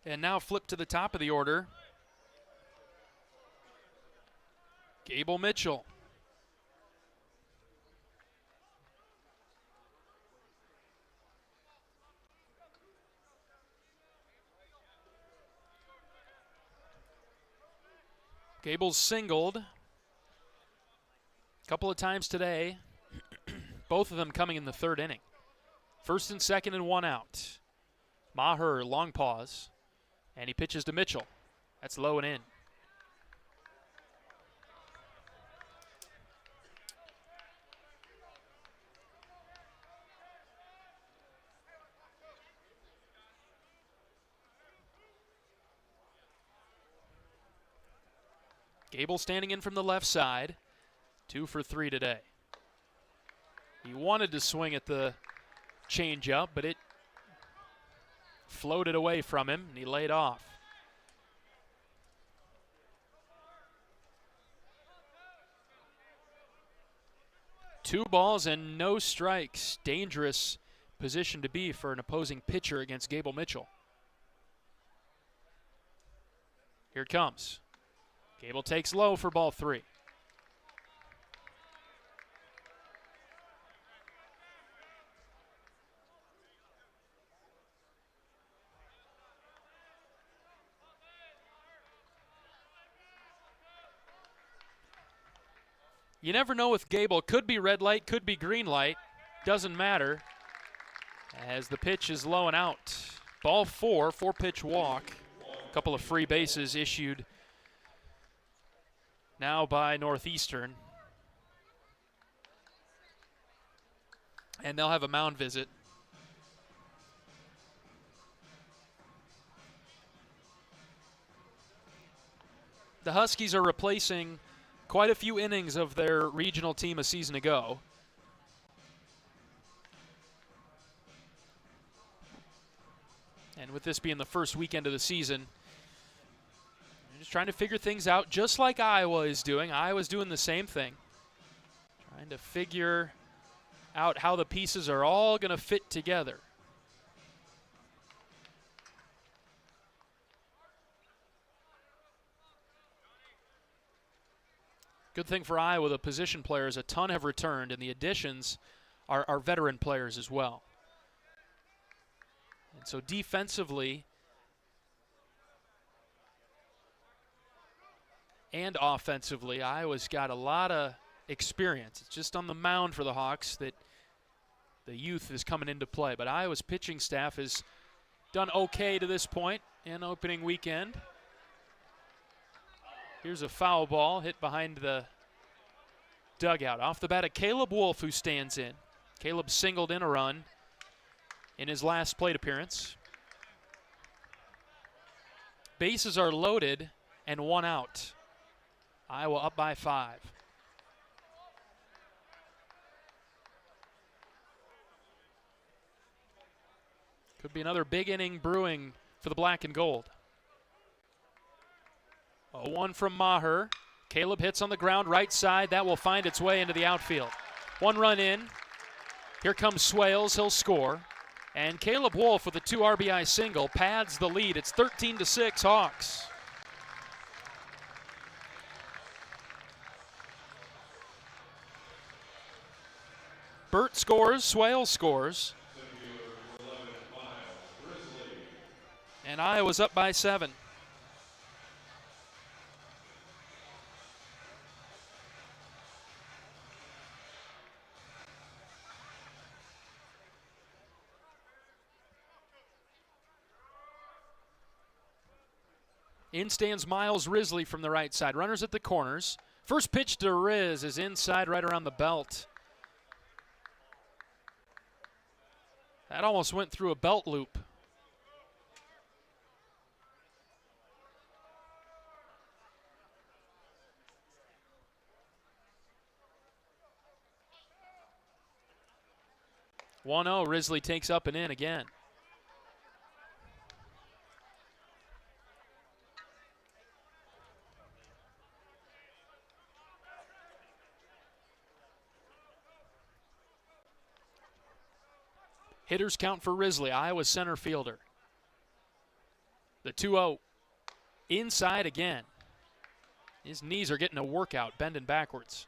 Speaker 2: And now flip to the top of the order. Gable Mitchell. Gable's singled a couple of times today, both of them coming in the 3rd inning. 1st and 2nd and 1 out. Maher, long pause, and he pitches to Mitchell. That's low and in. Gable standing in from the left side. 2 for 3 today. He wanted to swing at the changeup, but it floated away from him, and he laid off. Two balls and no strikes. Dangerous position to be for an opposing pitcher against Gable Mitchell. Here it comes. Gable takes low for ball 3. You never know with Gable. Could be red light, could be green light. Doesn't matter as the pitch is low and out. Ball 4, 4-pitch walk. A couple of free bases issued now by Northeastern. And they'll have a mound visit. The Huskies are replacing quite a few innings of their regional team a season ago. And with this being the first weekend of the season, they're just trying to figure things out, just like Iowa is doing. Iowa's doing the same thing. Trying to figure out how the pieces are all going to fit together. Good thing for Iowa, the position players, a ton have returned, and the additions are veteran players as well. And so defensively and offensively, Iowa's got a lot of experience. It's just on the mound for the Hawks that the youth is coming into play. But Iowa's pitching staff has done okay to this point in opening weekend. Here's a foul ball hit behind the dugout. Off the bat of Caleb Wolf, who stands in. Caleb singled in a run in his last plate appearance. Bases are loaded and 1 out. Iowa up by 5. Could be another big inning brewing for the black and gold. 0-1 from Maher. Caleb hits on the ground, right side. That will find its way into the outfield. 1 run in. Here comes Swales. He'll score. And Caleb Wolf with a 2 RBI single pads the lead. It's 13-6 Hawks. Burt scores. Swales scores. And Iowa's up by 7. In stands Miles Risley from the right side. Runners at the corners. First pitch to Riz is inside right around the belt. That almost went through a belt loop. (1-0). Risley takes up and in again. Hitters count for Risley, Iowa center fielder. The 2-0. Inside again. His knees are getting a workout, bending backwards.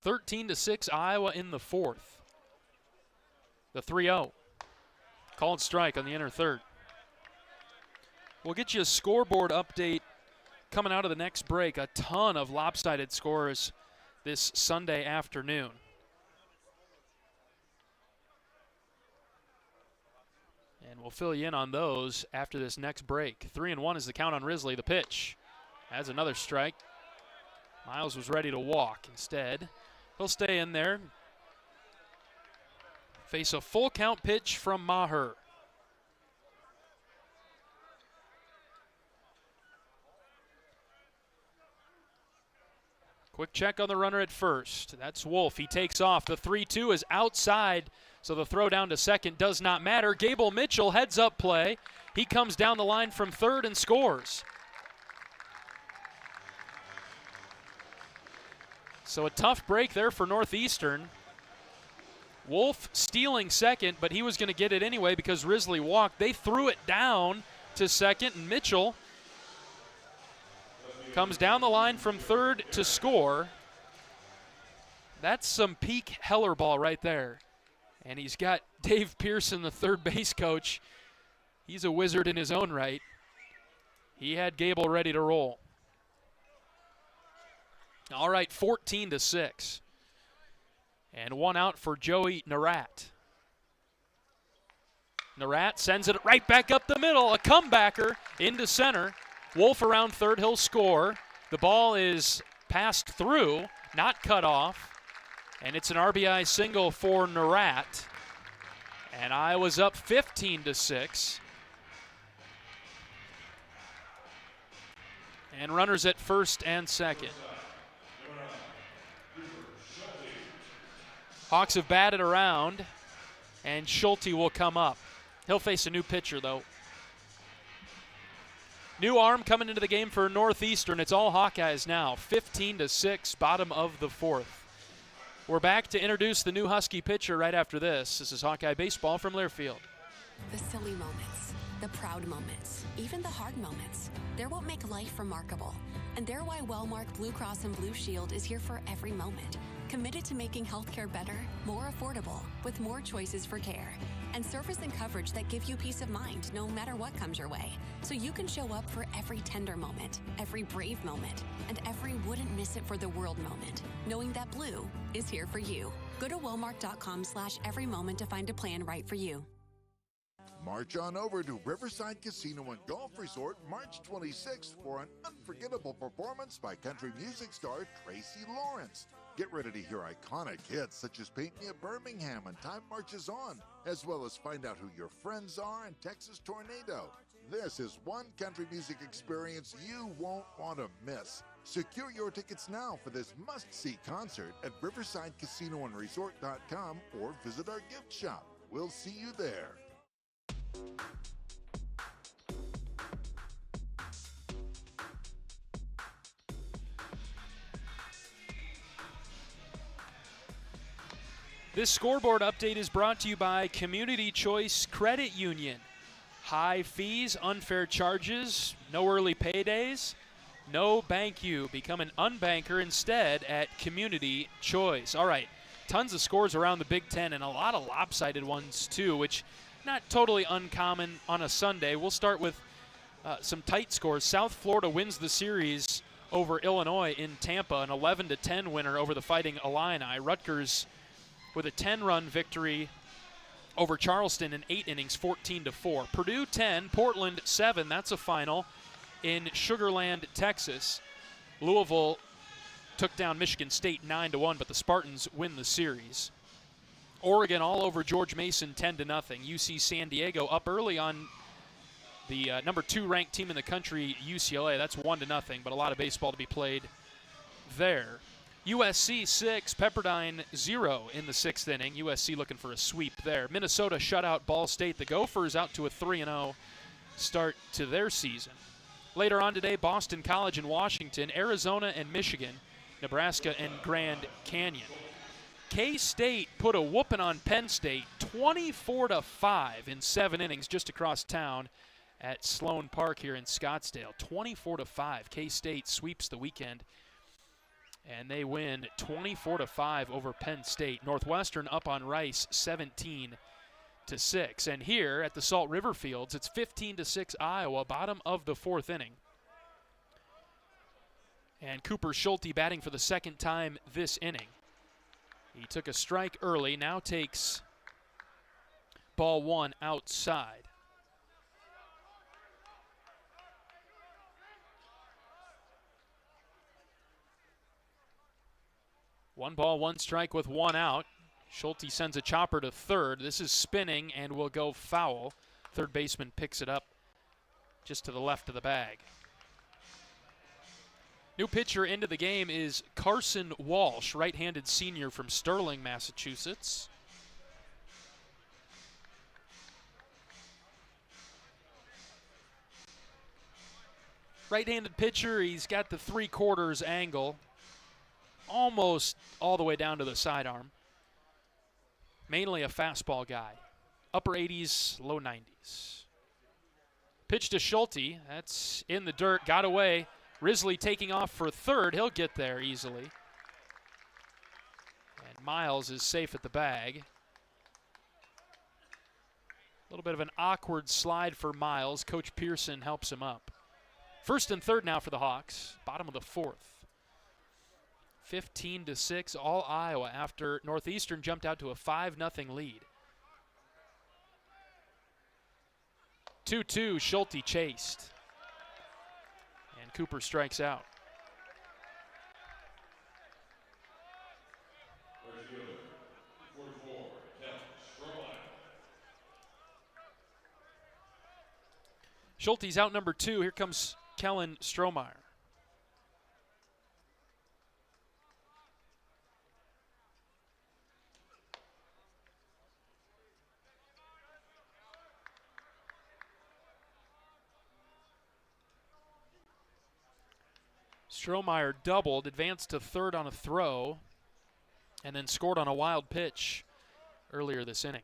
Speaker 2: (13-6) Iowa in the 4th. The 3-0. Called strike on the inner third. We'll get you a scoreboard update coming out of the next break. A ton of lopsided scores this Sunday afternoon. And we'll fill you in on those after this next break. 3-1 is the count on Risley. The pitch has another strike. Miles was ready to walk. Instead, he'll stay in there. Face a full count pitch from Maher. Quick check on the runner at first. That's Wolf. He takes off. The 3-2 is outside, so the throw down to second does not matter. Gable Mitchell heads up play. He comes down the line from third and scores. So a tough break there for Northeastern. Wolf stealing second, but he was going to get it anyway because Risley walked. They threw it down to second, and Mitchell comes down the line from third to score. That's some peak Heler ball right there. And he's got Dave Pearson, the third base coach. He's a wizard in his own right. He had Gable ready to roll. All right, 14-6. And 1 out for Joey Narat. Narat sends it right back up the middle. A comebacker into center. Wolf around third. He'll score. The ball is passed through, not cut off. And it's an RBI single for Narat. And Iowa's up 15-6. And runners at first and second. Hawks have batted around, and Schulte will come up. He'll face a new pitcher, though. New arm coming into the game for Northeastern. It's all Hawkeyes now. 15-6, bottom of the 4th. We're back to introduce the new Husky pitcher right after this. This is Hawkeye Baseball from Learfield.
Speaker 5: The silly moments, the proud moments, even the hard moments. They're what make life remarkable. And they're why Wellmark Blue Cross and Blue Shield is here for every moment. Committed to making healthcare better, more affordable, with more choices for care. and surface and coverage that give you peace of mind no matter what comes your way. So you can show up for every tender moment, every brave moment, and every wouldn't miss it for the world moment, knowing that blue is here for you. Go to Walmart.com/everymoment to find a plan right for you.
Speaker 9: March on over to Riverside Casino and Golf Resort March 26th for an unforgettable performance by country music star Tracy Lawrence. Get ready to hear iconic hits such as Paint Me a Birmingham and Time Marches On, as well as find out who your friends are in Texas Tornado. This is one country music experience you won't want to miss. Secure your tickets now for this must-see concert at riversidecasinoandresort.com or visit our gift shop. We'll see you there.
Speaker 2: This scoreboard update is brought to you by Community Choice Credit Union. High fees, unfair charges, no early paydays, no bank you. Become an unbanker instead at Community Choice. All right, tons of scores around the Big Ten and a lot of lopsided ones too, which not totally uncommon on a Sunday. We'll start with some tight scores. South Florida wins the series over Illinois in Tampa, an 11-10 winner over the Fighting Illini. Rutgers with a 10-run victory over Charleston in 8 innings, 14-4. Purdue 10, Portland 7. That's a final in Sugar Land, Texas. Louisville took down Michigan State 9-1, but the Spartans win the series. Oregon all over George Mason 10-0. UC San Diego up early on the number 2 ranked team in the country, UCLA. That's 1-0, but a lot of baseball to be played there. USC 6, Pepperdine 0 in the 6th inning. USC looking for a sweep there. Minnesota shut out Ball State. The Gophers out to a 3-0 start to their season. Later on today, Boston College and Washington, Arizona and Michigan, Nebraska and Grand Canyon. K-State put a whooping on Penn State, 24-5 in 7 innings just across town at Sloan Park here in Scottsdale. 24-5. K-State sweeps the weekend, and they win 24-5 over Penn State. Northwestern up on Rice 17-6. And here at the Salt River Fields, it's 15-6 Iowa, bottom of the 4th inning. And Cooper Schulte batting for the second time this inning. He took a strike early, now takes ball 1 outside. One ball, one strike with 1 out. Schulte sends a chopper to third. This is spinning and will go foul. Third baseman picks it up just to the left of the bag. New pitcher into the game is Carson Walsh, right-handed senior from Sterling, Massachusetts. Right-handed pitcher, he's got the 3/4 angle, almost all the way down to the sidearm. Mainly a fastball guy. Upper 80s, low 90s. Pitch to Schulte. That's in the dirt. Got away. Risley taking off for third. He'll get there easily. And Miles is safe at the bag. A little bit of an awkward slide for Miles. Coach Pearson helps him up. First and third now for the Hawks. Bottom of the 4th. 15-6, all Iowa after Northeastern jumped out to a 5-0 lead. 2-2, Schulte chased. And Cooper strikes out. Schulte's out number 2. Here comes Kellen Strohmeyer. Strohmeyer doubled, advanced to third on a throw, and then scored on a wild pitch earlier this inning.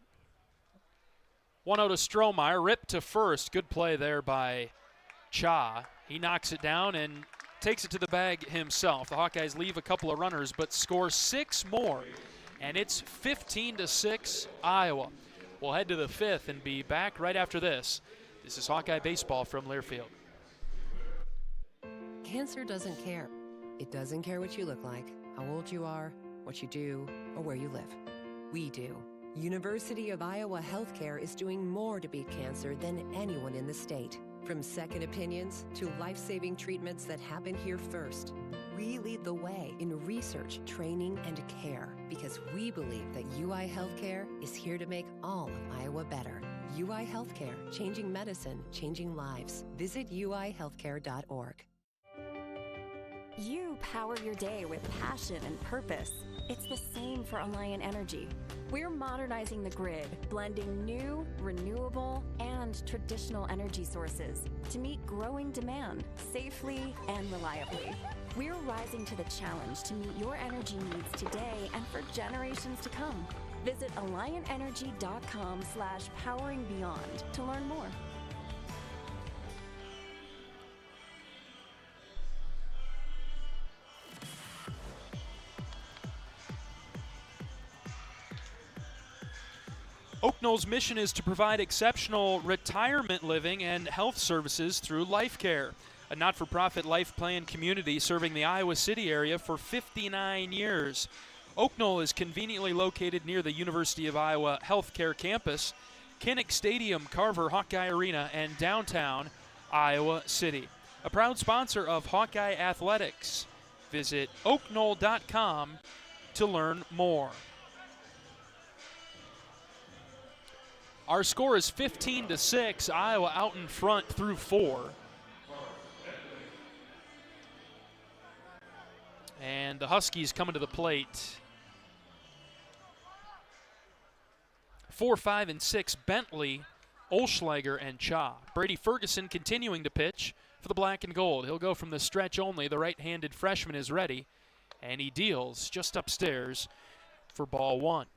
Speaker 2: 1-0 to Strohmeyer, ripped to first. Good play there by Cha. He knocks it down and takes it to the bag himself. The Hawkeyes leave a couple of runners, but score 6 more, and it's 15-6 Iowa. We'll head to the 5th and be back right after this. This is Hawkeye Baseball from Learfield.
Speaker 16: Cancer doesn't care. It doesn't care what you look like, how old you are, what you do, or where you live. We do. University of Iowa Healthcare is doing more to beat cancer than anyone in the state. From second opinions to life-saving treatments that happen here first. We lead the way in research, training, and care because we believe that UI Healthcare is here to make all of Iowa better. UI Healthcare, changing medicine, changing lives. Visit uihealthcare.org.
Speaker 11: You power your day with passion and purpose. It's the same for Alliant Energy. We're modernizing the grid, blending new, renewable, and traditional energy sources to meet growing demand safely and reliably. We're rising to the challenge to meet your energy needs today and for generations to come. Visit alliantenergy.com/poweringbeyond to learn more.
Speaker 2: Oaknoll's mission is to provide exceptional retirement living and health services through Life Care, a not-for-profit life plan community serving the Iowa City area for 59 years. Oaknoll is conveniently located near the University of Iowa Healthcare Campus, Kinnick Stadium, Carver Hawkeye Arena, and downtown Iowa City. A proud sponsor of Hawkeye Athletics. Visit oaknoll.com to learn more. Our score is 15-6. Iowa out in front through 4. And the Huskies coming to the plate. 4, 5, and 6, Bentley, Olschlager, and Cha. Brady Ferguson continuing to pitch for the black and gold. He'll go from the stretch only. The right-handed freshman is ready, and he deals just upstairs for ball 1.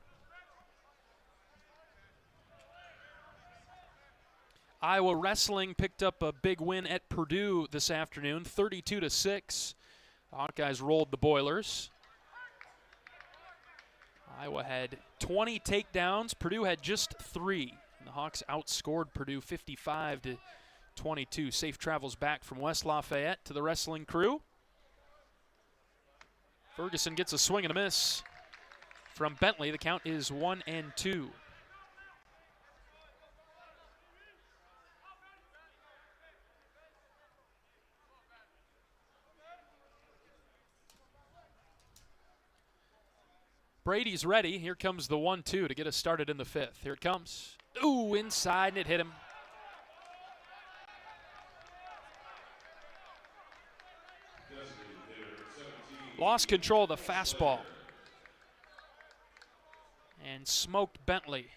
Speaker 2: Iowa wrestling picked up a big win at Purdue this afternoon, 32-6. The Hawkeyes rolled the Boilers. Iowa had 20 takedowns. Purdue had just 3. And the Hawks outscored Purdue 55-22. Safe travels back from West Lafayette to the wrestling crew. Ferguson gets a swing and a miss from Bentley. The count is 1-2. Brady's ready. Here comes the 1-2 to get us started in the 5th. Here it comes. Ooh, inside, and it hit him. Lost control of the fastball. And smoked Bentley.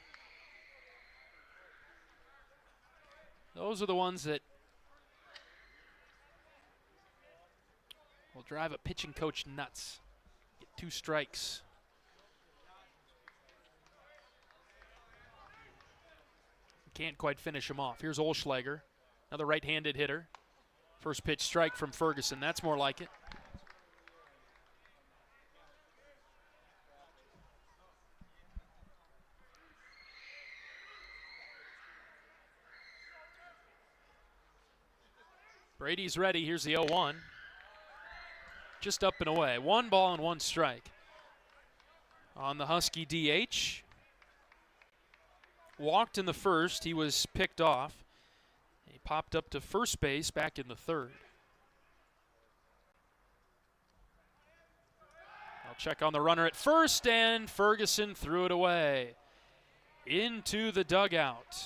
Speaker 2: Those are the ones that will drive a pitching coach nuts. Get 2 strikes. Can't quite finish him off. Here's Olschlager, another right-handed hitter. First pitch strike from Ferguson. That's more like it. Brady's ready. Here's the 0-1. Just up and away. 1 ball and 1 strike. On the Husky DH. Walked in the first. He was picked off. He popped up to first base back in the 3rd. I'll check on the runner at first, and Ferguson threw it away into the dugout.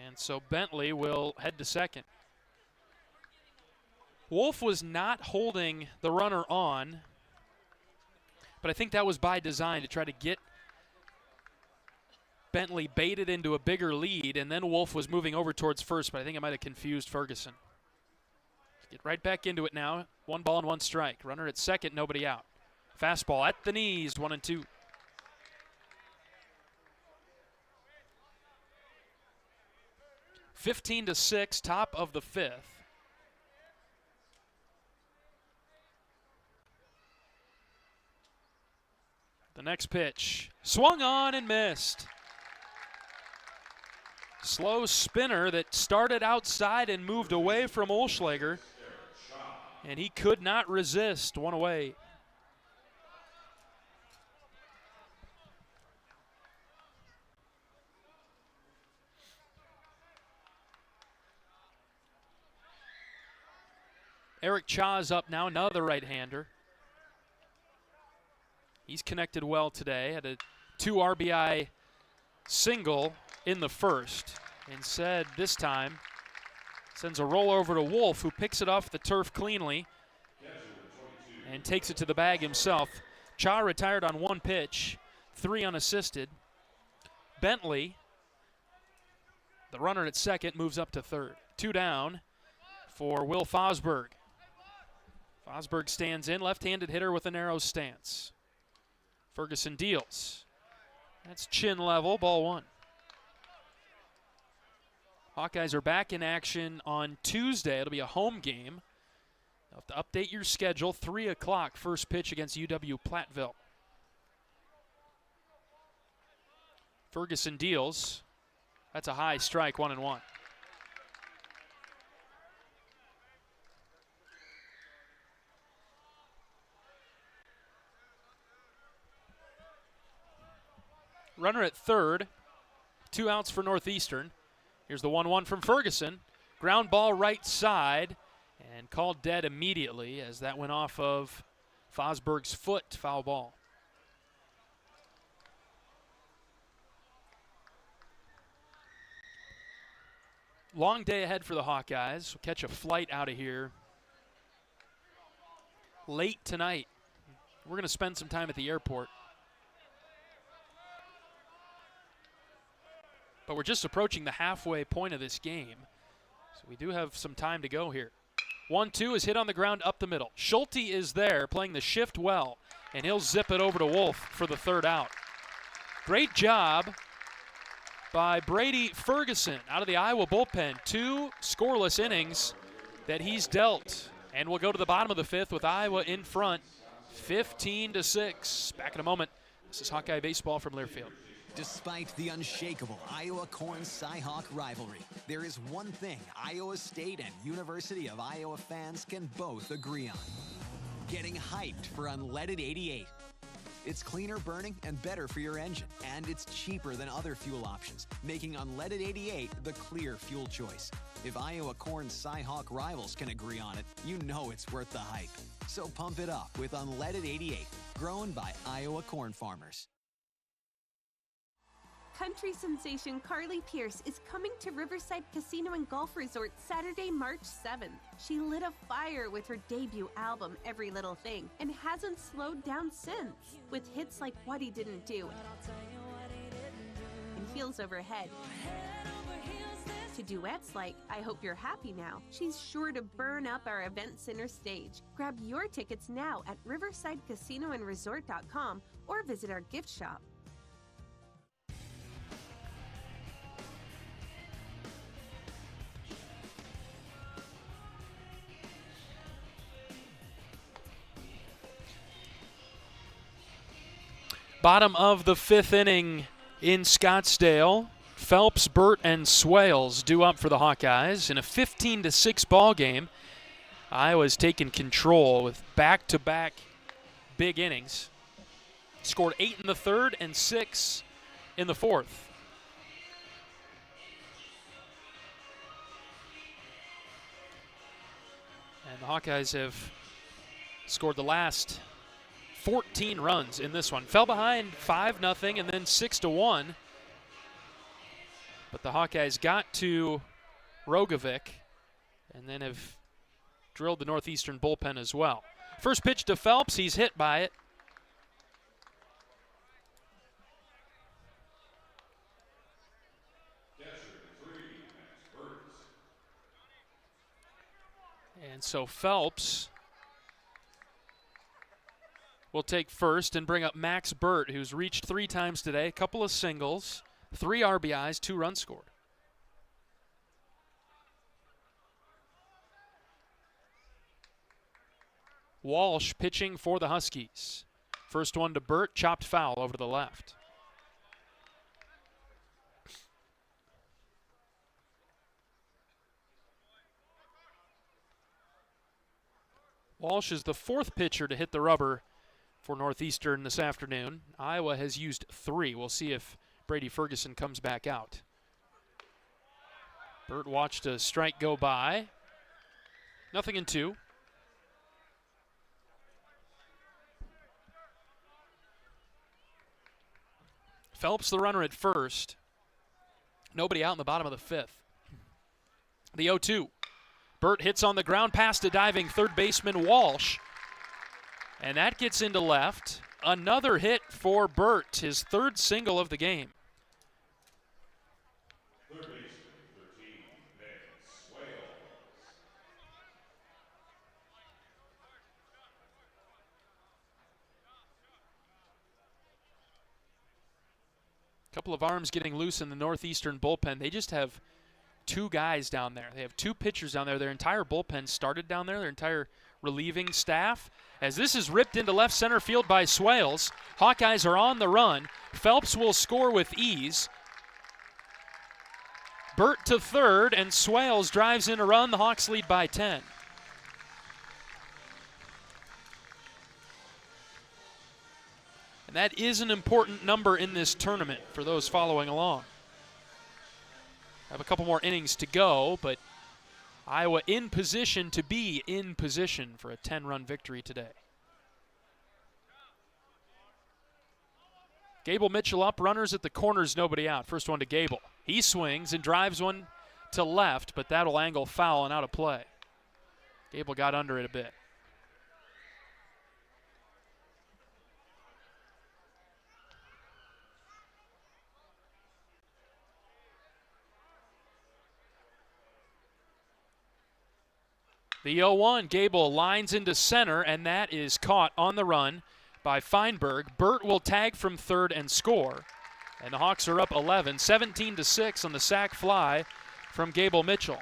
Speaker 2: And so Bentley will head to second. Wolf was not holding the runner on, but I think that was by design to try to get Bentley baited into a bigger lead, and then Wolf was moving over towards first, but I think it might have confused Ferguson. Let's get right back into it now. 1 ball and 1 strike. Runner at second, nobody out. Fastball at the knees, 1-2. (15-6), top of the 5th. The next pitch, swung on and missed. Slow spinner that started outside and moved away from Olschlager, and he could not resist. One away. Eric Cha's up now, another right-hander. He's connected well today, had a 2 RBI single in the first, and said this time sends a roll over to Wolf, who picks it off the turf cleanly and takes it to the bag himself. Cha retired on 1 pitch, 3 unassisted. Bentley, the runner at second, moves up to third. 2 down for Will Fosberg. Fosberg stands in, left-handed hitter with a narrow stance. Ferguson deals. That's chin level, ball 1. Hawkeyes are back in action on Tuesday. It'll be a home game. You'll have to update your schedule. 3 o'clock, first pitch against UW-Platteville. Ferguson deals. That's a high strike, 1-1. Runner at third, 2 outs for Northeastern. Here's the 1-1 from Ferguson. Ground ball right side, and called dead immediately as that went off of Fosberg's foot, foul ball. Long day ahead for the Hawkeyes. We'll catch a flight out of here late tonight. We're going to spend some time at the airport. But we're just approaching the halfway point of this game, so we do have some time to go here. 1-2 is hit on the ground up the middle. Schulte is there playing the shift well, and he'll zip it over to Wolf for the 3rd out. Great job by Brady Ferguson out of the Iowa bullpen. 2 scoreless innings that he's dealt, and we'll go to the bottom of the 5th with Iowa in front, 15-6. Back in a moment. This is Hawkeye Baseball from Learfield.
Speaker 7: Despite the unshakable Iowa-Corn Cy-Hawk rivalry, there is one thing Iowa State and University of Iowa fans can both agree on: getting hyped for Unleaded 88. It's cleaner burning and better for your engine, and it's cheaper than other fuel options, making Unleaded 88 the clear fuel choice. If Iowa Corn Cy-Hawk rivals can agree on it, you know it's worth the hype. So pump it up with Unleaded 88, grown by Iowa corn farmers.
Speaker 10: Country sensation Carly Pierce is coming to Riverside Casino and Golf Resort Saturday, March 7th. She lit a fire with her debut album, Every Little Thing, and hasn't slowed down since, with hits like What He Didn't Do and Heels Overhead, to duets like I Hope You're Happy Now. She's sure to burn up our event center stage. Grab your tickets now at riversidecasinoandresort.com or visit our gift shop.
Speaker 2: Bottom of the 5th inning in Scottsdale. Phelps, Burt, and Swales due up for the Hawkeyes in a 15-6 ball game. Iowa's taken control with back-to-back big innings. Scored 8 in the 3rd and 6 in the 4th. And the Hawkeyes have scored the last 14 runs in this one. Fell behind 5-0 and then 6-1. But the Hawkeyes got to Rogovic and then have drilled the Northeastern bullpen as well. First pitch to Phelps. He's hit by it. And so Phelps will take first and bring up Max Burt, who's reached 3 times today, a couple of singles, 3 RBIs, 2 runs scored. Walsh pitching for the Huskies. First one to Burt, chopped foul over to the left. Walsh is the fourth pitcher to hit the rubber for Northeastern this afternoon. Iowa has used 3. We'll see if Brady Ferguson comes back out. Burt watched a strike go by. 0-2. Phelps the runner at first. Nobody out in the bottom of the 5th. The 0-2. Burt hits on the ground past a diving third baseman Walsh. And that gets into left. Another hit for Burt, his 3rd single of the game.
Speaker 6: Third baseman, 13, Ben Swales.
Speaker 2: Couple of arms getting loose in the Northeastern bullpen. They just have 2 guys down there. They have 2 pitchers down there. Their entire bullpen started down there, their entire relieving staff. As this is ripped into left center field by Swales, Hawkeyes are on the run. Phelps will score with ease. Burt to third, and Swales drives in a run. The Hawks lead by 10. And that is an important number in this tournament for those following along. Have a couple more innings to go, but Iowa in position to be in position for a 10-run victory today. Gable Mitchell up, runners at the corners, nobody out. First one to Gable. He swings and drives one to left, but that'll angle foul and out of play. Gable got under it a bit. The 0-1, Gable lines into center, and that is caught on the run by Feinberg. Burt will tag from third and score. And the Hawks are up 11, 17-6 on the sac fly from Gable Mitchell.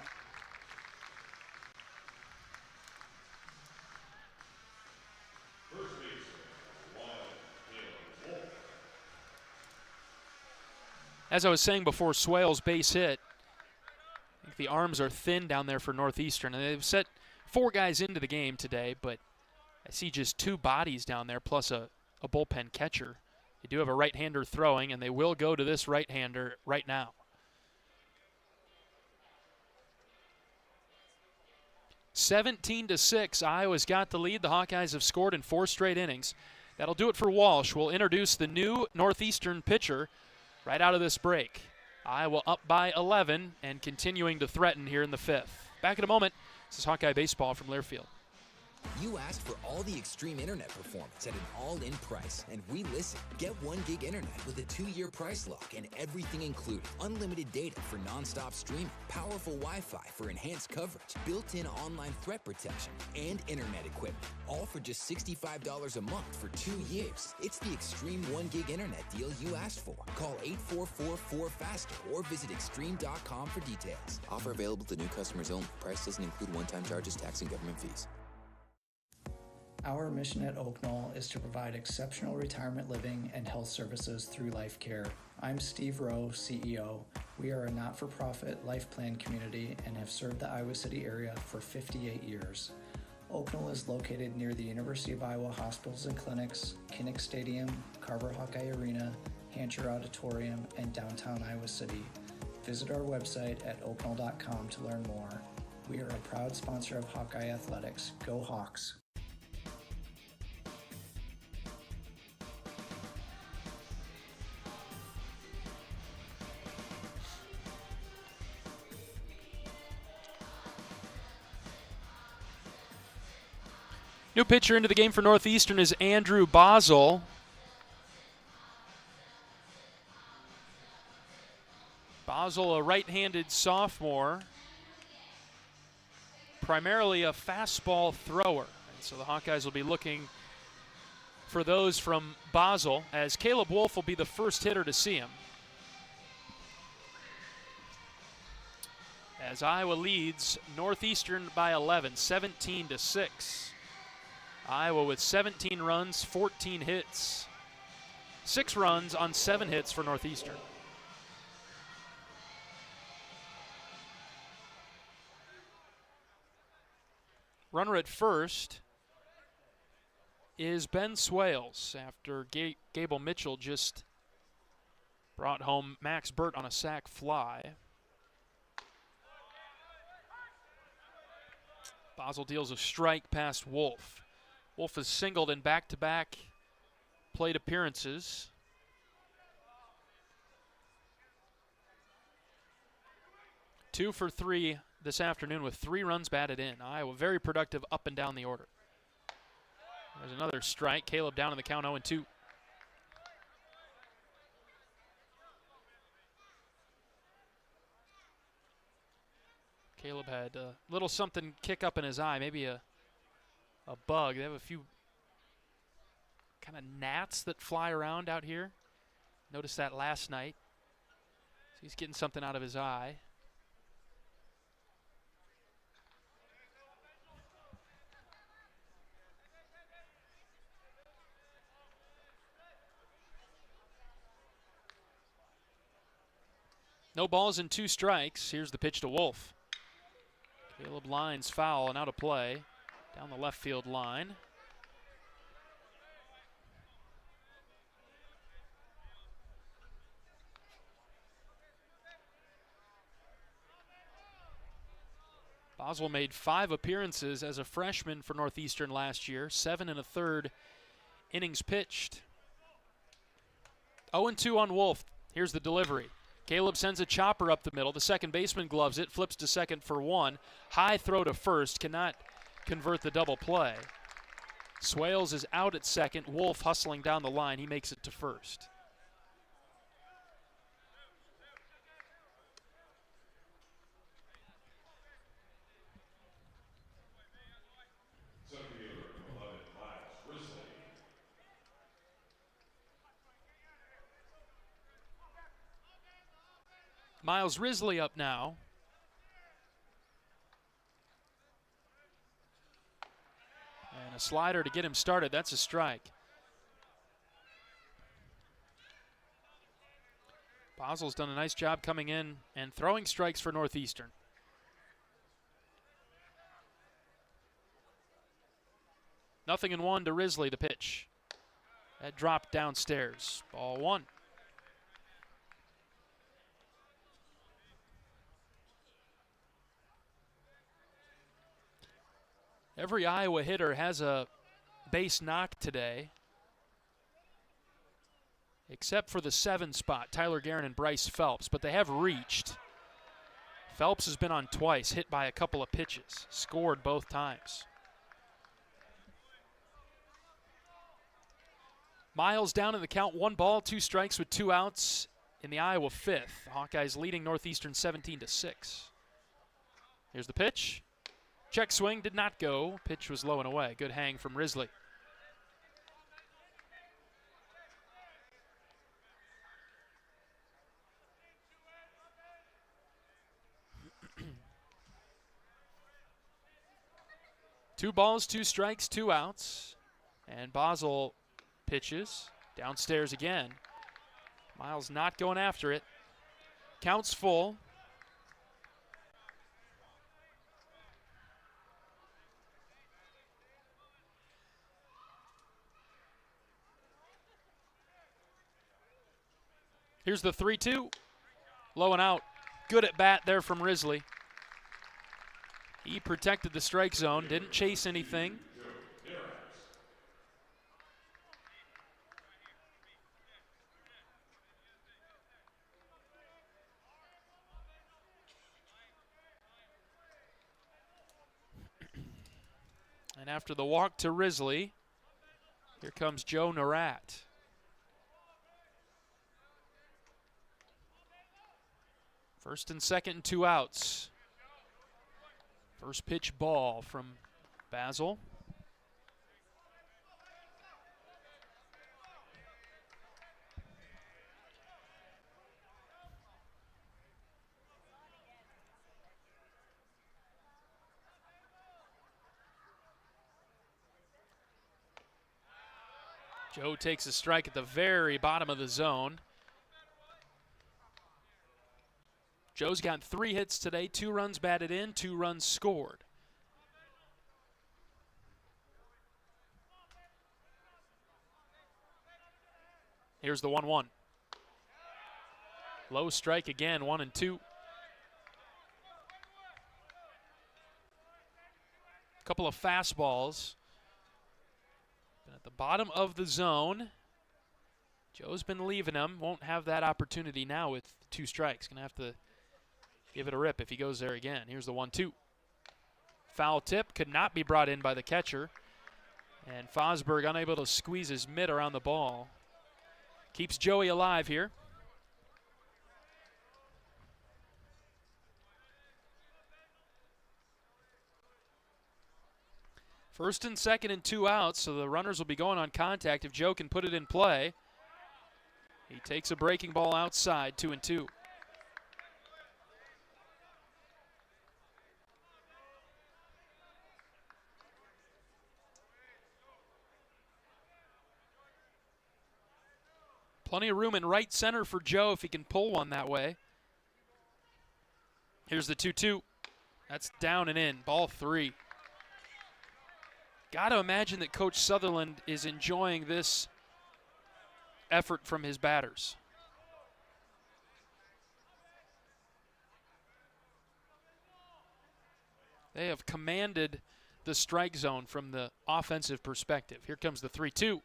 Speaker 2: As I was saying before Swales' base hit, I think the arms are thin down there for Northeastern, and they've set 4 guys into the game today, but I see just 2 bodies down there plus a bullpen catcher. They do have a right-hander throwing, and they will go to this right-hander right now. (17-6), Iowa's got the lead. The Hawkeyes have scored in 4 straight innings. That'll do it for Walsh. We'll introduce the new Northeastern pitcher right out of this break. Iowa up by 11 and continuing to threaten here in the 5th. Back in a moment. This is Hawkeye Baseball from Learfield.
Speaker 22: You asked for all the extreme internet performance at an all-in price, and we listened. Get 1 gig internet with a 2-year price lock and everything included. Unlimited data for non-stop streaming, powerful Wi-Fi for enhanced coverage, built-in online threat protection, and internet equipment. All for just $65 a month for 2 years. It's the extreme 1 gig internet deal you asked for. Call 844-4FASTER or visit extreme.com for details. Offer available to new customers only. Price doesn't include one-time charges, tax, and government fees.
Speaker 3: Our mission at Oak Knoll is to provide exceptional retirement living and health services through life care. I'm Steve Rowe, CEO. We are a not-for-profit life plan community and have served the Iowa City area for 58 years. Oak Knoll is located near the University of Iowa hospitals and clinics, Kinnick Stadium, Carver Hawkeye Arena, Hancher Auditorium, and downtown Iowa City. Visit our website at oakknoll.com to learn more. We are a proud sponsor of Hawkeye Athletics. Go Hawks!
Speaker 2: New pitcher into the game for Northeastern is Andrew Basel. Basel, a right-handed sophomore, primarily a fastball thrower. And so the Hawkeyes will be looking for those from Basel, as Caleb Wolf will be the first hitter to see him. As Iowa leads Northeastern by 11, 17-6. Iowa with 17 runs, 14 hits. 6 runs on 7 hits for Northeastern. Runner at first is Ben Swales after Gable Mitchell just brought home Max Burt on a sac fly. Basel deals a strike past Wolf. Wolf has singled in back-to-back plate appearances. Two for 3 this afternoon with 3 runs batted in. Iowa very productive up and down the order. There's another strike. Caleb down in the count 0-2. Caleb had a little something kick up in his eye, maybe a bug. They have a few kind of gnats that fly around out here. Noticed that last night. So he's getting something out of his eye. No balls and 2 strikes. Here's the pitch to Wolf. Caleb lines foul and out of play down the left field line. Boswell made 5 appearances as a freshman for Northeastern last year, 7 1/3 innings pitched. 0-2 on Wolf. Here's the delivery. Caleb sends a chopper up the middle. The second baseman gloves it, flips to second for 1. High throw to first, cannot convert the double play. Swales is out at second. Wolf hustling down the line. He makes it to first. Miles Risley up now. And a slider to get him started. That's a strike. Basel's done a nice job coming in and throwing strikes for Northeastern. Nothing in 1 to Risley, the pitch. That dropped downstairs. Ball 1. Every Iowa hitter has a base knock today, except for the 7 spot, Tyler Guerin and Bryce Phelps, but they have reached. Phelps has been on twice, hit by a couple of pitches, scored both times. Miles down in the count, 1 ball, 2 strikes with 2 outs in the Iowa 5th. The Hawkeyes leading Northeastern 17-6. Here's the pitch. Check swing did not go. Pitch was low and away. Good hang from Risley. Two balls, 2 strikes, 2 outs. And Basel pitches downstairs again. Miles not going after it. Counts full. Here's the 3-2. Low and out. Good at bat there from Risley. He protected the strike zone, didn't chase anything. And after the walk to Risley, here comes Joe Narat. First and second and 2 outs. First pitch ball from Basel. Joe takes a strike at the very bottom of the zone. Joe's got 3 hits today, 2 runs batted in, 2 runs scored. Here's the 1-1. Low strike again, 1-2. Couple of fastballs. Been at the bottom of the zone. Joe's been leaving him. Won't have that opportunity now with 2 strikes. Gonna have to give it a rip if he goes there again. Here's the 1-2. Foul tip, could not be brought in by the catcher. And Fosberg unable to squeeze his mitt around the ball. Keeps Joey alive here. First and second and 2 outs, so the runners will be going on contact if Joe can put it in play. He takes a breaking ball outside, 2-2. Plenty of room in right center for Joe if he can pull one that way. Here's the 2-2. That's down and in, ball 3. Got to imagine that Coach Sutherland is enjoying this effort from his batters. They have commanded the strike zone from the offensive perspective. Here comes the 3-2.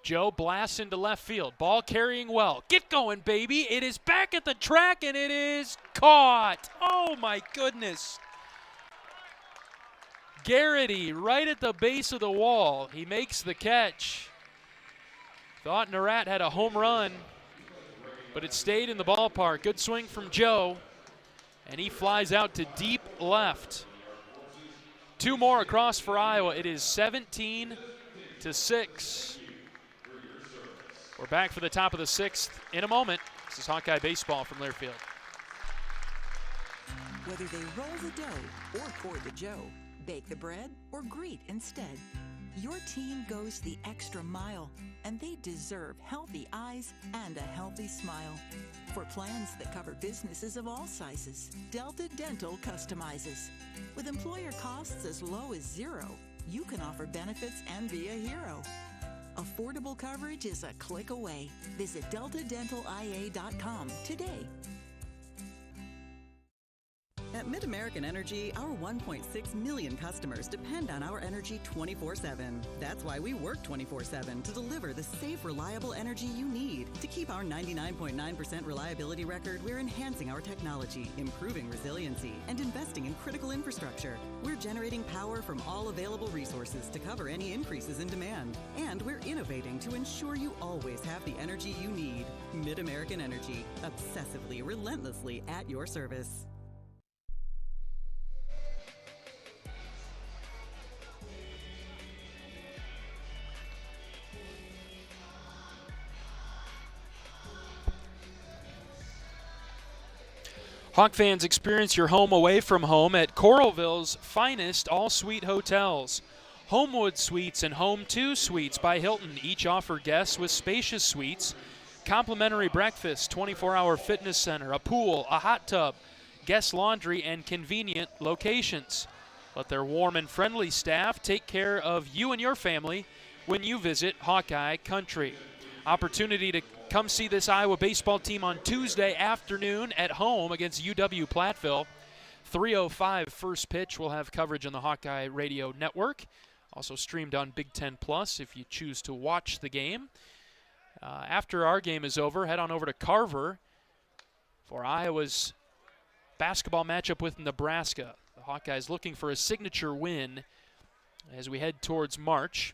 Speaker 2: Joe blasts into left field. Ball carrying well. Get going, baby. It is back at the track, and it is caught. Oh, my goodness. Garrity right at the base of the wall. He makes the catch. Thought Narat had a home run, but it stayed in the ballpark. Good swing from Joe, and he flies out to deep left. 2 more across for Iowa. It is 17-6. We're back for the top of the 6th in a moment. This is Hawkeye Baseball from Learfield.
Speaker 19: Whether they roll the dough or pour the Joe, bake the bread or greet instead, your team goes the extra mile, and they deserve healthy eyes and a healthy smile. For plans that cover businesses of all sizes, Delta Dental customizes. With employer costs as low as $0, you can offer benefits and be a hero. Affordable coverage is a click away. Visit deltadentalia.com today. At Mid-American Energy, our 1.6 million customers depend on our energy 24/7. That's why we work 24/7 to deliver the safe, reliable energy you need. To keep our 99.9% reliability record, we're enhancing our technology, improving resiliency, and investing in critical infrastructure. We're generating power from all available resources to cover any increases in demand. And we're innovating to ensure you always have the energy you need. Mid-American Energy, obsessively, relentlessly at your service.
Speaker 2: Hawk fans, experience your home away from home at Coralville's finest all-suite hotels. Homewood Suites and Home 2 Suites by Hilton each offer guests with spacious suites, complimentary breakfast, 24-hour fitness center, a pool, a hot tub, guest laundry, and convenient locations. Let their warm and friendly staff take care of you and your family when you visit Hawkeye Country. Opportunity to come see this Iowa baseball team on Tuesday afternoon at home against UW Platteville. 3:05 first pitch. We'll have coverage on the Hawkeye Radio Network. Also streamed on Big Ten Plus if you choose to watch the game. After our game is over, head on over to Carver for Iowa's basketball matchup with Nebraska. The Hawkeyes looking for a signature win as we head towards March.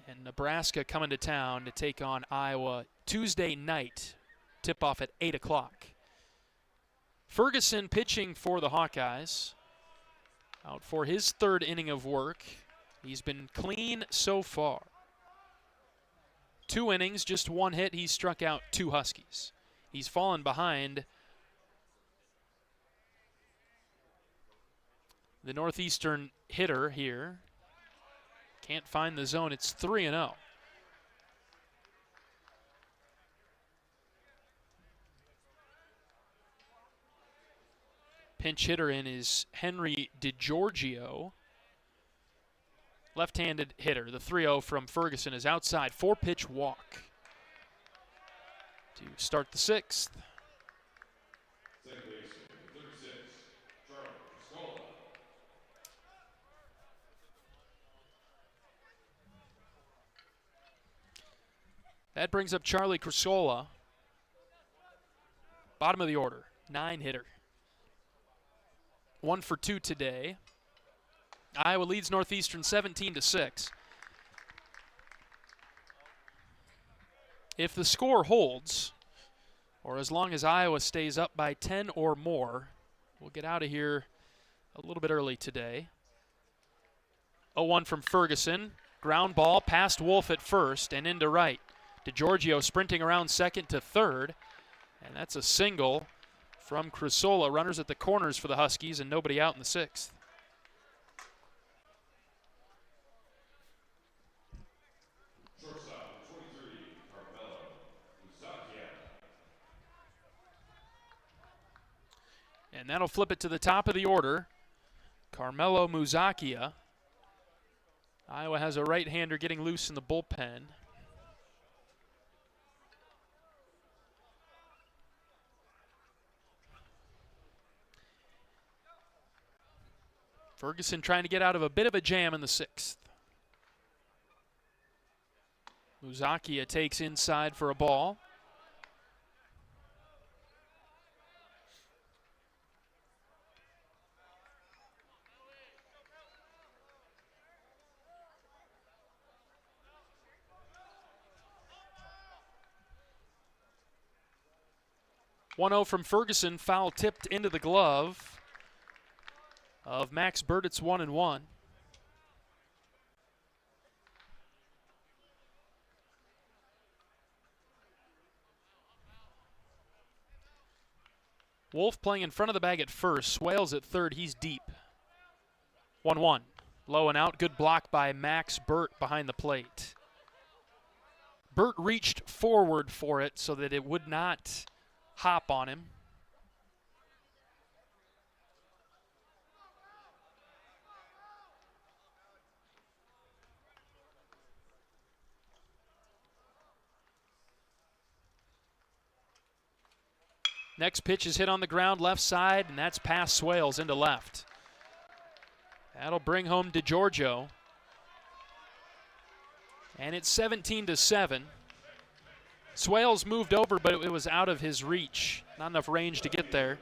Speaker 2: And Nebraska coming to town to take on Iowa Tuesday night. Tip-off at 8 o'clock. Ferguson pitching for the Hawkeyes. Out for his 3rd inning of work. He's been clean so far. 2 innings, just 1 hit. He's struck out 2 Huskies. He's fallen behind the Northeastern hitter here, Can't find the zone. It's 3-0. Pinch hitter in is Henry DiGiorgio. Left-handed hitter. The 3-0 from Ferguson is outside. 4-pitch walk to start the sixth. That brings up Charlie Crusola. Bottom of the order. 9-hitter. 1 for 2 today. Iowa leads Northeastern 17-6. If the score holds, or as long as Iowa stays up by 10 or more, we'll get out of here a little bit early today. 0-1 from Ferguson. Ground ball past Wolf at first and into right. DiGiorgio sprinting around second to third. And that's a single from Crusola. Runners at the corners for the Huskies and nobody out in the sixth. And that'll flip it to the top of the order. Carmelo Muzakia. Iowa has a right-hander getting loose in the bullpen. Ferguson trying to get out of a bit of a jam in the sixth. Muzakia takes inside for a ball. .1-0 from Ferguson, foul tipped into the glove of Max Burt. It's 1-1. Wolf playing in front of the bag at first. Swales at third. He's deep. 1-1. Low and out. Good block by Max Burt behind the plate. Burt reached forward for it so that it would not hop on him. Next pitch is hit on the ground left side, and that's past Swales into left. That'll bring home DiGiorgio. And it's 17-7. Swales moved over, but it was out of his reach. Not enough range to get there.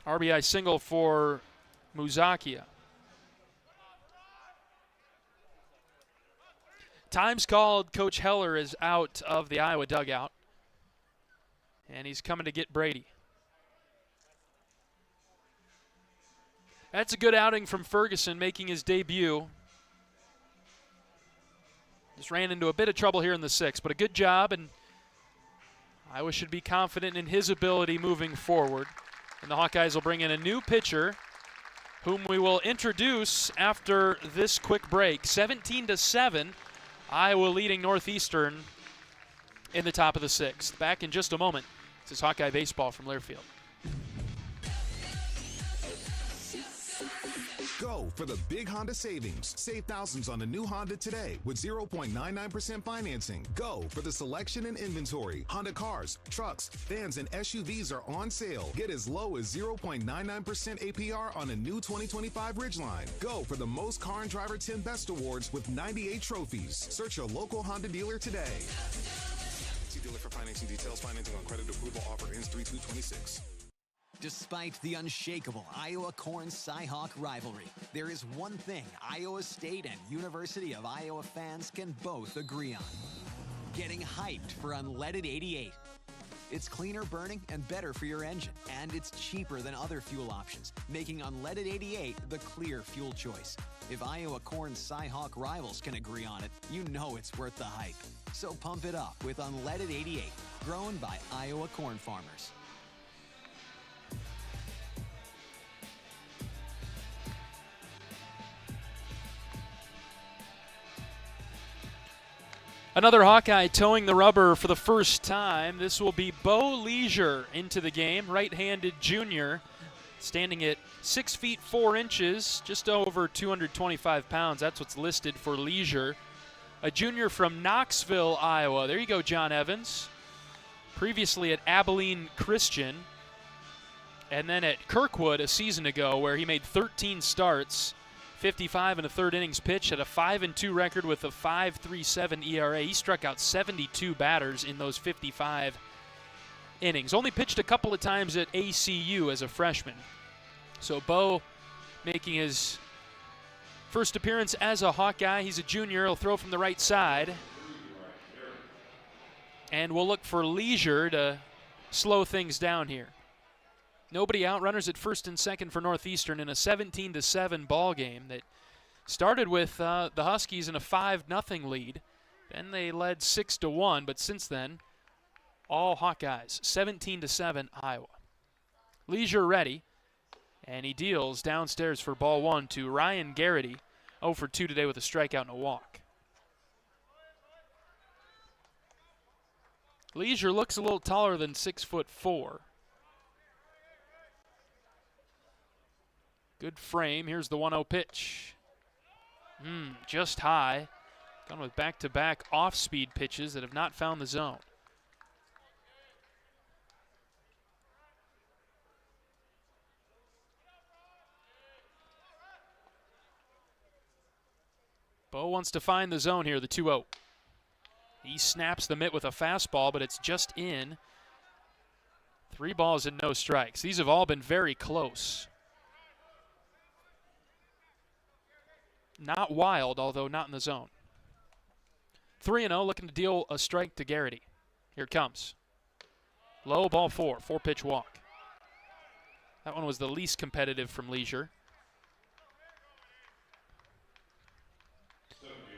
Speaker 2: RBI single for Muzakia. Time's called. Coach Heler is out of the Iowa dugout. And he's coming to get Brady. That's a good outing from Ferguson, making his debut. Just ran into a bit of trouble here in the sixth, but a good job, and Iowa should be confident in his ability moving forward. And the Hawkeyes will bring in a new pitcher, whom we will introduce after this quick break. 17-7, Iowa leading Northeastern in the top of the sixth. Back in just a moment. This is Hawkeye Baseball from Learfield.
Speaker 8: Go for the big Honda savings. Save thousands on the new Honda today with 0.99% financing. Go for the selection and inventory. Honda cars, trucks, vans, and SUVs are on sale. Get as low as 0.99% APR on a new 2025 Ridgeline. Go for the most Car and Driver 10 Best Awards with 98 trophies. Search your local Honda dealer today. See dealer for financing details. Financing on credit approval offer ends 3/2/26.
Speaker 7: Despite the unshakable Iowa-Corn Cy-Hawk rivalry, there is one thing Iowa State and University of Iowa fans can both agree on. Getting hyped for unleaded 88. It's cleaner burning and better for your engine, and it's cheaper than other fuel options, making unleaded 88 the clear fuel choice. If Iowa Corn Cy-Hawk rivals can agree on it, you know it's worth the hype. So pump it up with unleaded 88, grown by Iowa corn farmers.
Speaker 2: Another Hawkeye towing the rubber for the first time. This will be Bo Leisure into the game, right-handed junior, standing at 6 feet 4 inches, just over 225 pounds. That's what's listed for Leisure. A junior from Knoxville, Iowa. There you go, John Evans. Previously at Abilene Christian, and then at Kirkwood a season ago where he made 13 starts, 55 and a third innings pitched, had a 5-2 record with a 5.37 ERA. He struck out 72 batters in those 55 innings. Only pitched a couple of times at ACU as a freshman. So Bo making his first appearance as a Hawkeye. He's a junior. He'll throw from the right side. And we'll look for Leisure to slow things down here. Nobody out. Runners at first and second for Northeastern in a 17-7 ball game that started with the Huskies in a 5-0 lead. Then they led 6-1, but since then, all Hawkeyes, 17-7 Iowa. Leisure ready, and he deals downstairs for ball one to Ryan Garrity, 0 for 2 today with a strikeout and a walk. Leisure looks a little taller than 6'4". Good frame. Here's the 1-0 pitch. Just high. Gone with back-to-back off-speed pitches that have not found the zone. Bo wants to find the zone here, the 2-0. He snaps the mitt with a fastball, but it's just in. 3 balls and no strikes. These have all been very close. Not wild, although not in the zone. 3-0, looking to deal a strike to Garrity. Here it comes. Low, ball 4, 4-pitch walk. That one was the least competitive from Leisure.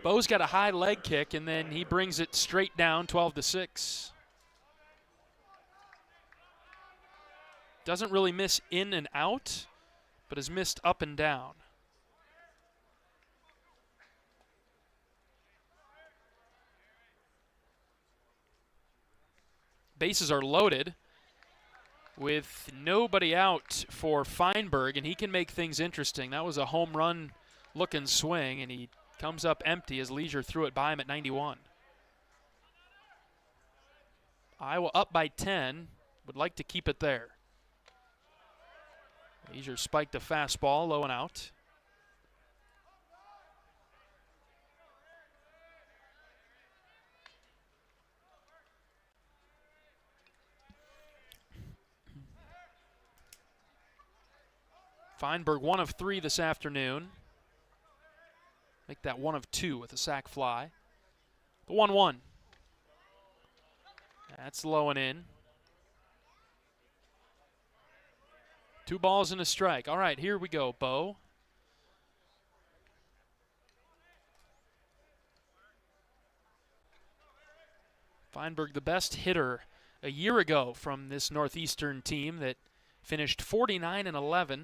Speaker 2: Bo's got a high leg kick, and then he brings it straight down, 12-6. Doesn't really miss in and out, but has missed up and down. Bases are loaded with nobody out for Feinberg, and he can make things interesting. That was a home run looking swing, and he comes up empty as Leisure threw it by him at 91. Iowa up by 10, would like to keep it there. Leisure spiked a fastball, low and out. Feinberg 1 of 3 this afternoon. Make that 1 of 2 with a sac fly. The 1-1. That's low and in. 2 balls and a strike. All right, here we go, Bo. Feinberg, the best hitter a year ago from this Northeastern team that finished 49-11.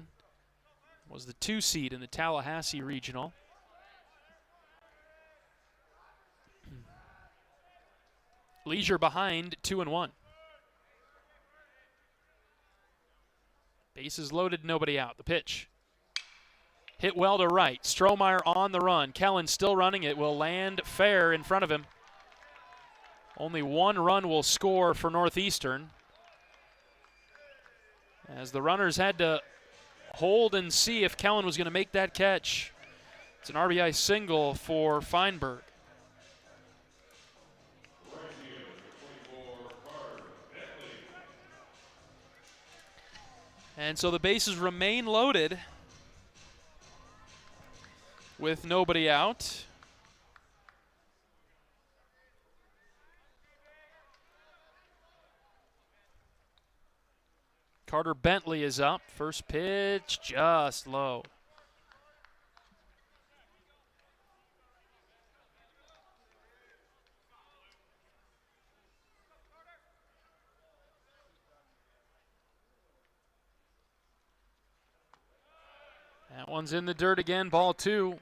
Speaker 2: Was the 2 seed in the Tallahassee Regional. Leisure behind 2-1. Bases loaded, nobody out. The pitch. Hit well to right. Strohmeyer on the run. Kellen still running. It will land fair in front of him. Only 1 run will score for Northeastern, as the runners had to hold and see if Kellen was going to make that catch. It's an RBI single for Feinberg. And so the bases remain loaded with nobody out. Carter Bentley is up. First pitch, just low. That one's in the dirt again, ball 2.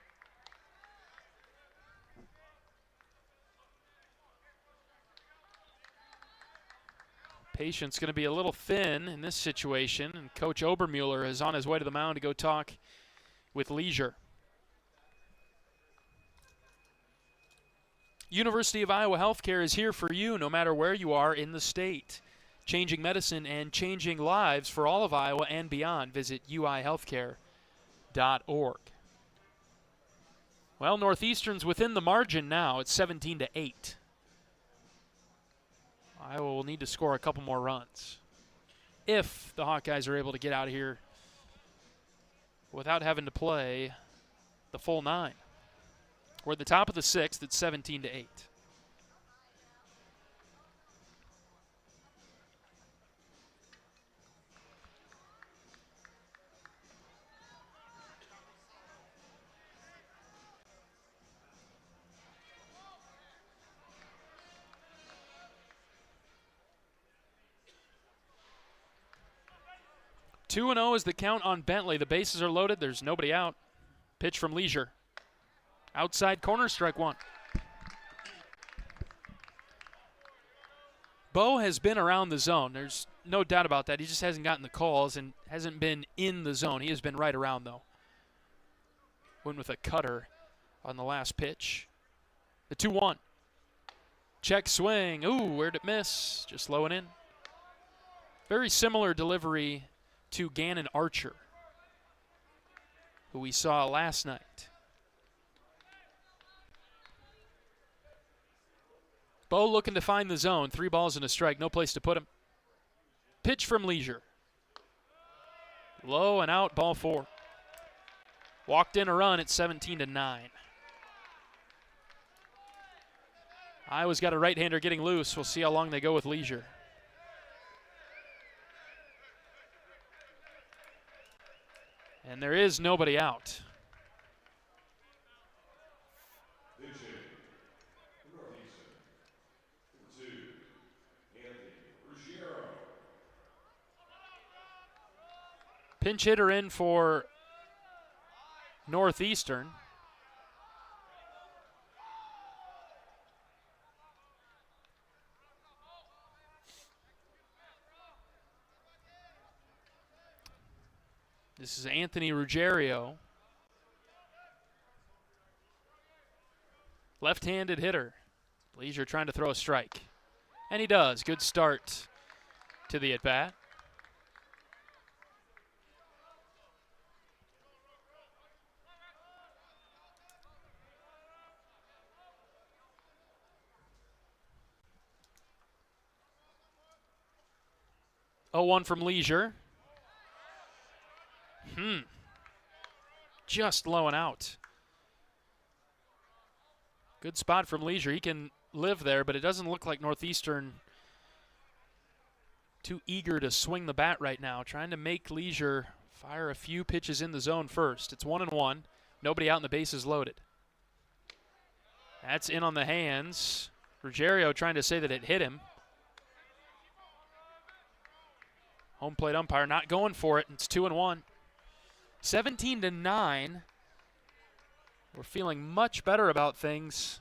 Speaker 2: Patience going to be a little thin in this situation, and Coach Obermueller is on his way to the mound to go talk with Leisure. University of Iowa Healthcare is here for you no matter where you are in the state. Changing medicine and changing lives for all of Iowa and beyond. Visit uihealthcare.org. Well, Northeastern's within the margin now. It's 17-8. Iowa will need to score a couple more runs if the Hawkeyes are able to get out of here without having to play the full 9. We're at the top of the 6th. It's 17-8. Two and 0 is the count on Bentley. The bases are loaded. There's nobody out. Pitch from Leisure. Outside corner, strike one. Bo has been around the zone. There's no doubt about that. He just hasn't gotten the calls and hasn't been in the zone. He has been right around, though. Went with a cutter on the last pitch. The 2-1. Check swing. Ooh, where'd it miss? Just low and in. Very similar delivery to Gannon Archer, who we saw last night. Bo looking to find the zone. 3 balls and a strike. No place to put him. Pitch from Leisure. Low and out, ball 4. Walked in a run at 17-9. Iowa's got a right-hander getting loose. We'll see how long they go with Leisure. And there is nobody out. Pinch hitter in for Northeastern. This is Anthony Ruggiero. Left-handed hitter. Leisure trying to throw a strike. And he does. Good start to the at-bat. Oh, 1 from Leisure. Just low and out. Good spot from Leisure. He can live there, but it doesn't look like Northeastern too eager to swing the bat right now. Trying to make Leisure fire a few pitches in the zone first. It's 1-1. Nobody out and the bases loaded. That's in on the hands. Ruggiero trying to say that it hit him. Home plate umpire not going for it. It's 2-1. 17-9. We're feeling much better about things.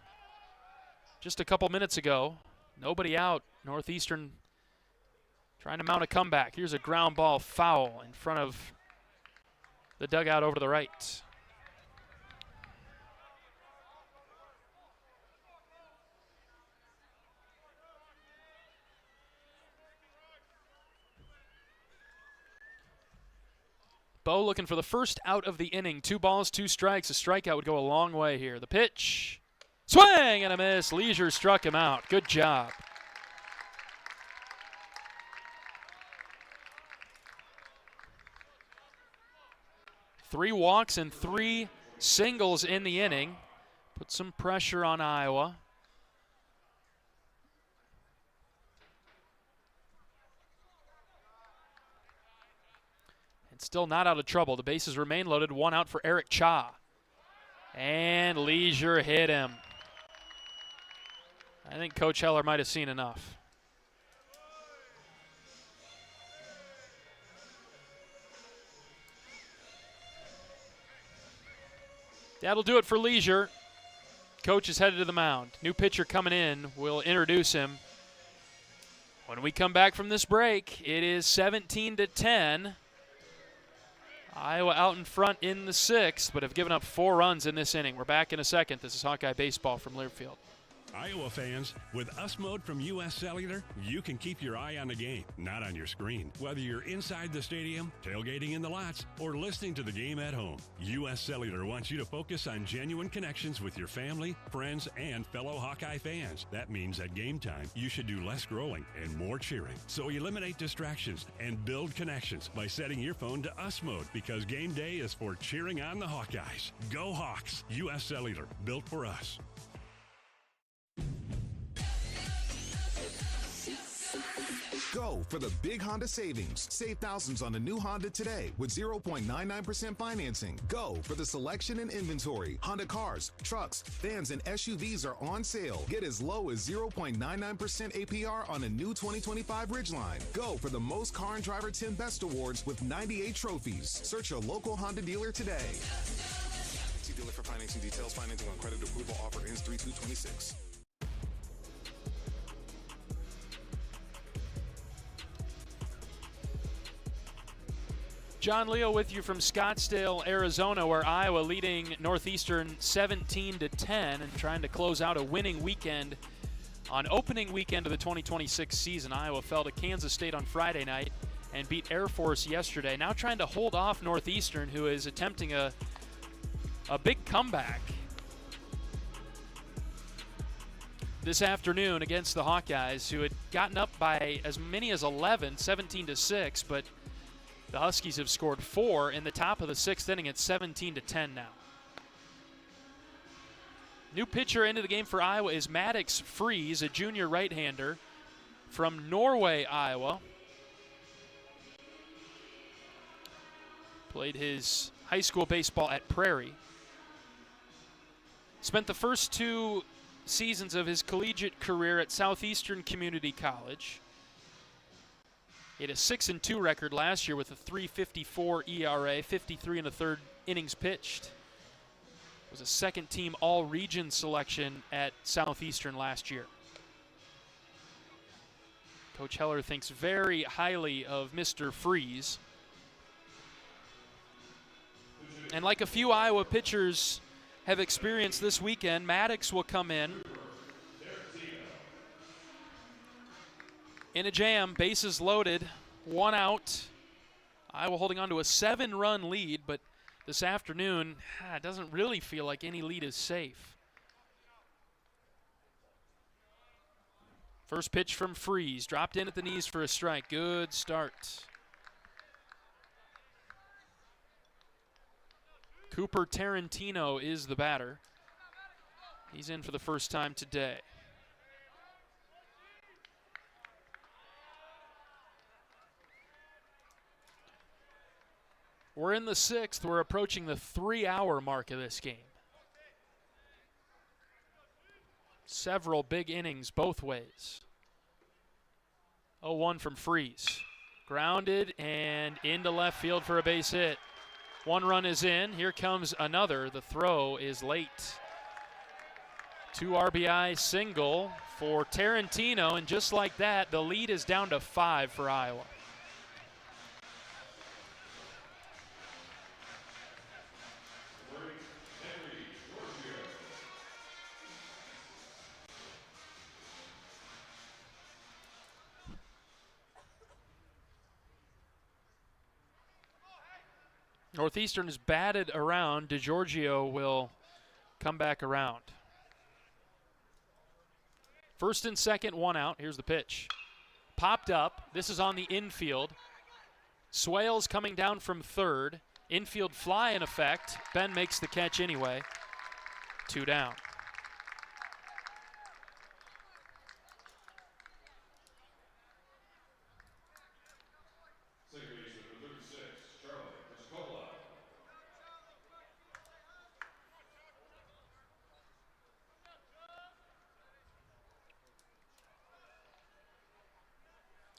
Speaker 2: Just a couple minutes ago, nobody out. Northeastern trying to mount a comeback. Here's a ground ball foul in front of the dugout over to the right. Bo looking for the first out of the inning. 2 balls, 2 strikes. A strikeout would go a long way here. The pitch. Swing and a miss. Leisure struck him out. Good job. Three walks and 3 singles in the inning. Put some pressure on Iowa. And still not out of trouble. The bases remain loaded. 1 out for Eric Cha. And Leisure hit him. I think Coach Heler might have seen enough. That'll do it for Leisure. Coach is headed to the mound. New pitcher coming in. We'll introduce him When we come back from this break, it is 17-10. Iowa out in front in the 6th, but have given up 4 runs in this inning. We're back in a second. This is Hawkeye Baseball from Learfield.
Speaker 4: Iowa fans, with US Mode from US Cellular, you can keep your eye on the game, not on your screen. Whether you're inside the stadium, tailgating in the lots, or listening to the game at home, US Cellular wants you to focus on genuine connections with your family, friends, and fellow Hawkeye fans. That means at game time, you should do less growling and more cheering. So eliminate distractions and build connections by setting your phone to US Mode, because game day is for cheering on the Hawkeyes. Go Hawks! US Cellular, built for us.
Speaker 8: Go for the big Honda savings. Save thousands on the new Honda today with 0.99% financing. Go for the selection and inventory. Honda cars, trucks, vans, and SUVs are on sale. Get as low as 0.99% APR on a new 2025 Ridgeline. Go for the most Car and Driver 10 Best Awards with 98 trophies. Search your local Honda dealer today. See dealer for financing details. Financing on credit approval offer ends 3/2/26.
Speaker 2: John Leo with you from Scottsdale, Arizona, where Iowa leading Northeastern 17-10 and trying to close out a winning weekend on opening weekend of the 2026 season. Iowa fell to Kansas State on Friday night and beat Air Force yesterday. Now trying to hold off Northeastern, who is attempting a big comeback this afternoon against the Hawkeyes, who had gotten up by as many as 11, 17-6, but the Huskies have scored 4 in the top of the 6th inning at 17-10 now. New pitcher into the game for Iowa is Maddox Freeze, a junior right-hander from Norway, Iowa. Played his high school baseball at Prairie. Spent the first 2 seasons of his collegiate career at Southeastern Community College. He had a 6-2 record last year with a 3.54 ERA, 53 1/3 innings pitched. Was a second-team All-Region selection at Southeastern last year. Coach Heler thinks very highly of Mr. Freeze. And like a few Iowa pitchers have experienced this weekend, Maddox will come in a jam, bases loaded, 1 out. Iowa holding on to a 7-run lead, but this afternoon, it doesn't really feel like any lead is safe. First pitch from Freeze, dropped in at the knees for a strike. Good start. Cooper Tarantino is the batter. He's in for the first time today. We're in the 6th. We're approaching the 3-hour mark of this game. Several big innings both ways. 0-1 from Freeze. Grounded and into left field for a base hit. 1 run is in. Here comes another. The throw is late. 2 RBI single for Tarantino, and just like that, the lead is down to 5 for Iowa. Northeastern is batted around. DeGiorgio will come back around. First and second, 1 out. Here's the pitch. Popped up. This is on the infield. Swales coming down from third. Infield fly in effect. Ben makes the catch anyway. 2 down.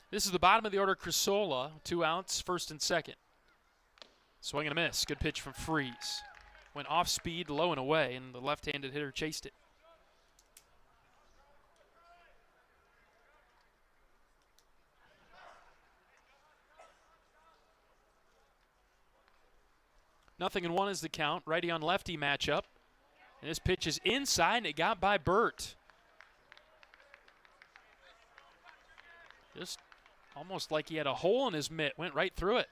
Speaker 2: This is the bottom of the order, Crissola. 2 outs, first and second. Swing and a miss. Good pitch from Freeze. Went off speed, low and away, and the left-handed hitter chased it. 0-1 is the count. Righty on lefty matchup. And this pitch is inside, and it got by Burt. Just almost like he had a hole in his mitt. Went right through it.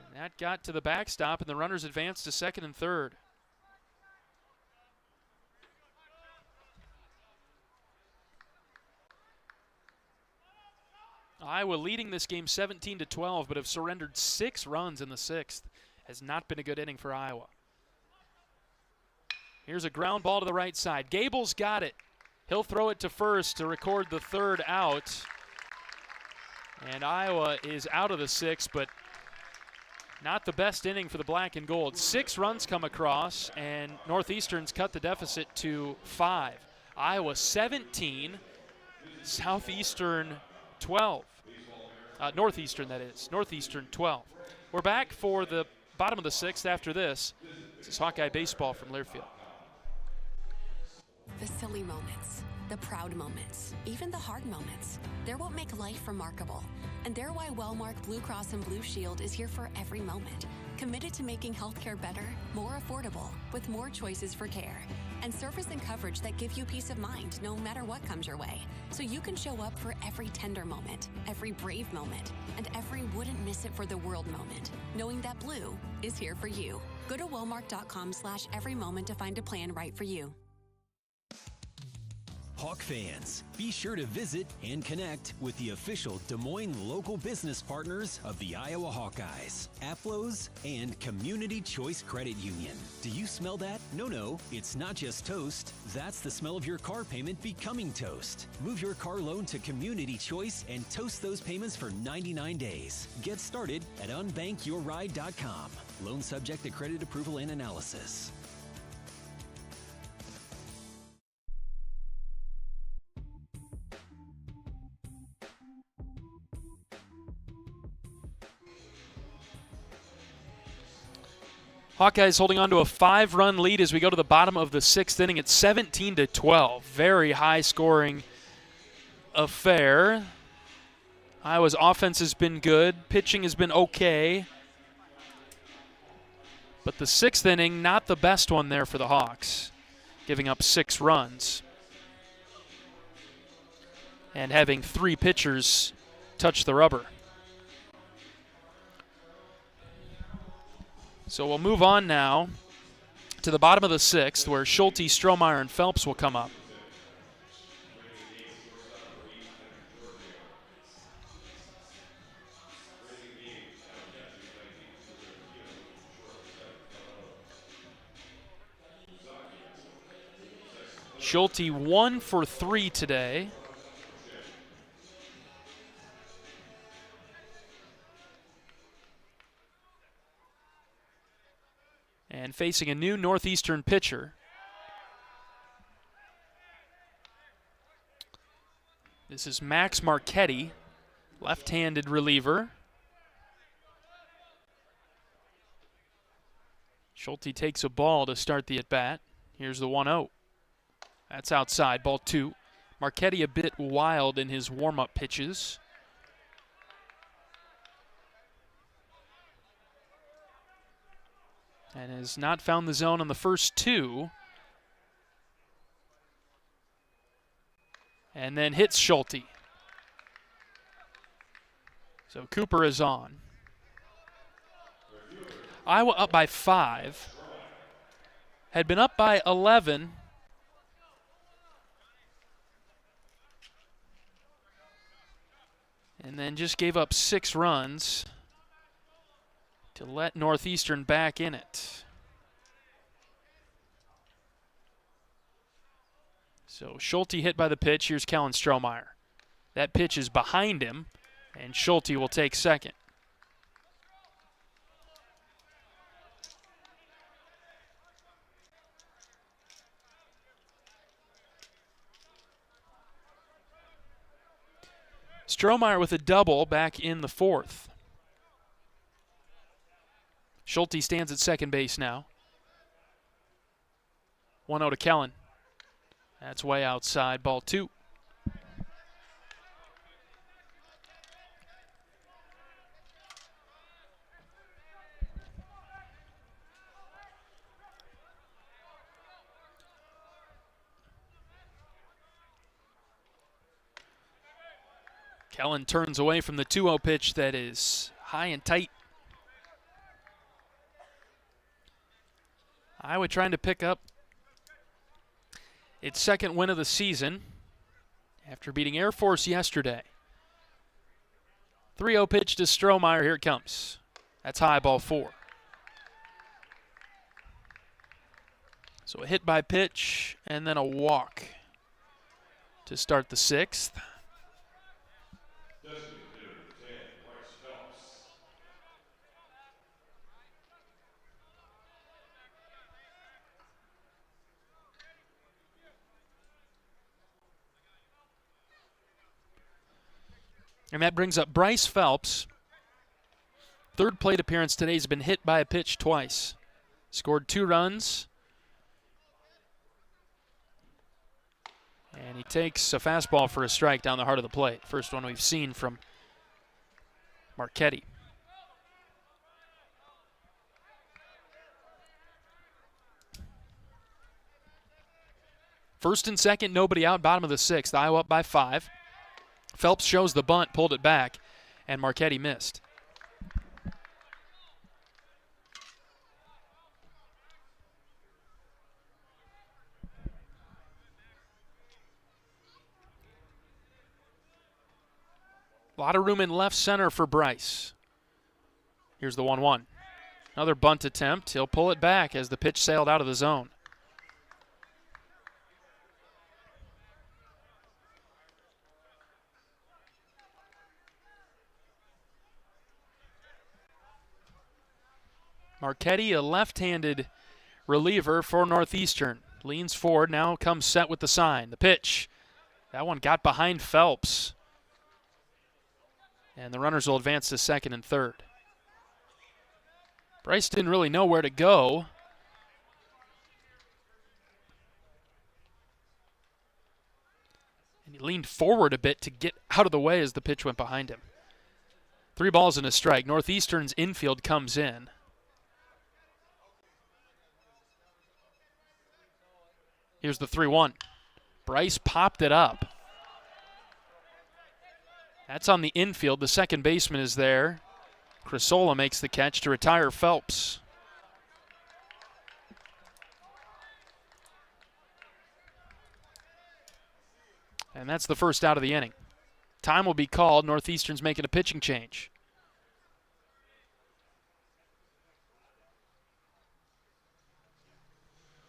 Speaker 2: And that got to the backstop, and the runners advanced to second and third. Iowa leading this game 17-12, but have surrendered 6 runs in the 6th. Has not been a good inning for Iowa. Here's a ground ball to the right side. Gable's got it. He'll throw it to first to record the 3rd out. And Iowa is out of the 6th, but not the best inning for the black and gold. 6 runs come across, and Northeastern's cut the deficit to 5. Iowa 17, Southeastern 12. Northeastern, that is. Northeastern 12. We're back for the bottom of the 6th after this. This is Hawkeye Baseball from Learfield.
Speaker 5: The silly moments, the proud moments, even the hard moments. They're what make life remarkable. And they're why Wellmark Blue Cross and Blue Shield is here for every moment. Committed to making healthcare better, more affordable, with more choices for care. And service and coverage that give you peace of mind no matter what comes your way. So you can show up for every tender moment, every brave moment, and every wouldn't miss it for the world moment, knowing that Blue is here for you. Go to Wellmark.com/every moment to find a plan right for you.
Speaker 1: Hawk fans, be sure to visit and connect with the official Des Moines local business partners of the Iowa Hawkeyes, Aplos, and Community Choice Credit Union. Do you smell that? No, it's not just toast. That's the smell of your car payment becoming toast. Move your car loan to Community Choice and toast those payments for 99 days. Get started at unbankyourride.com. Loan subject to credit approval and analysis.
Speaker 2: Hawkeyes holding on to a 5-run lead as we go to the bottom of the 6th inning. It's 17-12. Very high-scoring affair. Iowa's offense has been good. Pitching has been okay. But the 6th inning, not the best one there for the Hawks, giving up 6 runs. And having 3 pitchers touch the rubber. So we'll move on now to the bottom of the 6th, where Schulte, Strohmeyer, and Phelps will come up. Schulte 1 for 3 today. And facing a new Northeastern pitcher. This is Max Marchetti, left-handed reliever. Schulte takes a ball to start the at-bat. Here's the 1-0. That's outside, ball 2. Marchetti a bit wild in his warm-up pitches. And has not found the zone on the first 2. And then hits Schulte. So Cooper is on. Iowa up by 5. Had been up by 11. And then just gave up 6 runs to let Northeastern back in it. So Schulte hit by the pitch. Here's Kellen Strohmeyer. That pitch is behind him, and Schulte will take second. Strohmeyer with a double back in the 4th. Schulte stands at second base now. 1-0 to Kellen. That's way outside, ball 2. Kellen turns away from the 2-0 pitch that is high and tight. Iowa trying to pick up its second win of the season after beating Air Force yesterday. 3-0 pitch to Strohmeyer. Here it comes. That's high, ball 4. So a hit by pitch and then a walk to start the 6th. And that brings up Bryce Phelps. Third plate appearance today. Has been hit by a pitch twice. Scored 2 runs. And he takes a fastball for a strike down the heart of the plate. First one we've seen from Marchetti. First and second, nobody out, bottom of the 6th. Iowa up by 5. Phelps shows the bunt, pulled it back, and Marchetti missed. A lot of room in left center for Bryce. Here's the 1-1. Another bunt attempt. He'll pull it back as the pitch sailed out of the zone. Marchetti, a left-handed reliever for Northeastern. Leans forward, now comes set with the sign. The pitch. That one got behind Phelps. And the runners will advance to second and third. Bryce didn't really know where to go. And he leaned forward a bit to get out of the way as the pitch went behind him. 3 balls and a strike. Northeastern's infield comes in. Here's the 3-1. Bryce popped it up. That's on the infield. The second baseman is there. Crissola makes the catch to retire Phelps. And that's the first out of the inning. Time will be called. Northeastern's making a pitching change.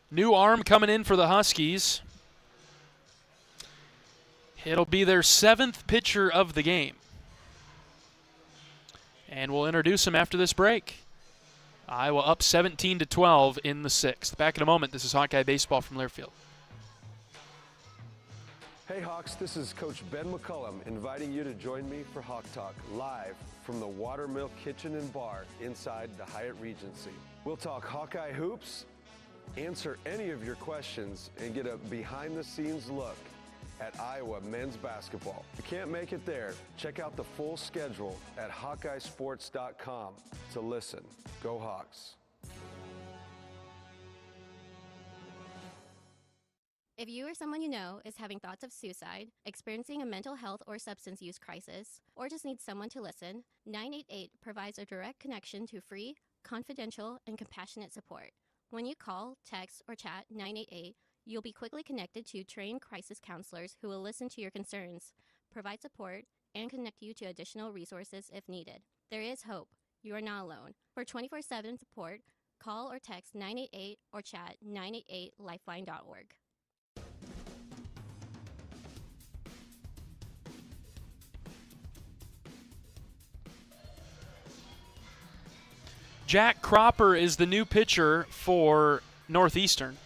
Speaker 2: New arm coming in for the Huskies. It'll be their 7th pitcher of the game. And we'll introduce him after this break. Iowa up 17-12 in the 6th. Back in a moment. This is Hawkeye Baseball from Learfield.
Speaker 15: Hey Hawks, this is Coach Ben McCullum inviting you to join me for Hawk Talk live from the Watermill Kitchen and Bar inside the Hyatt Regency. We'll talk Hawkeye hoops, answer any of your questions, and get a behind-the-scenes look at Iowa men's basketball. If you can't make it there, check out the full schedule at HawkeyeSports.com to listen. Go Hawks.
Speaker 17: If you or someone you know is having thoughts of suicide, experiencing a mental health or substance use crisis, or just needs someone to listen, 988 provides a direct connection to free, confidential, and compassionate support. When you call, text, or chat 988, you'll be quickly connected to trained crisis counselors who will listen to your concerns, provide support, and connect you to additional resources if needed. There is hope. You are not alone. For 24/7 support, call or text 988 or chat 988lifeline.org.
Speaker 2: Jack Cropper is the new pitcher for Northeastern.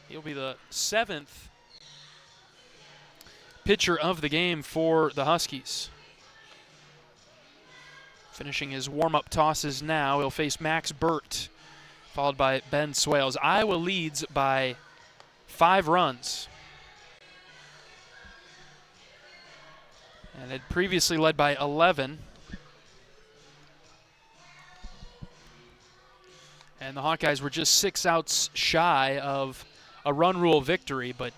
Speaker 2: He'll be the 7th pitcher of the game for the Huskies. Finishing his warm-up tosses now, he'll face Max Burt, followed by Ben Swales. Iowa leads by 5 runs. And had previously led by 11. And the Hawkeyes were just 6 outs shy of a run rule victory, but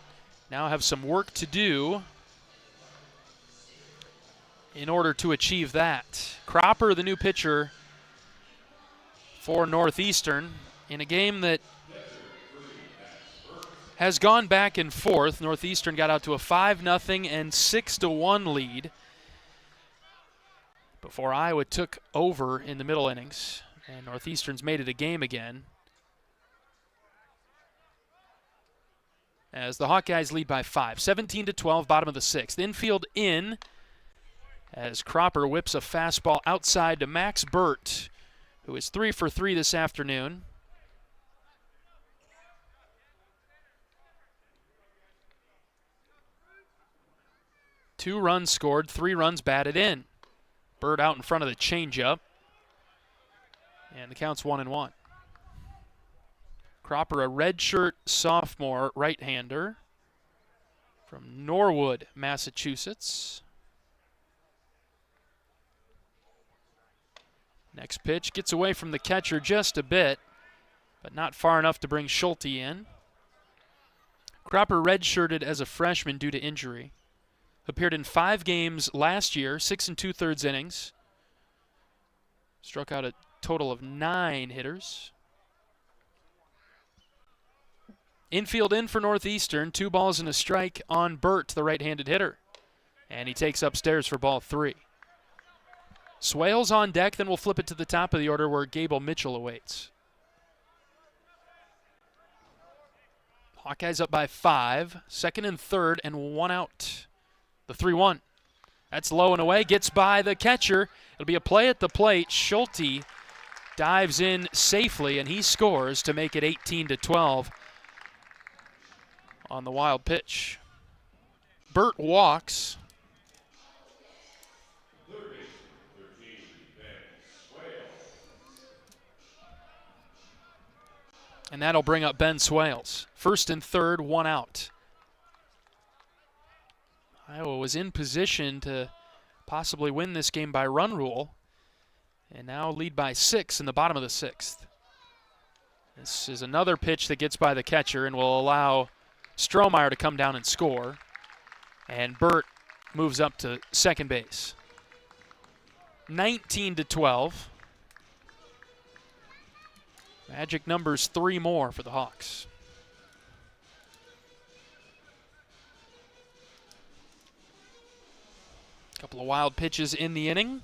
Speaker 2: now have some work to do in order to achieve that. Cropper, the new pitcher for Northeastern, in a game that has gone back and forth. Northeastern got out to a 5-0 and 6-1 lead before Iowa took over in the middle innings, and Northeastern's made it a game again, as the Hawkeyes lead by 5, 17-12, bottom of the 6th. Infield in, as Cropper whips a fastball outside to Max Burt, who is 3 for 3 this afternoon. Two runs scored, 3 runs batted in. Burt out in front of the changeup, and the count's 1-1. Cropper, a redshirt sophomore right-hander from Norwood, Massachusetts. Next pitch gets away from the catcher just a bit, but not far enough to bring Schulte in. Cropper redshirted as a freshman due to injury. Appeared in 5 games last year, 6 2/3 innings. Struck out a total of 9 hitters. Infield in for Northeastern, 2 balls and a strike on Burt, the right-handed hitter. And he takes upstairs for ball 3. Swales on deck, then we'll flip it to the top of the order where Gable Mitchell awaits. Hawkeyes up by 5, 2nd and 3rd, and 1 out. The 3-1. That's low and away, gets by the catcher. It'll be a play at the plate. Schulte dives in safely, and he scores to make it 18-12 on the wild pitch. Burt walks. And that'll bring up Ben Swales. 1st and 3rd, 1 out. Iowa was in position to possibly win this game by run rule, and now lead by 6 in the bottom of the 6th. This is another pitch that gets by the catcher and will allow Strohmeyer to come down and score, and Burt moves up to second base. 19-12. Magic numbers 3 more for the Hawks. Couple of wild pitches in the inning.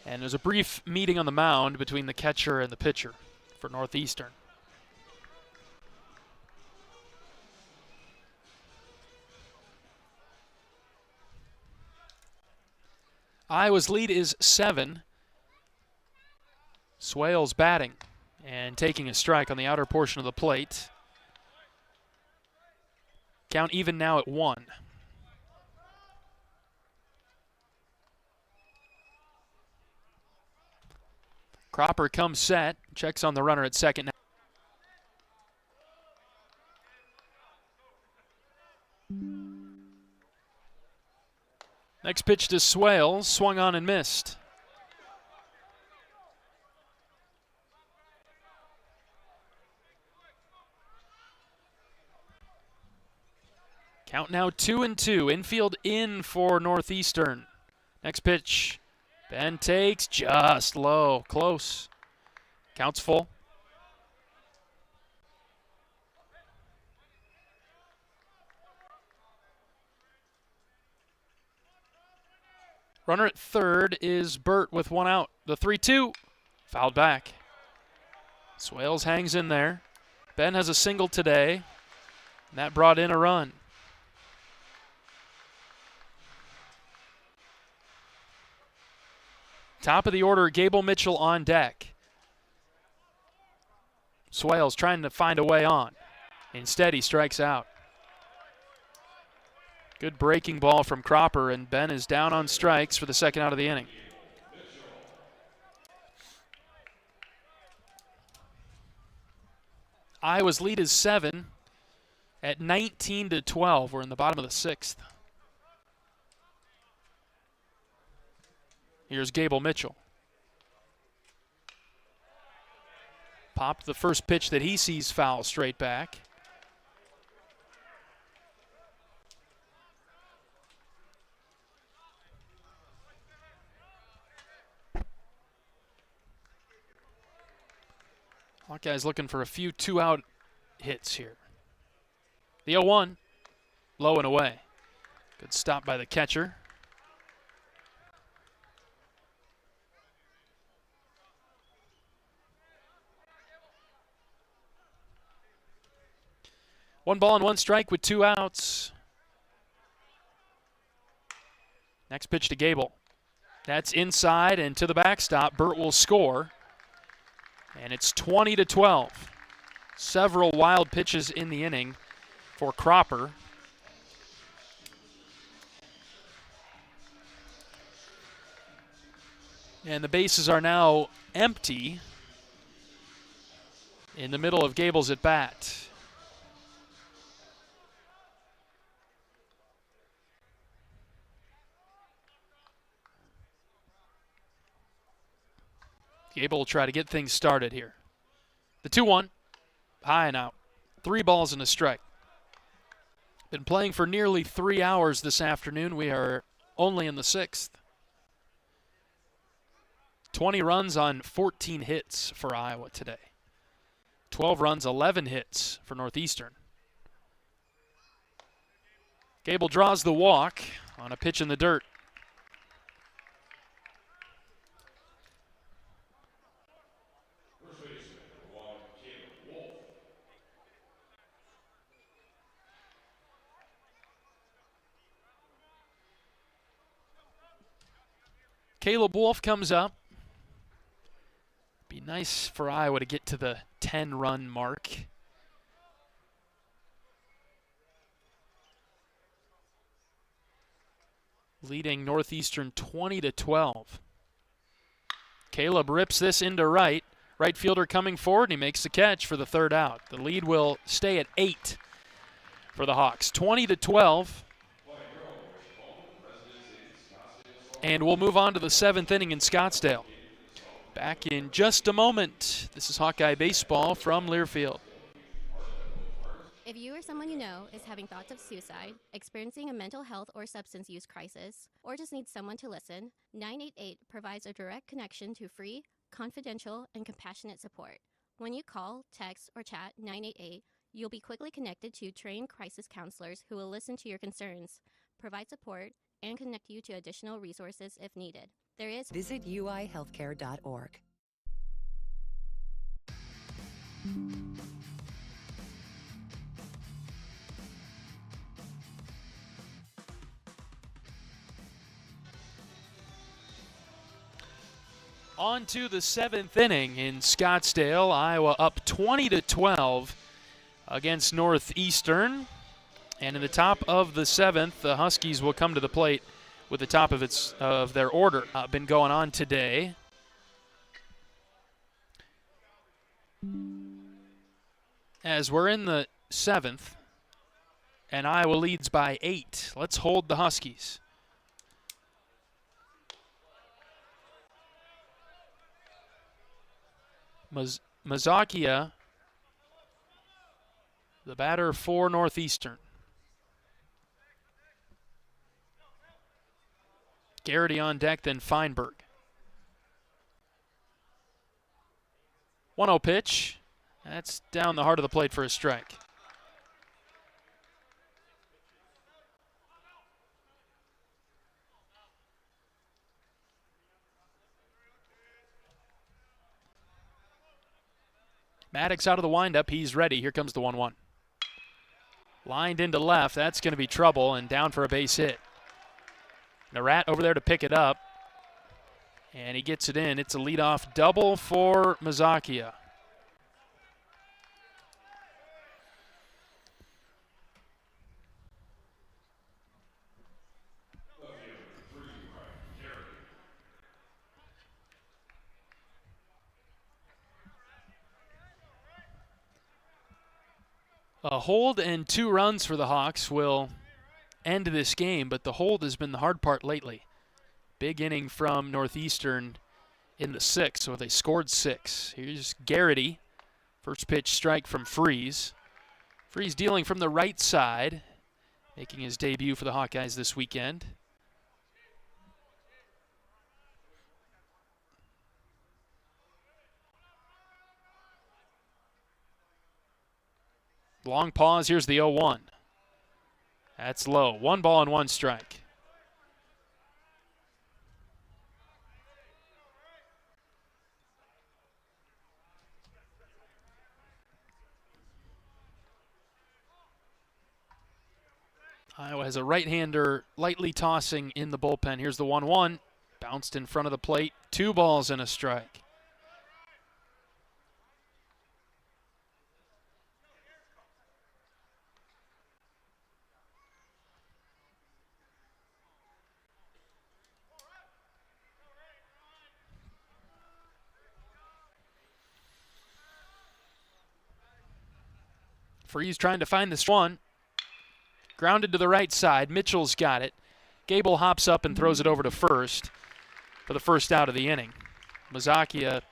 Speaker 2: And there's a brief meeting on the mound between the catcher and the pitcher for Northeastern. Iowa's lead is 7. Swales batting and taking a strike on the outer portion of the plate. Count even now at 1. Cropper comes set, checks on the runner at second. Next pitch to Swales, swung on and missed. Count now 2-2. Infield in for Northeastern. Next pitch. Ben takes just low. Close. Count's full. Runner at third is Burt with 1 out. The 3-2. Fouled back. Swales hangs in there. Ben has a single today, and that brought in a run. Top of the order, Gable Mitchell on deck. Swales trying to find a way on. Instead, he strikes out. Good breaking ball from Cropper, and Ben is down on strikes for the second out of the inning. Iowa's lead is 7 at 19-12. We're in the bottom of the 6th. Here's Gable Mitchell. popped the first pitch that he sees foul straight back. Hawkeyes looking for a few two-out hits here. The 0-1, low and away. Good stop by the catcher. One ball and one strike with 2 outs. Next pitch to Gable. That's inside and to the backstop. Burt will score. And it's 20-12. Several wild pitches in the inning for Cropper. And the bases are now empty in the middle of Gable's at bat. Gable will try to get things started here. The 2-1, high and out. 3 balls and a strike. Been playing for nearly 3 hours this afternoon. We are only in the 6th. 20 runs on 14 hits for Iowa today. 12 runs, 11 hits for Northeastern. Gable draws the walk on a pitch in the dirt. Caleb Wolf comes up. Be nice for Iowa to get to the 10-run mark. Leading Northeastern 20-12. Caleb rips this into right. Right fielder coming forward, and he makes the catch for the 3rd out. The lead will stay at 8 for the Hawks. 20-12. And we'll move on to the 7th inning in Scottsdale. Back in just a moment. This is Hawkeye Baseball from Learfield.
Speaker 17: If you or someone you know is having thoughts of suicide, experiencing a mental health or substance use crisis, or just needs someone to listen, 988 provides a direct connection to free, confidential, and compassionate support. When you call, text, or chat 988, you'll be quickly connected to trained crisis counselors who will listen to your concerns, provide support, and connect you to additional resources if needed.
Speaker 16: Visit uihealthcare.org.
Speaker 2: On to the 7th inning in Scottsdale. Iowa up 20-12 against Northeastern. And in the top of the 7th, the Huskies will come to the plate with the top of their order. Been going on today. As we're in the 7th, and Iowa leads by 8. Let's hold the Huskies. Mazakia, the batter for Northeastern. Garrity on deck, then Feinberg. 1-0 pitch. That's down the heart of the plate for a strike. Maddox out of the windup. He's ready. Here comes the 1-1. Lined into left. That's going to be trouble, and down for a base hit. Narat over there to pick it up, and he gets it in. It's a leadoff double for Mazakia. A hold and 2 runs for the Hawks will end this game, but the hold has been the hard part lately. Big inning from Northeastern in the 6th, so they scored 6. Here's Garrity First pitch strike from Freeze. Freeze dealing from the right side, making his debut for the Hawkeyes this weekend. Long pause, here's the 0-1. That's low, 1 ball and 1 strike. Iowa has a right-hander lightly tossing in the bullpen. Here's the 1-1. Bounced in front of the plate. 2 balls and a strike. Freeze trying to find this one. Grounded to the right side. Mitchell's got it. Gable hops up and throws it over to first for the first out of the inning. Mazakia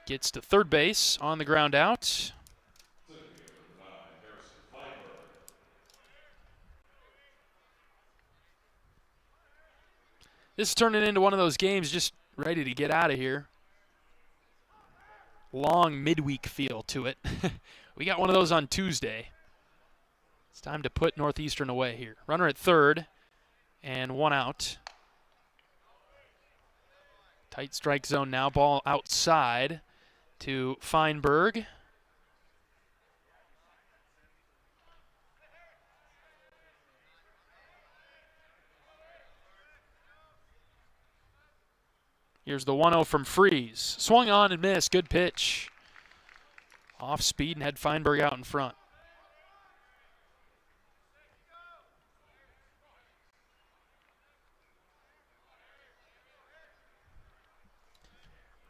Speaker 2: gets to third base on the ground out. This is turning into one of those games just ready to get out of here. Long midweek feel to it. We got one of those on Tuesday. It's time to put Northeastern away here. Runner at third and 1 out. Tight strike zone now. Ball outside to Feinberg. Here's the 1-0 from Freeze. Swung on and missed. Good pitch. Off speed and had Feinberg out in front.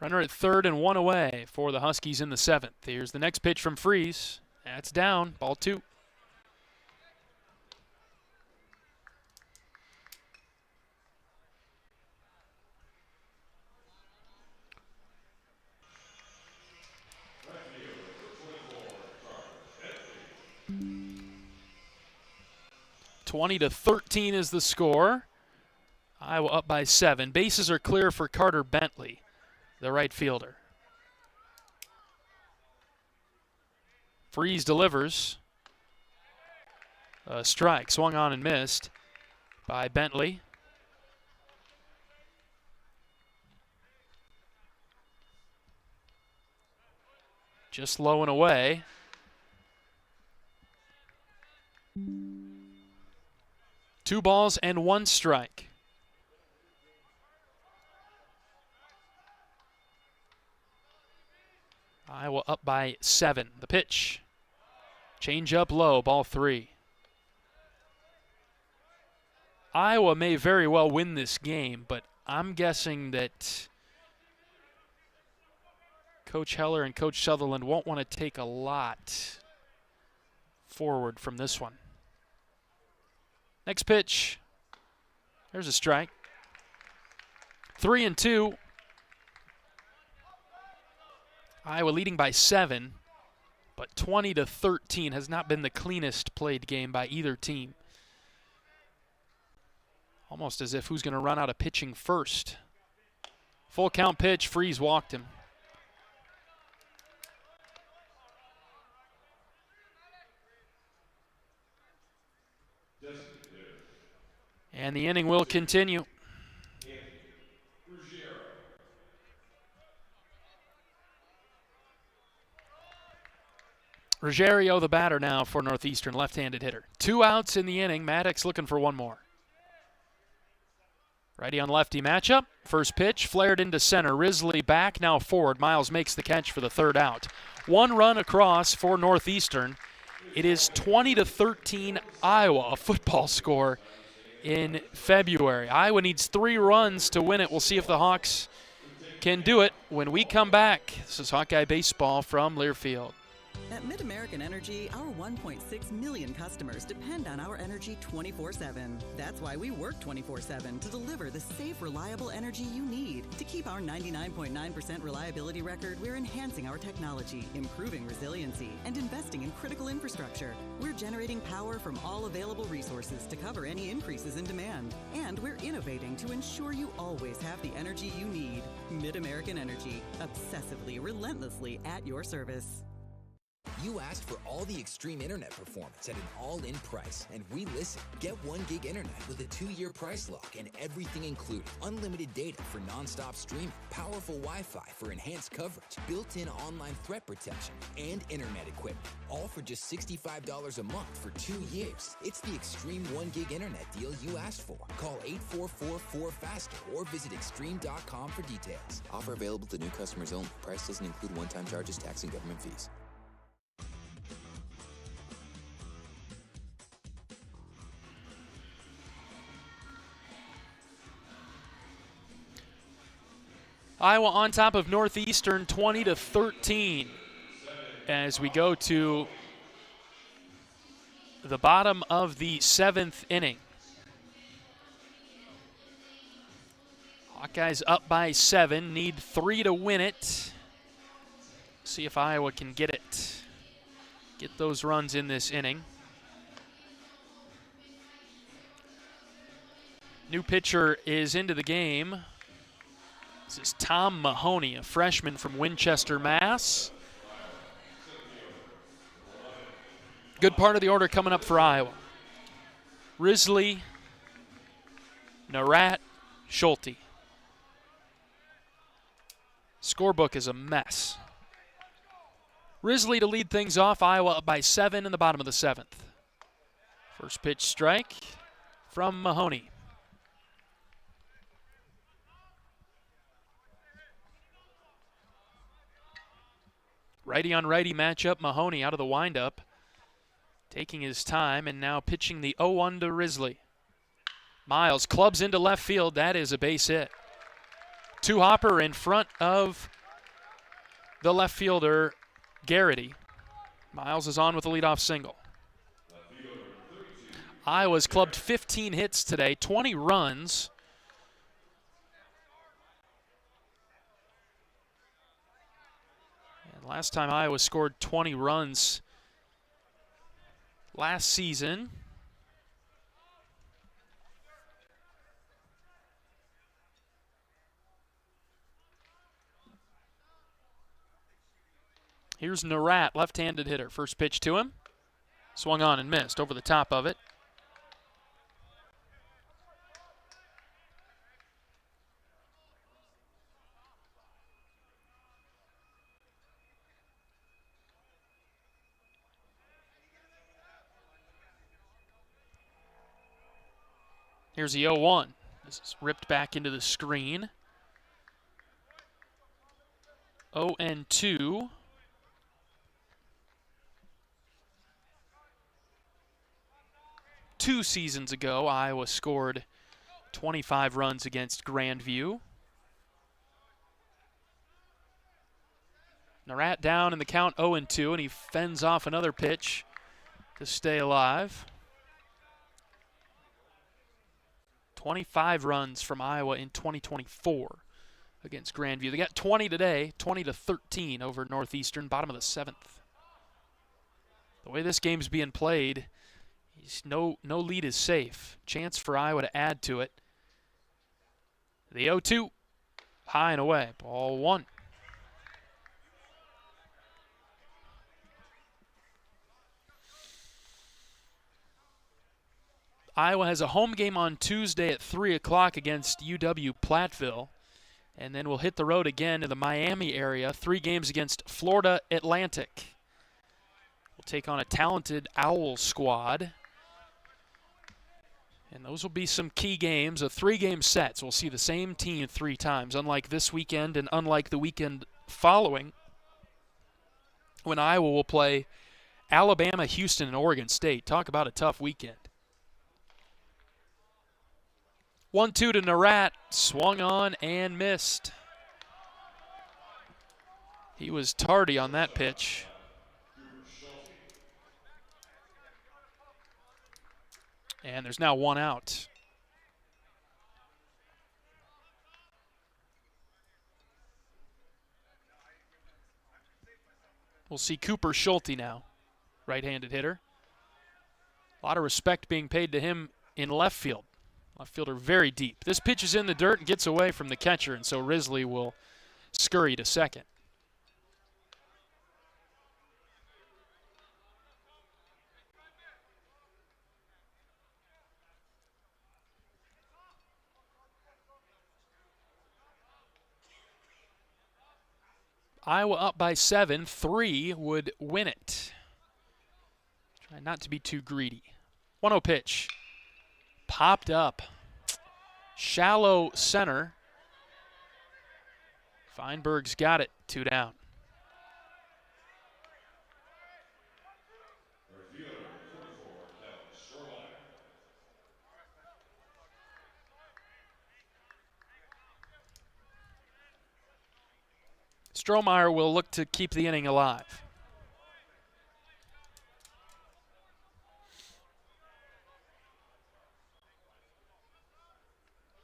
Speaker 2: Runner at third and 1 away for the Huskies in the 7th. Here's the next pitch from Freeze. That's down. Ball 2. (20-13) is the score. Iowa up by 7. Bases are clear for Carter Bentley, the right fielder. Freeze delivers. A strike, swung on and missed by Bentley. Just low and away. Two balls and 1 strike. Iowa up by 7. The pitch. Change up low, ball 3. Iowa may very well win this game, but I'm guessing that Coach Heler and Coach Sutherland won't want to take a lot forward from this one. Next pitch. There's a strike. 3-2. Iowa leading by 7, but 20-13 has not been the cleanest played game by either team. Almost as if who's going to run out of pitching first. Full count pitch. Freeze walked him. And the inning will continue. Ruggiero, the batter now for Northeastern, left-handed hitter. 2 outs in the inning. Maddox looking for 1 more. Righty on lefty matchup. First pitch flared into center. Risley back, now forward. Miles makes the catch for the 3rd out. 1 run across for Northeastern. It is 20-13 Iowa, a football score in February. Iowa needs 3 runs to win it. We'll see if the Hawks can do it when we come back. This is Hawkeye Baseball from Learfield.
Speaker 21: At Mid-American Energy, our 1.6 million customers depend on our energy 24/7. That's why we work 24/7 to deliver the safe, reliable energy you need. To keep our 99.9% reliability record, we're enhancing our technology, improving resiliency, and investing in critical infrastructure. We're generating power from all available resources to cover any increases in demand. And we're innovating to ensure you always have the energy you need. Mid-American Energy, obsessively, relentlessly at your service.
Speaker 22: You asked for all the extreme internet performance at an all-in price, and we listened. Get 1 gig internet with a 2-year price lock and everything included. Unlimited data for non-stop streaming, powerful Wi-Fi for enhanced coverage, built-in online threat protection, and internet equipment. All for just $65 a month for 2 years. It's the extreme 1 gig internet deal you asked for. Call 844-4FASTER or visit extreme.com for details. Offer available to new customers only. Price doesn't include one-time charges, tax, and government fees.
Speaker 2: Iowa on top of Northeastern 20-13 as we go to the bottom of the 7th inning. Hawkeyes up by 7, need 3 to win it. See if Iowa can get it. Get those runs in this inning. New pitcher is into the game. This is Tom Mahoney, a freshman from Winchester, Mass. Good part of the order coming up for Iowa. Risley, Narat, Schulte. Scorebook is a mess. Risley to lead things off. Iowa up by 7 in the bottom of the 7th. First pitch strike from Mahoney. Righty on righty matchup. Mahoney out of the windup, taking his time, and now pitching the 0-1 to Risley. Miles clubs into left field. That is a base hit. Two-hopper in front of the left fielder, Garrity. Miles is on with a leadoff single. Iowa's clubbed 15 hits today, 20 runs. Last time Iowa scored 20 runs last season. Here's Narat, left-handed hitter. First pitch to him. Swung on and missed over the top of it. Here's the 0-1. This is ripped back into the screen. 0-2. Two seasons ago, Iowa scored 25 runs against Grandview. Narat down in the count 0-2, and he fends off another pitch to stay alive. 25 runs from Iowa in 2024 against Grandview. They got 20 today, 20-13 over Northeastern, bottom of the 7th. The way this game's being played, no lead is safe. Chance for Iowa to add to it. The 0-2, high and away, ball 1. Iowa has a home game on Tuesday at 3 o'clock against UW-Platteville. And then we'll hit the road again in the Miami area. 3 games against Florida Atlantic. We'll take on a talented Owl squad. And those will be some key games, a 3-game set. So we'll see the same team 3 times, unlike this weekend and unlike the weekend following, when Iowa will play Alabama, Houston, and Oregon State. Talk about a tough weekend. 1-2 to Narat, swung on and missed. He was tardy on that pitch. And there's now one out. We'll see Cooper Schulte now, right-handed hitter. A lot of respect being paid to him in left field. Left fielder very deep. This pitch is in the dirt and gets away from the catcher, and so Risley will scurry to second. Iowa up by 7. 3 would win it. Try not to be too greedy. 1-0 pitch. Popped up. Shallow center. Feinberg's got it. 2 down. Strohmeyer will look to keep the inning alive.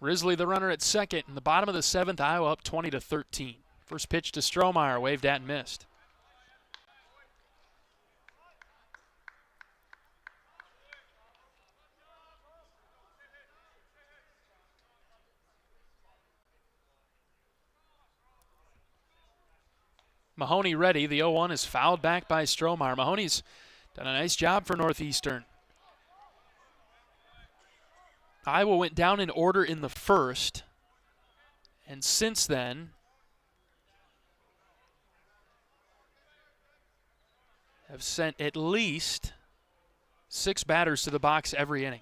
Speaker 2: Risley the runner at second. In the bottom of the 7th, Iowa up 20-13. First pitch to Strohmeyer, waved at and missed. Mahoney ready. The 0-1 is fouled back by Strohmeyer. Mahoney's done a nice job for Northeastern. Iowa went down in order in the first, and since then have sent at least 6 batters to the box every inning.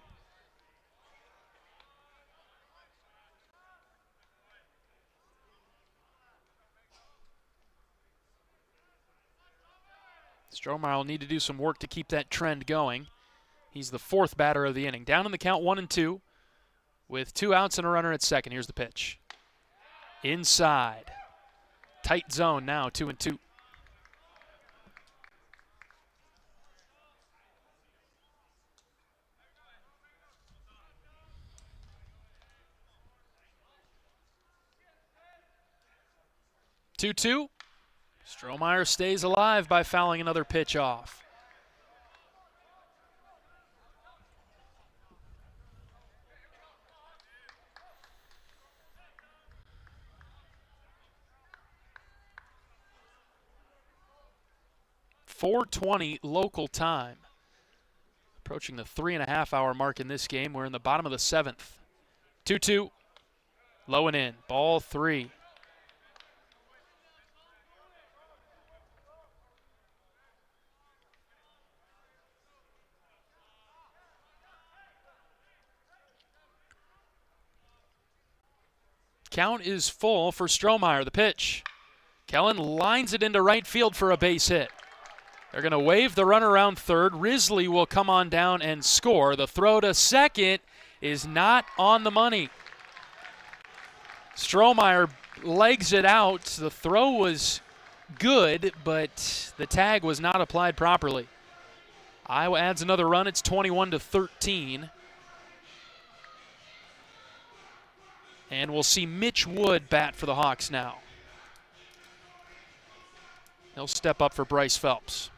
Speaker 2: Strohmeyer will need to do some work to keep that trend going. He's the 4th batter of the inning. Down in the count 1-2 with 2 outs and a runner at second. Here's the pitch. Inside. Tight zone now, 2-2. Two-two. Strohmeyer stays alive by fouling another pitch off. .420 local time. Approaching the 3.5-hour mark in this game. We're in the bottom of the 7th. 2-2. Low and in. Ball 3. Count is full for Strohmeyer. The pitch. Kellen lines it into right field for a base hit. They're going to wave the runner around third. Risley will come on down and score. The throw to second is not on the money. Strohmeyer legs it out. The throw was good, but the tag was not applied properly. Iowa adds another run. It's 21-13. And we'll see Mitch Wood bat for the Hawks now. He'll step up for Bryce Phelps.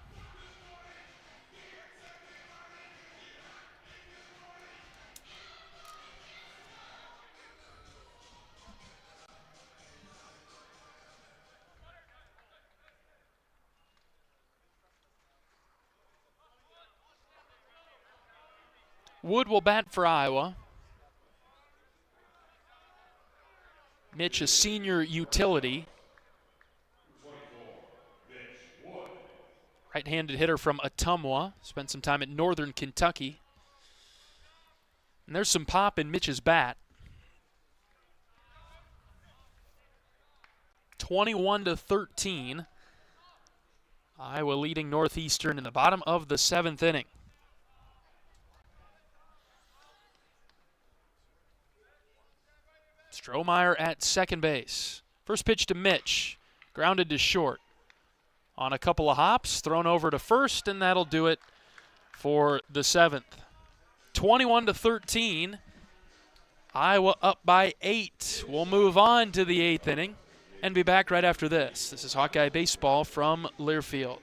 Speaker 2: Wood will bat for Iowa. Mitch, a senior utility. Right-handed hitter from Ottumwa. Spent some time at Northern Kentucky. And there's some pop in Mitch's bat. 21-13. Iowa leading Northeastern in the bottom of the 7th inning. Strohmeyer at second base. First pitch to Mitch. Grounded to short. On a couple of hops, thrown over to first, and that'll do it for the 7th. 21-13. Iowa up by 8. We'll move on to the 8th inning and be back right after this. This is Hawkeye Baseball from Learfield.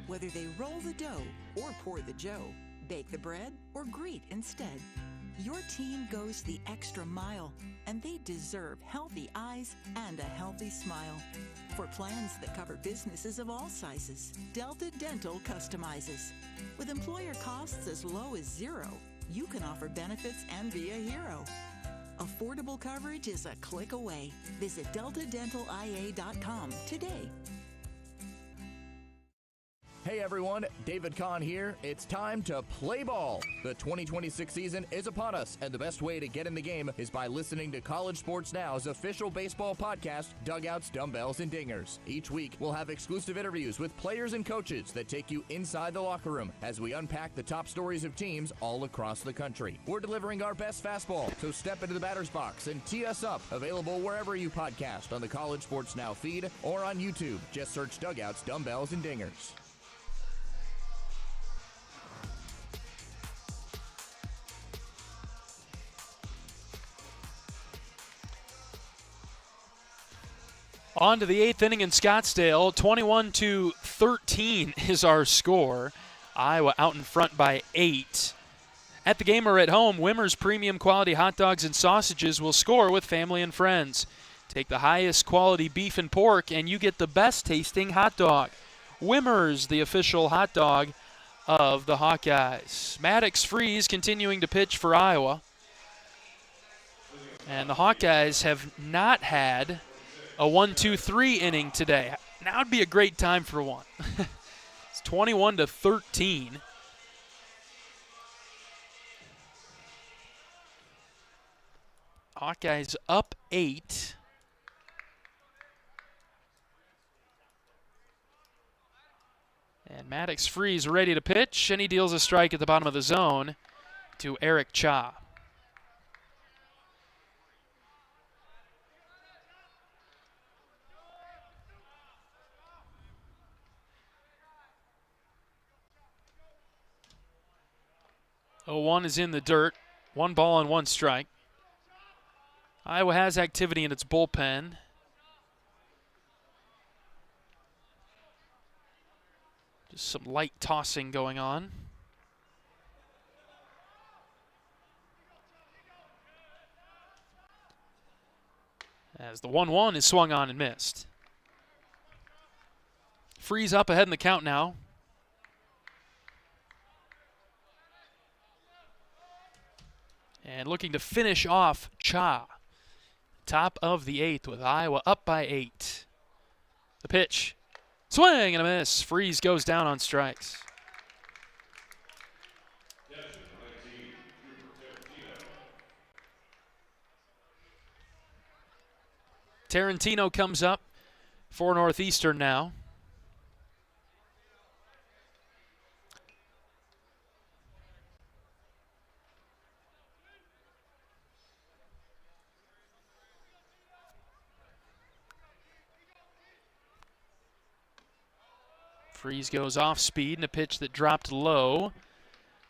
Speaker 19: Whether they roll the dough or pour the joe, bake the bread or greet instead, your team goes the extra mile, and they deserve healthy eyes and a healthy smile. For plans that cover businesses of all sizes, Delta Dental customizes. With employer costs as low as $0, you can offer benefits and be a hero. Affordable coverage is a click away. Visit deltadentalia.com today.
Speaker 20: Hey everyone, David Kahn here. It's time to play ball. The 2026 season is upon us, and the best way to get in the game is by listening to College Sports Now's official baseball podcast, Dugouts, Dumbbells, and Dingers. Each week, we'll have exclusive interviews with players and coaches that take you inside the locker room as we unpack the top stories of teams all across the country. We're delivering our best fastball, so step into the batter's box and tee us up. Available wherever you podcast on the College Sports Now feed or on YouTube. Just search Dugouts, Dumbbells, and Dingers.
Speaker 2: On to the 8th inning in Scottsdale. 21-13 is our score. Iowa out in front by 8. At the game or at home, Wimmer's premium quality hot dogs and sausages will score with family and friends. Take the highest quality beef and pork and you get the best tasting hot dog. Wimmer's, the official hot dog of the Hawkeyes. Maddox Freeze continuing to pitch for Iowa. And the Hawkeyes have not had a 1-2-3 inning today. Now would be a great time for one. It's 21-13. Hawkeyes up 8. And Maddox Freeze ready to pitch, and he deals a strike at the bottom of the zone to Eric Cha. Oh, 1 is in the dirt. 1 ball and 1 strike. Iowa has activity in its bullpen. Just some light tossing going on. As the 1-1 is swung on and missed. Freeze up ahead in the count now. And looking to finish off Cha. Top of the 8th with Iowa up by 8. The pitch. Swing and a miss. Freeze goes down on strikes. Tarantino comes up for Northeastern now. Freeze goes off speed and a pitch that dropped low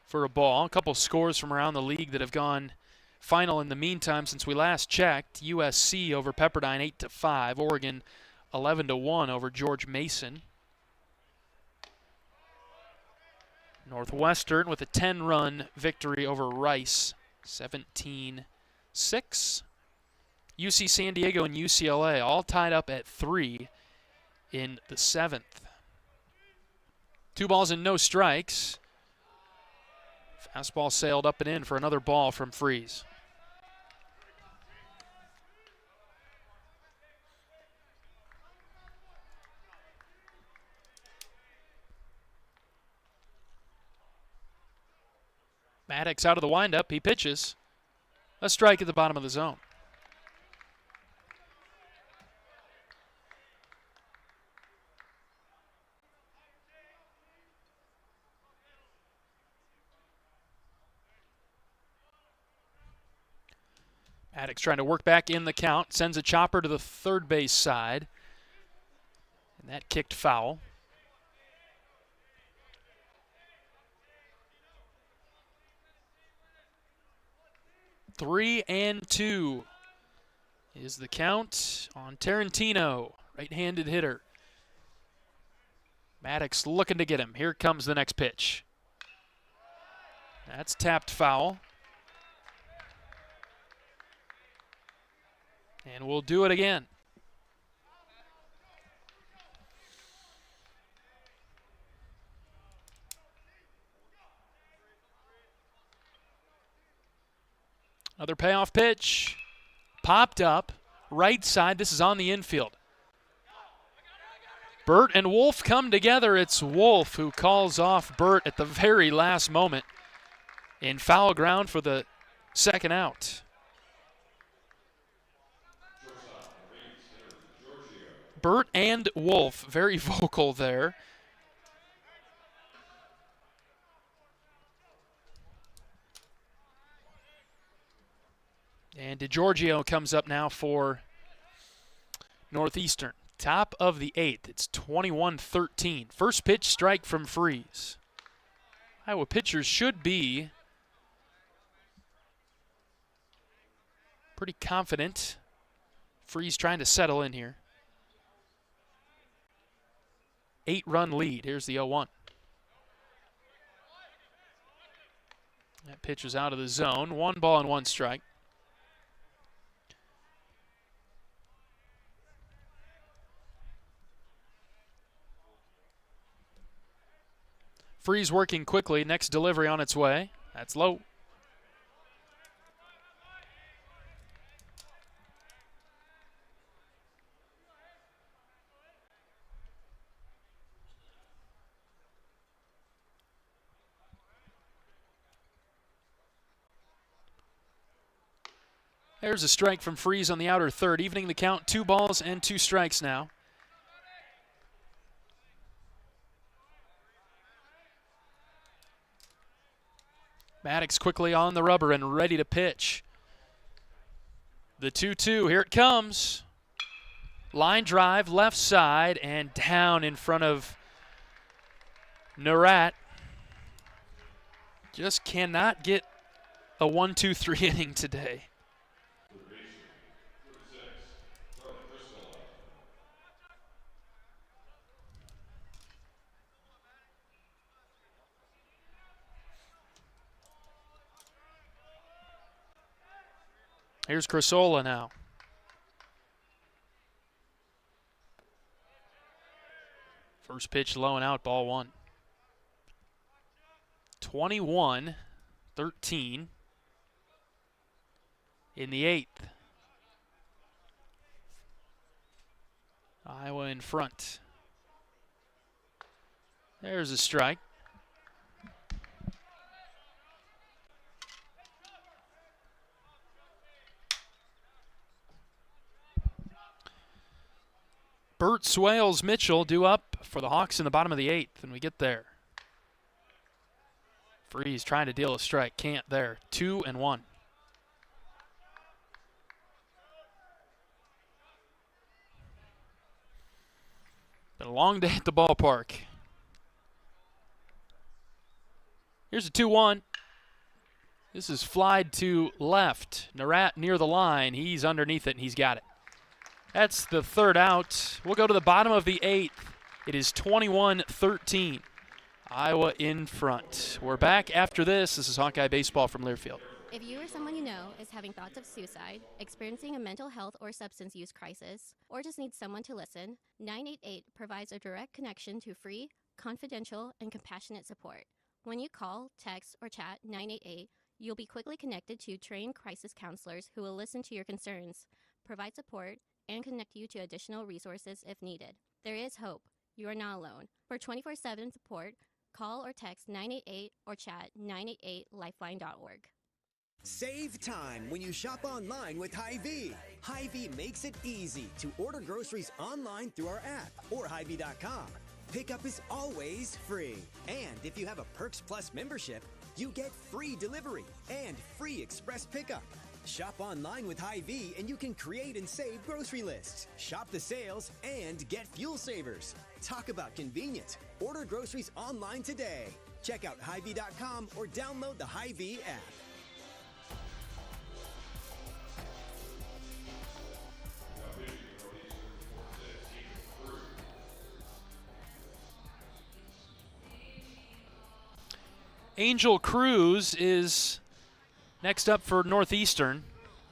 Speaker 2: for a ball. A couple scores from around the league that have gone final in the meantime since we last checked. USC over Pepperdine 8-5. Oregon 11-1 over George Mason. Northwestern with a 10-run victory over Rice 17-6. UC San Diego and UCLA all tied up at 3 in the 7th. 2 balls and no strikes. Fastball sailed up and in for another ball from Freeze. Maddox out of the windup. He pitches. A strike at the bottom of the zone. Maddox trying to work back in the count. Sends a chopper to the third base side. And that kicked foul. 3-2 is the count on Tarantino, right-handed hitter. Maddox looking to get him. Here comes the next pitch. That's tapped foul. And we'll do it again. Another payoff pitch. Popped up. Right side. This is on the infield. Burt and Wolf come together. It's Wolf who calls off Burt at the very last moment in foul ground for the second out. Burt and Wolf, very vocal there. And DiGiorgio comes up now for Northeastern. Top of the 8th. It's 21-13. First pitch strike from Freeze. Iowa pitchers should be pretty confident. Freeze trying to settle in here. 8-run lead. Here's the 0-1. That pitch is out of the zone. 1 ball and 1 strike. Freeze working quickly. Next delivery on its way. That's low. There's a strike from Freeze on the outer third, evening the count. 2 balls and 2 strikes now. Maddox quickly on the rubber and ready to pitch. The 2-2, here it comes. Line drive, left side, and down in front of Narat. Just cannot get a 1-2-3 inning today. Here's Crasola now. First pitch low and out, ball 1. 21-13 in the 8th. Iowa in front. There's a strike. Burt, Swales, Mitchell due up for the Hawks in the bottom of the 8th, and we get there. Freeze trying to deal a strike, can't there. 2-1. Been a long day at the ballpark. Here's a 2-1. This is flied to left. Narat near the line. He's underneath it, and he's got it. That's the third out. We'll go to the bottom of the 8th. It is 21-13. Iowa in front. We're back after this. This is Hawkeye Baseball from Learfield.
Speaker 17: If you or someone you know is having thoughts of suicide, experiencing a mental health or substance use crisis, or just needs someone to listen, 988 provides a direct connection to free, confidential, and compassionate support. When you call, text, or chat 988, you'll be quickly connected to trained crisis counselors who will listen to your concerns, provide support, and connect you to additional resources if needed. There is hope. You are not alone. For 24/7 support, call or text 988 or chat 988lifeline.org.
Speaker 13: Save time when you shop online with Hy-Vee. Hy-Vee makes it easy to order groceries online through our app or Hy-Vee.com. Pickup is always free. And if you have a Perks Plus membership, you get free delivery and free express pickup. Shop online with Hy-Vee and you can create and save grocery lists. Shop the sales and get fuel savers. Talk about convenient. Order groceries online today. Check out Hy-Vee.com or download the Hy-Vee app.
Speaker 2: Angel Cruz is next up for Northeastern.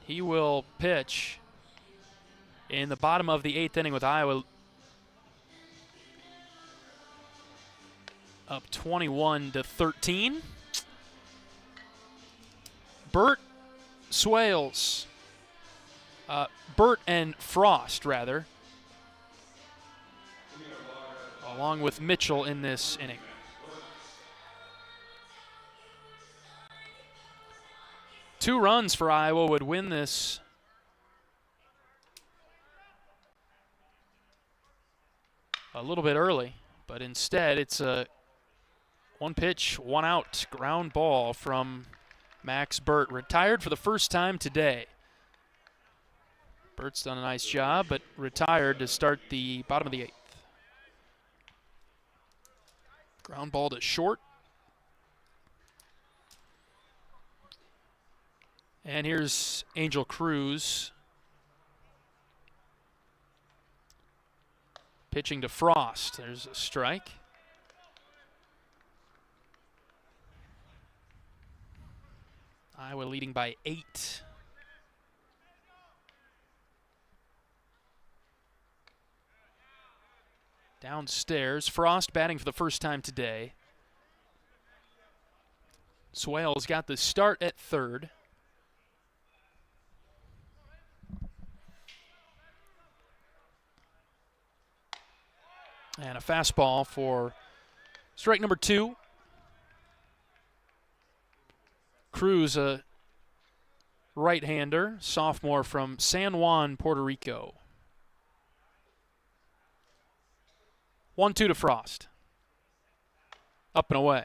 Speaker 2: He will pitch in the bottom of the 8th inning with Iowa up 21-13. Bert Swales. Bert and Frost, rather, along with Mitchell in this inning. Two runs for Iowa would win this a little bit early, but instead it's a one pitch, one out ground ball from Max Burt, retired for the first time today. Burt's done a nice job, but retired to start the bottom of the 8th. Ground ball to short. And here's Angel Cruz pitching to Frost. There's a strike. Iowa leading by 8. Downstairs, Frost batting for the first time today. Swales got the start at third. And a fastball for strike number 2. Cruz, a right-hander, sophomore from San Juan, Puerto Rico. 1-2 to Frost. Up and away.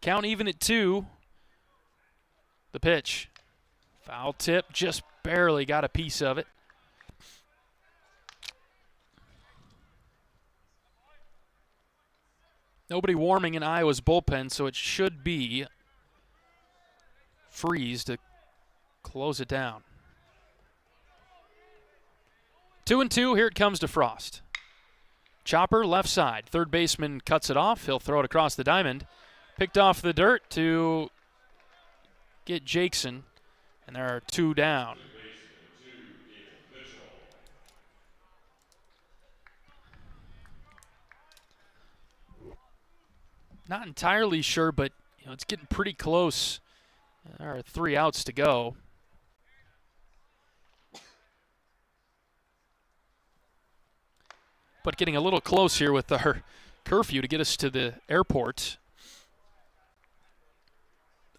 Speaker 2: Count even at 2. The pitch. Foul tip, just barely got a piece of it. Nobody warming in Iowa's bullpen, so it should be Freeze to close it down. 2-2, here it comes to Frost. Chopper left side. Third baseman cuts it off. He'll throw it across the diamond. Picked off the dirt to get Jackson, and there are 2 down. Not entirely sure, but it's getting pretty close. There are 3 outs to go. But getting a little close here with our curfew to get us to the airport.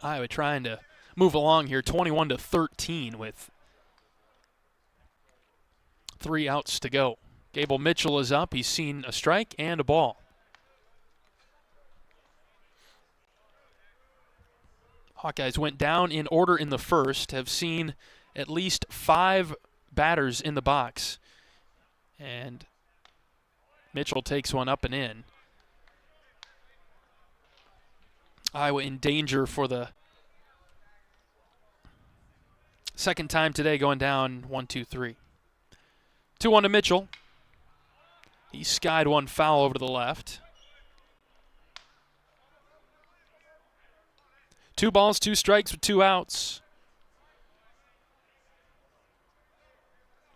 Speaker 2: Iowa trying to move along here, 21-13 with 3 outs to go. Gable Mitchell is up. He's seen a strike and a ball. Hawkeyes went down in order in the first, have seen at least 5 batters in the box. And Mitchell takes one up and in. Iowa in danger for the second time today, going down 1-2-3. 2-1 to Mitchell. He skied one foul over to the left. 2 balls, 2 strikes with 2 outs.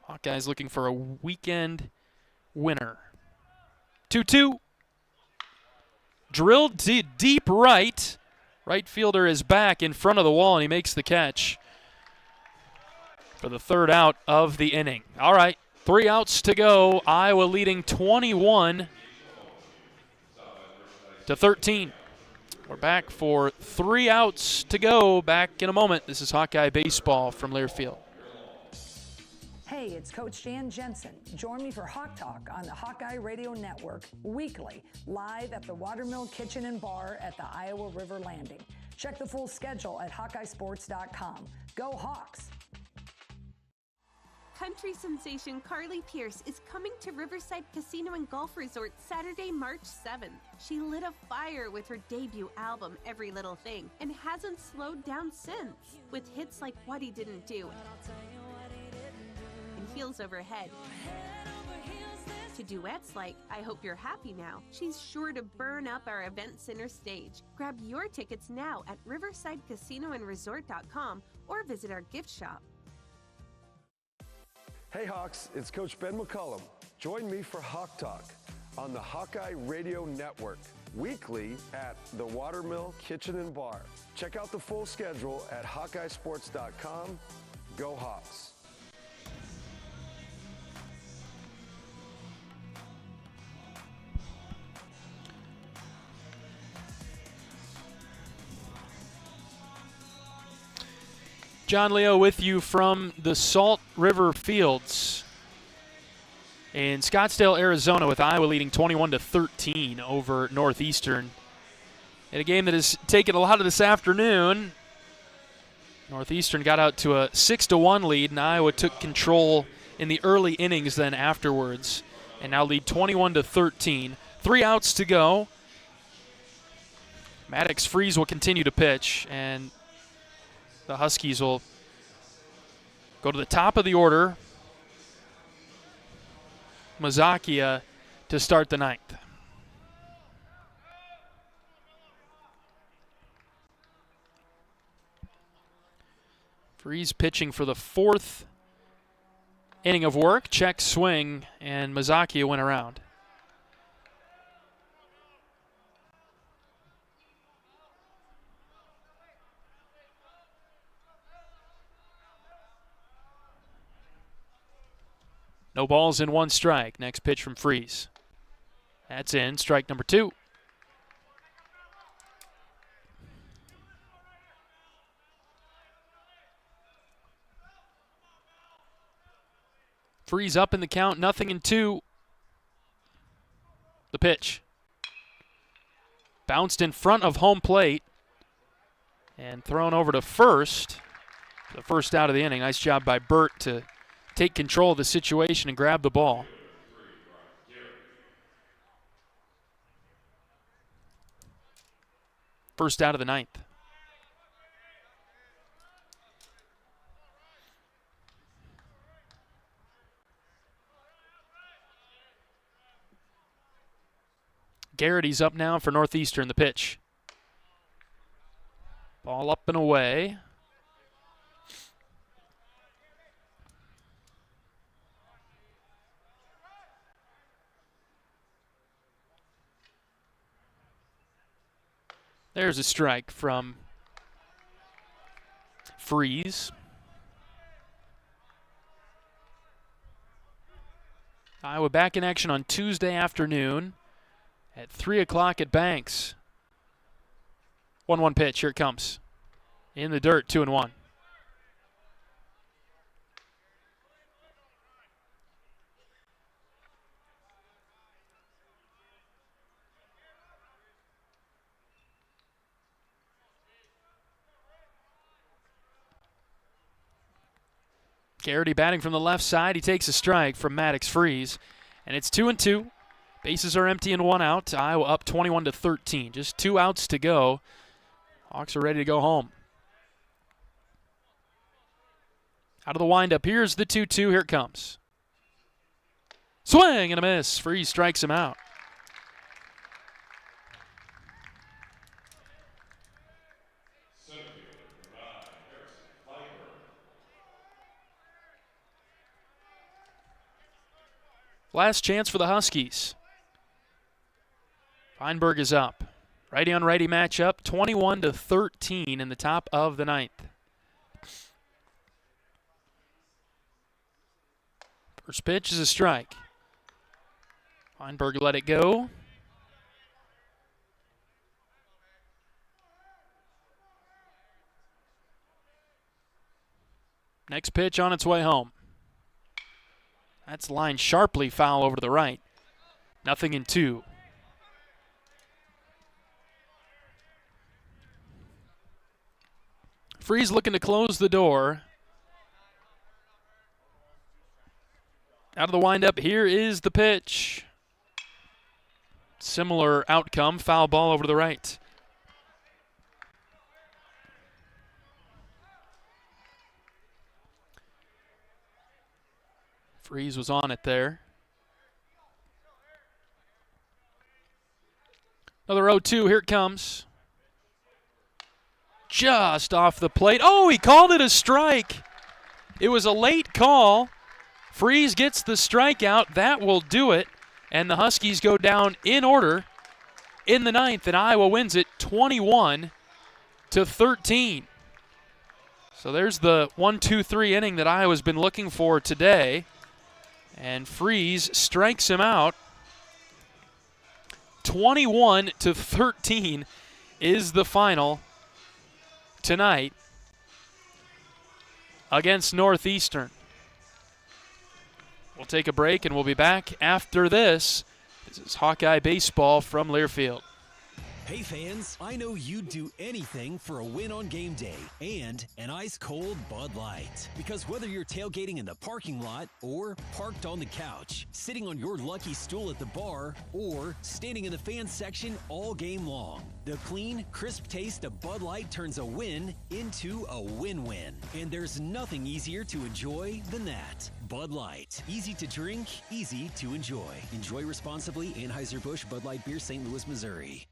Speaker 2: Hawkeyes looking for a weekend winner. 2-2. Drilled deep right. Right fielder is back in front of the wall, and he makes the catch for the 3rd out of the inning. All right, 3 outs to go. Iowa leading 21-13. We're back for 3 outs to go. Back in a moment. This is Hawkeye Baseball from Learfield.
Speaker 12: Hey, it's Coach Jan Jensen. Join me for Hawk Talk on the Hawkeye Radio Network weekly, live at the Watermill Kitchen and Bar at the Iowa River Landing. Check the full schedule at HawkeyeSports.com. Go Hawks!
Speaker 10: Country sensation Carly Pierce is coming to Riverside Casino and Golf Resort Saturday, March 7th. She lit a fire with her debut album, Every Little Thing, and hasn't slowed down since, with hits like What He Didn't Do and Heels Overhead, to duets like I Hope You're Happy Now. She's sure to burn up our event center stage. Grab your tickets now at riversidecasinoandresort.com or visit our gift shop.
Speaker 15: Hey Hawks, it's Coach Ben McCullum. Join me for Hawk Talk on the Hawkeye Radio Network, weekly at the Watermill Kitchen and Bar. Check out the full schedule at hawkeyesports.com. Go Hawks.
Speaker 2: John Leo with you from the Salt River Fields in Scottsdale, Arizona, with Iowa leading 21-13 over Northeastern. In a game that has taken a lot of this afternoon, Northeastern got out to a 6-1 lead, and Iowa took control in the early innings then afterwards, and now lead 21-13. 3 outs to go. Maddox Freeze will continue to pitch, and the Huskies will go to the top of the order. Mazakia to start the ninth. Freeze pitching for the 4th inning of work. Check swing, and Mazakia went around. No balls and 1 strike. Next pitch from Freeze. That's in. Strike number 2. Freeze up in the count. 0-2. The pitch. Bounced in front of home plate and thrown over to first. The first out of the inning. Nice job by Burt to take control of the situation and grab the ball. First out of the ninth. Garrity's up now for Northeastern. The pitch. Ball up and away. There's a strike from Freeze. Iowa back in action on Tuesday afternoon at 3 o'clock at Banks. 1-1 pitch. Here it comes. In the dirt, 2-1. Garrity batting from the left side. He takes a strike from Maddox Freeze. And it's 2-2. Bases are empty and 1 out. Iowa up 21-13. Just 2 outs to go. Hawks are ready to go home. Out of the windup, here's the 2-2. Here it comes. Swing and a miss. Freeze strikes him out. Last chance for the Huskies. Feinberg is up. Righty on righty matchup, 21-13 in the top of the ninth. First pitch is a strike. Feinberg let it go. Next pitch on its way home. That's lined sharply foul over to the right. 0-2. Freeze looking to close the door. Out of the windup, here is the pitch. Similar outcome, foul ball over to the right. Freeze was on it there. Another 0-2, here it comes. Just off the plate. Oh, he called it a strike. It was a late call. Freeze gets the strikeout. That will do it. And the Huskies go down in order in the ninth, and Iowa wins it 21-13. So there's the 1-2-3 inning that Iowa's been looking for today. And Freeze strikes him out. 21-13 is the final tonight against Northeastern. We'll take a break and we'll be back after this. This is Hawkeye Baseball from Learfield.
Speaker 14: Hey fans, I know you'd do anything for a win on game day and an ice-cold Bud Light. Because whether you're tailgating in the parking lot or parked on the couch, sitting on your lucky stool at the bar, or standing in the fan section all game long, the clean, crisp taste of Bud Light turns a win into a win-win. And there's nothing easier to enjoy than that. Bud Light. Easy to drink, easy to enjoy. Enjoy responsibly. Anheuser-Busch Bud Light Beer, St. Louis, Missouri.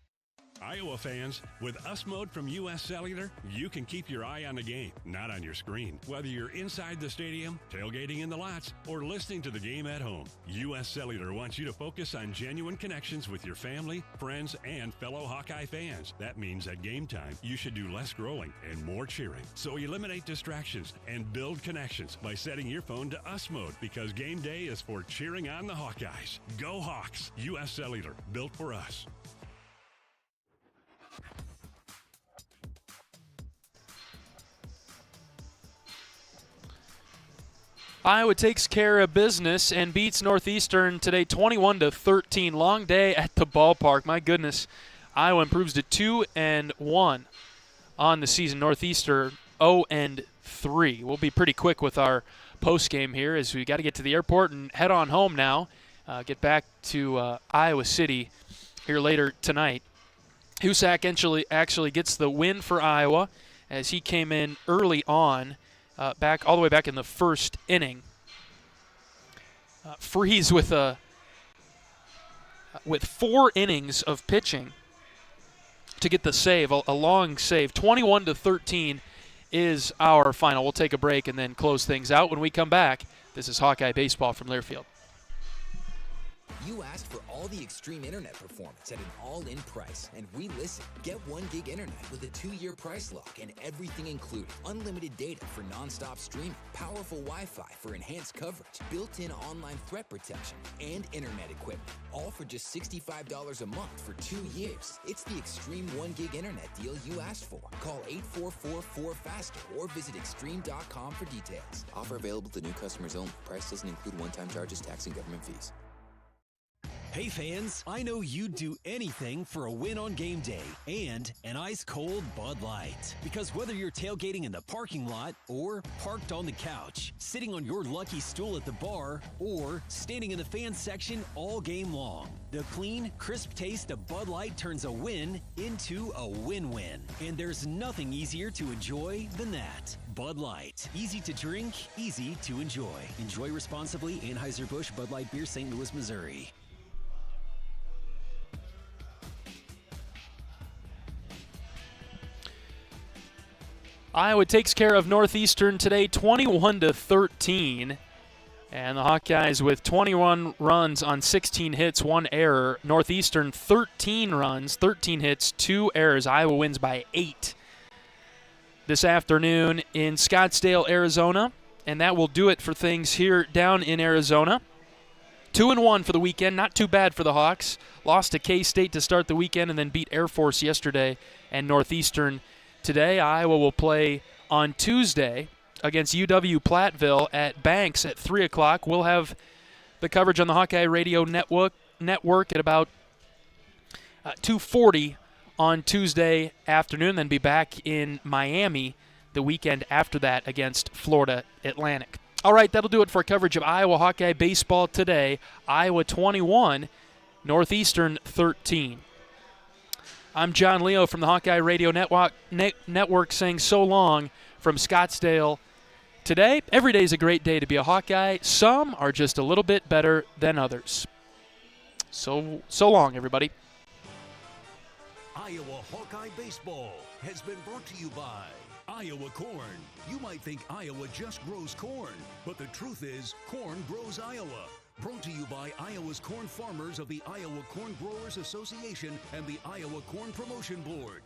Speaker 4: Iowa fans, with US Mode from US Cellular, you can keep your eye on the game, not on your screen. Whether you're inside the stadium, tailgating in the lots, or listening to the game at home, US Cellular wants you to focus on genuine connections with your family, friends, and fellow Hawkeye fans. That means at game time, you should do less scrolling and more cheering. So eliminate distractions and build connections by setting your phone to US Mode, because game day is for cheering on the Hawkeyes. Go Hawks! US Cellular, built for us.
Speaker 2: Iowa takes care of business and beats Northeastern today 21-13. Long day at the ballpark. My goodness. Iowa improves to 2-1 on the season. Northeastern 0-3. We'll be pretty quick with our post game here as we got to get to the airport and head on home now. Get back to Iowa City here later tonight. Husak actually gets the win for Iowa as he came in early on. Back all the way back in the first inning. Freeze with 4 innings of pitching to get the save, a long save. 21-13 is our final. We'll take a break and then close things out. When we come back, this is Hawkeye Baseball from Learfield.
Speaker 22: You asked for all the extreme internet performance at an all-in price, and we listened. Get 1 gig internet with a 2-year price lock and everything included. Unlimited data for non-stop streaming, powerful Wi-Fi for enhanced coverage, built-in online threat protection, and internet equipment. All for just $65 a month for 2 years. It's the extreme 1 gig internet deal you asked for. Call 844-4FASTER or visit extreme.com for details. Offer available to new customers only. Price doesn't include one-time charges, tax, and government fees.
Speaker 14: Hey fans, I know you'd do anything for a win on game day and an ice-cold Bud Light. Because whether you're tailgating in the parking lot or parked on the couch, sitting on your lucky stool at the bar, or standing in the fan section all game long, the clean, crisp taste of Bud Light turns a win into a win-win. And there's nothing easier to enjoy than that. Bud Light. Easy to drink, easy to enjoy. Enjoy responsibly. Anheuser-Busch Bud Light Beer, St. Louis, Missouri.
Speaker 2: Iowa takes care of Northeastern today 21-13. And the Hawkeyes with 21 runs on 16 hits, 1 error. Northeastern 13 runs, 13 hits, 2 errors. Iowa wins by 8 this afternoon in Scottsdale, Arizona. And that will do it for things here down in Arizona. 2-1 for the weekend, not too bad for the Hawks. Lost to K-State to start the weekend and then beat Air Force yesterday and Northeastern today. Iowa will play on Tuesday against UW-Platteville at Banks at 3 o'clock. We'll have the coverage on the Hawkeye Radio Network at about 2:40 on Tuesday afternoon, then be back in Miami the weekend after that against Florida Atlantic. All right, that'll do it for coverage of Iowa Hawkeye baseball today. Iowa 21, Northeastern 13. I'm John Leo from the Hawkeye Radio Network saying so long from Scottsdale. Today, every day is a great day to be a Hawkeye. Some are just a little bit better than others. So long, everybody.
Speaker 9: Iowa Hawkeye Baseball has been brought to you by Iowa Corn. You might think Iowa just grows corn, but the truth is corn grows Iowa. Brought to you by Iowa's corn farmers of the Iowa Corn Growers Association and the Iowa Corn Promotion Board.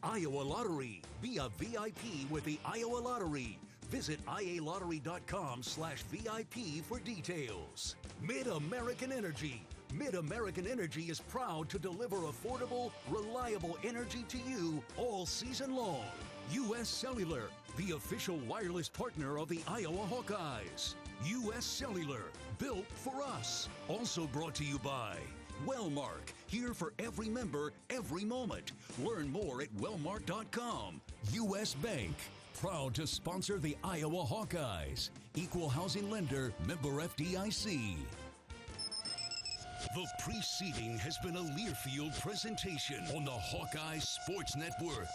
Speaker 9: Iowa Lottery. Be a VIP with the Iowa Lottery. Visit ialottery.com/VIP for details. Mid-American Energy. Mid-American Energy is proud to deliver affordable, reliable energy to you all season long. U.S. Cellular, the official wireless partner of the Iowa Hawkeyes. U.S. Cellular, built for us. Also brought to you by Wellmark, here for every member, every moment. Learn more at wellmark.com. U.S. Bank, proud to sponsor the Iowa Hawkeyes. Equal housing lender, member FDIC. The preceding has been a Learfield presentation on the Hawkeye Sports Network.